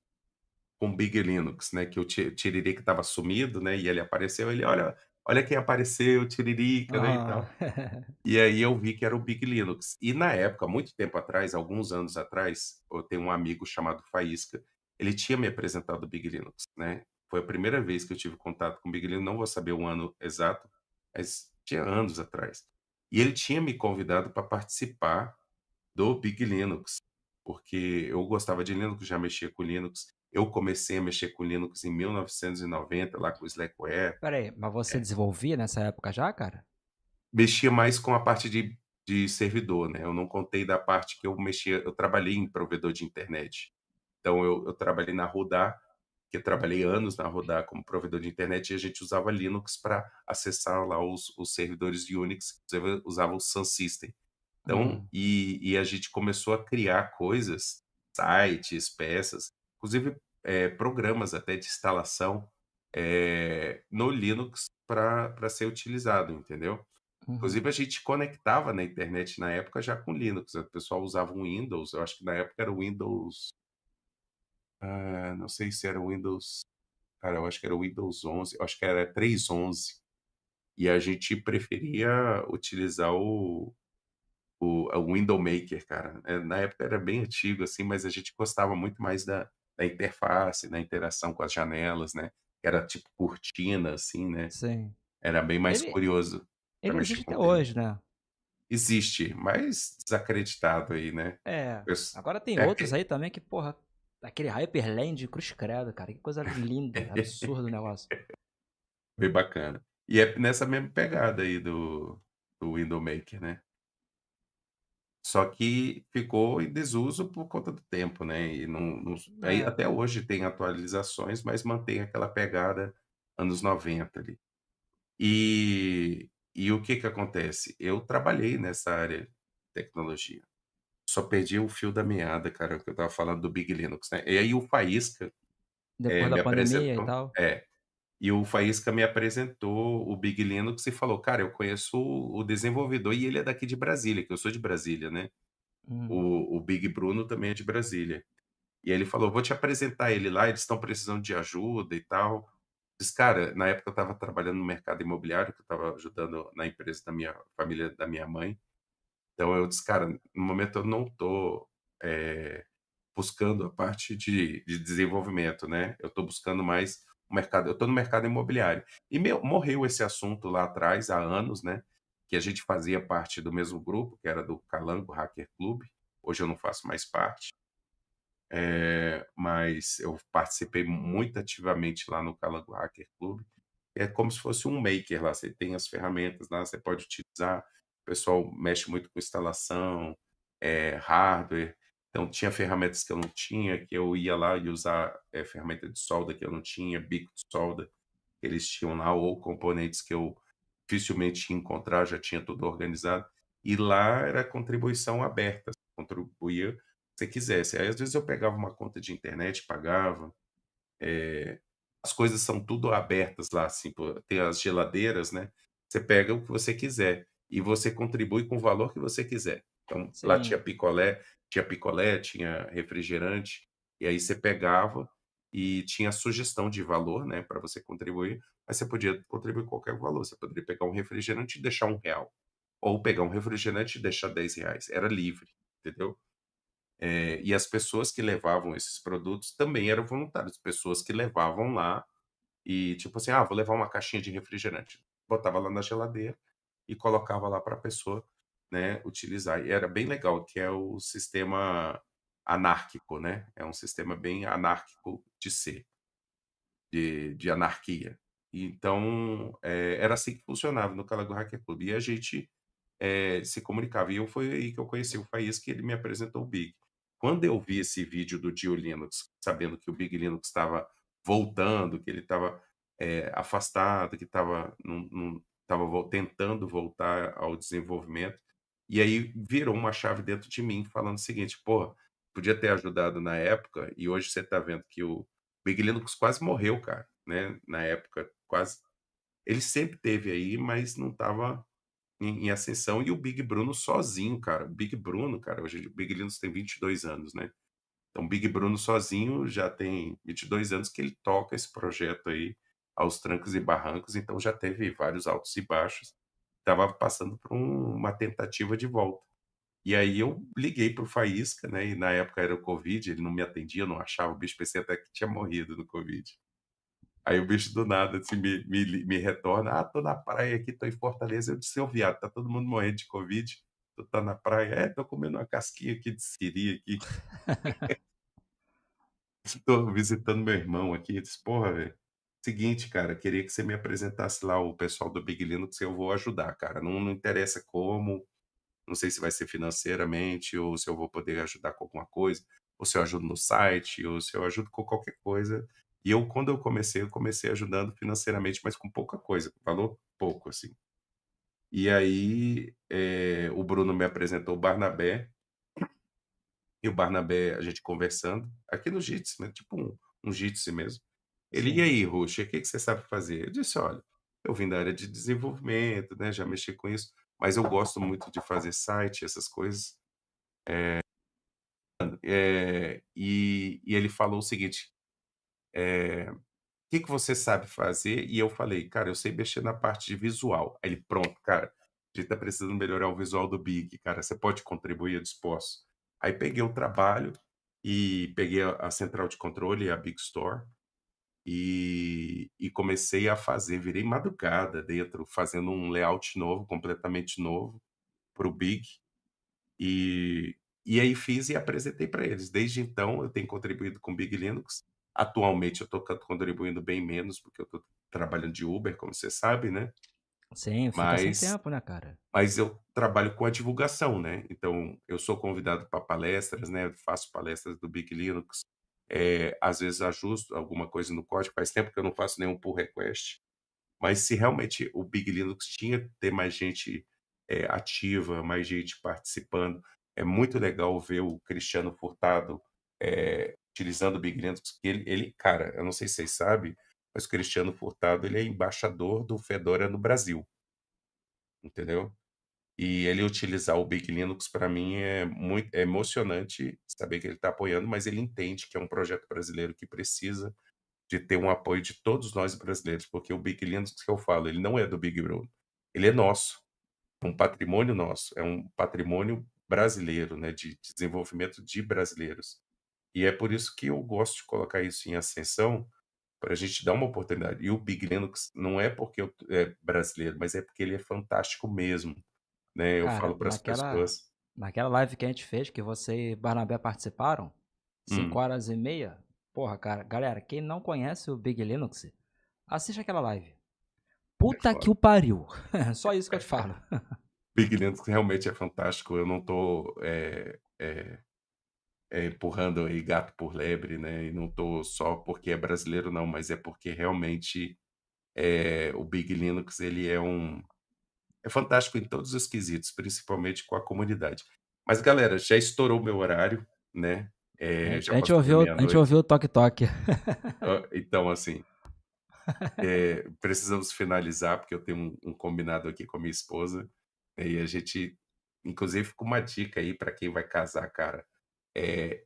Speaker 2: com Big Linux, né, que o Tiririca estava sumido, né, e ele apareceu, ele: "Olha quem apareceu, Tiririca", né, e
Speaker 1: Aham.
Speaker 2: tal. E aí eu vi que era o Big Linux. E na época, muito tempo atrás, alguns anos atrás, eu tenho um amigo chamado Faísca, ele tinha me apresentado o Big Linux, né. Foi a primeira vez que eu tive contato com o Big Linux, não vou saber o ano exato, mas tinha anos atrás. E ele tinha me convidado para participar do Big Linux, porque eu gostava de Linux, já mexia com Linux. Eu comecei a mexer com Linux em 1990, lá com o Slackware.
Speaker 1: Espera aí, mas você
Speaker 2: É.
Speaker 1: desenvolvia nessa época já, cara?
Speaker 2: Mexia mais com a parte de servidor, né, eu não contei da parte que eu trabalhei em provedor de internet. Então eu trabalhei na Rudar, que eu trabalhei anos na Rudar como provedor de internet, e a gente usava Linux para acessar lá os servidores de Unix, inclusive usava o Sun System. Então,
Speaker 1: Uhum,
Speaker 2: a gente começou a criar coisas, sites, peças, inclusive, programas até de instalação, no Linux para ser utilizado, entendeu.
Speaker 1: uhum.
Speaker 2: Inclusive a gente conectava na internet na época já com Linux, o pessoal usava um Windows, eu acho que na época era o Windows, não sei se era o Windows, cara, eu acho que era o Windows 11, eu acho que era 3.11, e a gente preferia utilizar o Window Maker, cara. Na época era bem antigo, assim, mas a gente gostava muito mais da interface, da interação com as janelas, né, era tipo cortina, assim, né,
Speaker 1: Sim.
Speaker 2: era bem mais
Speaker 1: Ele
Speaker 2: curioso para
Speaker 1: ele
Speaker 2: mexer
Speaker 1: existe
Speaker 2: com
Speaker 1: até
Speaker 2: o terminal.
Speaker 1: hoje, né.
Speaker 2: Existe, mas desacreditado aí, né.
Speaker 1: É.
Speaker 2: Pes
Speaker 1: Agora tem
Speaker 2: é
Speaker 1: outros
Speaker 2: que
Speaker 1: aí também que, porra, aquele Hyperland, cruz credo, cara, que coisa linda, absurdo o negócio.
Speaker 2: bem bacana. E é nessa mesma pegada aí do Window Maker, né. Só que ficou em desuso por conta do tempo, né, e não aí
Speaker 1: É,
Speaker 2: até hoje tem atualizações, mas mantém aquela pegada anos 90 ali. E o que que acontece? Eu trabalhei nessa área de tecnologia, só perdi o fio da meada, cara, que eu estava falando do Big Linux, né. E aí o Faísca,
Speaker 1: depois da
Speaker 2: me
Speaker 1: pandemia e
Speaker 2: apresentou,
Speaker 1: tal.
Speaker 2: e o Faísca me apresentou o Big Linux e falou: "Cara, eu conheço o desenvolvedor e ele é daqui de Brasília", que eu sou de Brasília, né.
Speaker 1: Uhum.
Speaker 2: O Big Bruno também é de Brasília. E aí ele falou: "Vou te apresentar ele lá, eles estão precisando de ajuda e tal". Disse: "Cara", na época eu estava trabalhando no mercado imobiliário, que eu estava ajudando na empresa da minha família, da minha mãe. Então eu disse: "Cara, no momento eu não tô, buscando a parte de desenvolvimento, né, eu tô buscando mais o mercado, eu tô no mercado imobiliário". E morreu esse assunto lá atrás, há anos, né, que a gente fazia parte do mesmo grupo, que era do Calango Hacker Club, hoje eu não faço mais parte. Mas eu participei muito ativamente lá no Calango Hacker Club. É como se fosse um maker lá, você tem as ferramentas lá, você pode utilizar, o pessoal mexe muito com instalação, hardware, então tinha ferramentas que eu não tinha, que eu ia lá e usar, ferramenta de solda que eu não tinha, bico de solda que eles tinham lá, ou componentes que eu dificilmente ia encontrar, já tinha tudo organizado. E lá era contribuição aberta, você contribuía se você quisesse. Aí, às vezes, eu pegava uma conta de internet, pagava, as coisas são tudo abertas lá, assim, pô, tem as geladeiras, né, você pega o que você quiser e você contribui com o valor que você quiser. Então, lá
Speaker 1: Sim,
Speaker 2: tinha picolé, tinha refrigerante, e aí você pegava e tinha sugestão de valor, né, para você contribuir, mas você podia contribuir qualquer valor, você poderia pegar um refrigerante e deixar R$ 1, ou pegar um refrigerante e deixar R$ 10, era livre, entendeu? E as pessoas que levavam esses produtos também eram voluntários, pessoas que levavam lá e, tipo assim: "Ah, vou levar uma caixinha de refrigerante", botava lá na geladeira e colocava lá para a pessoa, né, utilizar. E era bem legal, que é o sistema anárquico, né, é um sistema bem anárquico de ser, de anarquia. Então, era assim que funcionava no Calago Hacker Club. E a gente, se comunicava. E foi aí que eu conheci o Faísca, que ele me apresentou o Big. Quando eu vi esse vídeo do Dio Linux, sabendo que o Big Linux estava voltando, que ele estava, afastado, que estava não estava tentando voltar ao desenvolvimento, e aí virou uma chave dentro de mim falando o seguinte: "Pô, podia ter ajudado na época, e hoje você está vendo que o Big Linux quase morreu, cara", né, na época, quase ele sempre teve aí, mas não estava em ascensão, e o Big Bruno sozinho, cara. O Big Bruno, cara, hoje o Big Linux tem 22 anos, né. Então o Big Bruno sozinho já tem 22 anos que ele toca esse projeto aí aos trancos e barrancos, então já teve vários altos e baixos. Estava passando por uma tentativa de volta. E aí eu liguei para o Faísca, né, e na época era o covid, ele não me atendia, eu não achava o bicho, pensei até que tinha morrido no covid. Aí o bicho do nada, assim, me retorna: "Ah, tô na praia aqui, tô em Fortaleza". Eu disse: "Ô viado, tá todo mundo morrendo de covid, tu tá na praia?". "É, tô comendo uma casquinha aqui de siri aqui, tô visitando meu irmão aqui". Eu disse: "Porra, velho, seguinte, cara, queria que você me apresentasse lá o pessoal do Big Linux, eu vou ajudar, cara, não interessa como, não sei se vai ser financeiramente ou se eu vou poder ajudar com alguma coisa, ou se eu ajudo no site, ou se eu ajudo com qualquer coisa". E quando eu comecei ajudando financeiramente, mas com pouca coisa, valor pouco, assim. E aí, o Bruno me apresentou o Barnabé, e o Barnabé, a gente conversando, aqui no Jitsi, né, tipo um Jitsi mesmo. Ele: "E
Speaker 1: Sim.
Speaker 2: aí, Ruxa, o que que você sabe fazer?". Eu disse: "Olha, eu vim da área de desenvolvimento, né, já mexi com isso, mas eu gosto muito de fazer site, essas coisas". E ele falou o seguinte: "Que você sabe fazer?". E eu falei: "Cara, eu sei mexer na parte de visual". Aí ele: "Pronto, cara, a gente tá precisando melhorar o visual do Big, cara, você pode contribuir?". Eu disse: "Posso". Aí peguei o trabalho e peguei a central de controle, a Big Store, e comecei a fazer, virei madrugada dentro, fazendo um layout novo, completamente novo, para o Big. E e aí fiz e apresentei para eles. Desde então eu tenho contribuído com o Big Linux. Atualmente eu estou contribuindo bem menos, porque eu estou trabalhando de Uber, como você sabe, né,
Speaker 1: Sim, fica sem
Speaker 2: mas
Speaker 1: tempo, né, cara?
Speaker 2: eu trabalho com a divulgação, né, então eu sou convidado para palestras, né, faço palestras do Big Linux, às vezes ajusto alguma coisa no código, faz tempo que eu não faço nenhum pull request. Mas se realmente o Big Linux tinha que ter mais gente, ativa, mais gente participando. É muito legal ver o Cristiano Furtado, utilizando o Big Linux, porque ele cara, eu não sei se vocês sabem, mas o Cristiano Furtado ele é embaixador do Fedora no Brasil, entendeu? E ele utilizar o Big Linux para mim é muito é emocionante saber que ele está apoiando, mas ele entende que é um projeto brasileiro que precisa de ter um apoio de todos nós brasileiros, porque o Big Linux que eu falo, ele não é do Big Brother, ele é nosso, é um patrimônio nosso, é um patrimônio brasileiro, né, de desenvolvimento de brasileiros. E é por isso que eu gosto de colocar isso em ascensão, para a gente dar uma oportunidade. E o Big Linux não é porque é brasileiro, mas é porque ele é fantástico mesmo, né. Eu
Speaker 1: Cara,
Speaker 2: falo para as pessoas.
Speaker 1: naquela live que a gente fez, que você e Barnabé participaram, cinco
Speaker 2: Hum,
Speaker 1: horas e meia, porra, cara, galera, quem não conhece o Big Linux, assiste aquela live.
Speaker 2: é
Speaker 1: Puta que
Speaker 2: foda.
Speaker 1: o pariu. Só isso que eu te falo.
Speaker 2: Big Linux realmente é fantástico, eu não estou, empurrando aí gato por lebre, né, e não tô só porque é brasileiro não, mas é porque realmente, o Big Linux ele é fantástico em todos os quesitos, principalmente com a comunidade. Mas galera, já estourou o meu horário, né, já passou da
Speaker 1: A gente
Speaker 2: meia-noite.
Speaker 1: ouviu o toque-toque.
Speaker 2: Então assim, precisamos finalizar, porque eu tenho um combinado aqui com a minha esposa, e a gente inclusive fica uma dica aí para quem vai casar, cara,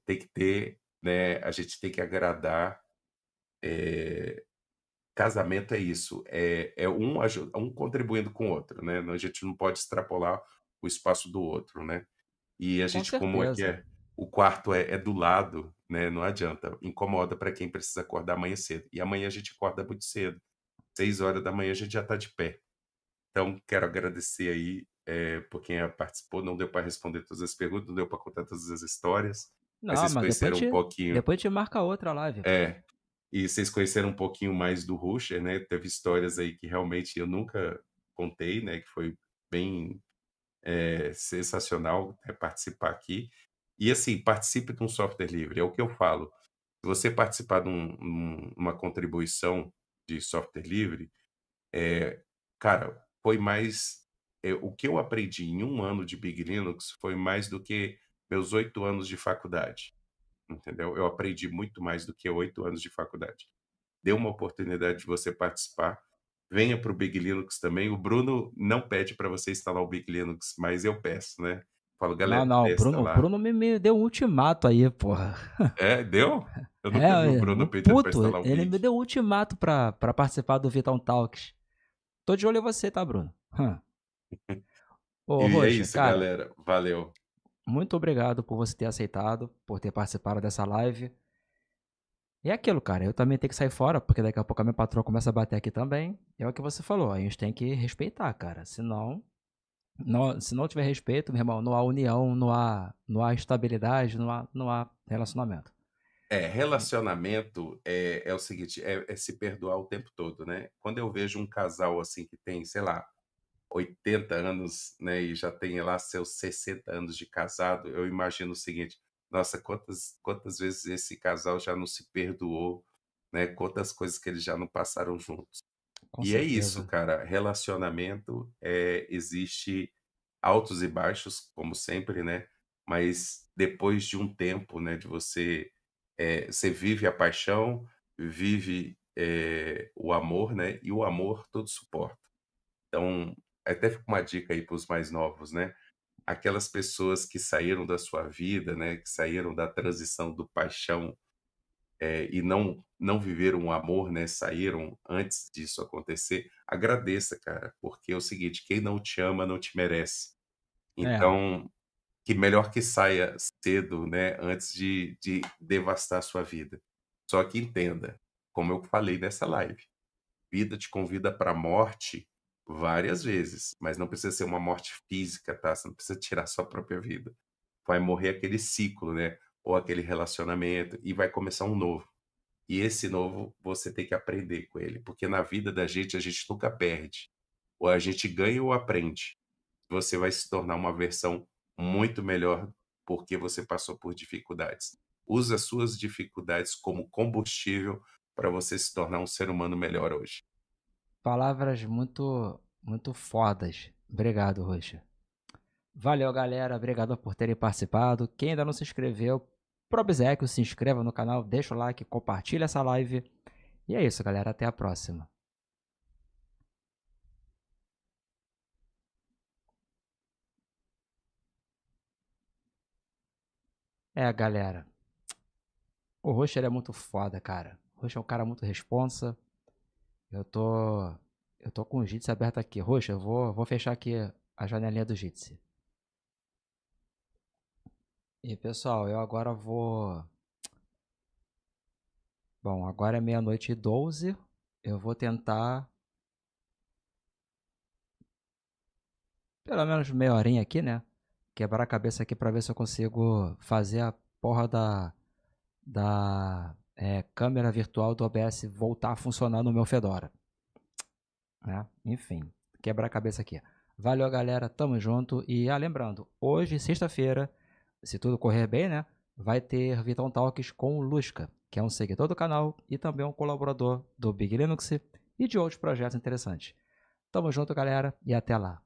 Speaker 2: tem que ter, né, a gente tem que agradar. Casamento é isso, é um contribuindo com o outro, né, a gente não pode extrapolar o espaço do outro, né. E a
Speaker 1: Com
Speaker 2: gente como aqui
Speaker 1: certeza.
Speaker 2: o quarto é do lado, né, não adianta, incomoda para quem precisa acordar amanhã cedo, e amanhã a gente acorda muito cedo, 6 horas da manhã a gente já está de pé. Então quero agradecer aí, por quem participou, não deu para responder todas as perguntas, não deu para contar todas as histórias, mas
Speaker 1: Não,
Speaker 2: vocês
Speaker 1: mas
Speaker 2: conheceram um pouquinho.
Speaker 1: depois te marca outra live, pô.
Speaker 2: É, e vocês conheceram um pouquinho mais do Rusher, né, teve histórias aí que realmente eu nunca contei, né, que foi bem, sensacional, participar aqui. E assim, participe de um software livre, é o que eu falo, se você participar de uma contribuição de software livre, cara, foi mais o que eu aprendi em 1 ano de Big Linux foi mais do que meus 8 anos de faculdade, entendeu. Eu aprendi muito mais do que 8 anos de faculdade. Dê uma oportunidade de você participar, venha para o Big Linux também. O Bruno não pede para você instalar o Big Linux, mas eu peço, né. Falo:
Speaker 1: Não,
Speaker 2: "Galera,
Speaker 1: não,
Speaker 2: testa
Speaker 1: O
Speaker 2: lá".
Speaker 1: Bruno me deu um ultimato aí, porra.
Speaker 2: É, deu? Eu nunca vi o
Speaker 1: É,
Speaker 2: Bruno
Speaker 1: o
Speaker 2: pedindo para
Speaker 1: puto,
Speaker 2: instalar o
Speaker 1: ele
Speaker 2: Big.
Speaker 1: me deu um ultimato pra participar do Vitão Talks. Tô de olho em você, tá, Bruno? Ô,
Speaker 2: E é
Speaker 1: Roxa,
Speaker 2: isso,
Speaker 1: cara,
Speaker 2: galera. Valeu.
Speaker 1: muito obrigado por você ter aceitado, por ter participado dessa live. E é aquilo, cara, eu também tenho que sair fora, porque daqui a pouco a minha patroa começa a bater aqui também. É o que você falou, a gente tem que respeitar, cara. Senão, se não tiver respeito, meu irmão, não há união, não há estabilidade, não há relacionamento.
Speaker 2: Relacionamento é o seguinte, é se perdoar o tempo todo, né. Quando eu vejo um casal, assim, que tem, sei lá, 80 anos, né, e já tem lá seus 60 anos de casado, eu imagino o seguinte: "Nossa, quantas vezes esse casal já não se perdoou, né, quantas coisas que eles já não passaram juntos".
Speaker 1: Com
Speaker 2: E é isso,
Speaker 1: certeza.
Speaker 2: cara, relacionamento, existe altos e baixos, como sempre, né, mas depois de um tempo, né, de você vive a paixão, vive, o amor, né, e o amor tudo suporta. Então, até fica uma dica aí para os mais novos, né, aquelas pessoas que saíram da sua vida, né, que saíram da transição do paixão, e não viveram o amor, né, saíram antes disso acontecer, agradeça, cara, porque é o seguinte, quem não te ama não te merece.
Speaker 1: É,
Speaker 2: Então, que melhor que saia cedo, né, antes de devastar a sua vida. Só que entenda, como eu falei nessa live, vida te convida para a morte várias vezes, mas não precisa ser uma morte física, tá, você não precisa tirar sua própria vida. Vai morrer aquele ciclo, né, ou aquele relacionamento e vai começar um novo. E esse novo você tem que aprender com ele, porque na vida da gente a gente nunca perde. Ou a gente ganha ou aprende. Você vai se tornar uma versão muito melhor porque você passou por dificuldades. Use as suas dificuldades como combustível para você se tornar um ser humano melhor hoje.
Speaker 1: palavras muito fodas. Obrigado, Roxa. Valeu, galera. Obrigado por terem participado. Quem ainda não se inscreveu, pro obséquio, se inscreva no canal, deixa o like, compartilha essa live. E é isso, galera. Até a próxima. É, galera. O Roxa é muito foda, cara. O Roxa é um cara muito responsa. Eu tô. Eu tô com o Jitsi aberto aqui. Roxa, vou fechar aqui a janelinha do Jitsi. E pessoal, eu agora vou. Bom, agora é meia-noite e 12. Eu vou tentar. Pelo menos meia horinha aqui, né? Quebrar a cabeça aqui pra ver se eu consigo fazer a porra da câmera virtual do OBS voltar a funcionar no meu Fedora. Né? Enfim, quebrar a cabeça aqui. Valeu, galera. Tamo junto. E lembrando, hoje, sexta-feira, se tudo correr bem, né? Vai ter Vitão Talks com o Lusca, que é um seguidor do canal e também um colaborador do Big Linux e de outros projetos interessantes. Tamo junto, galera, e até lá.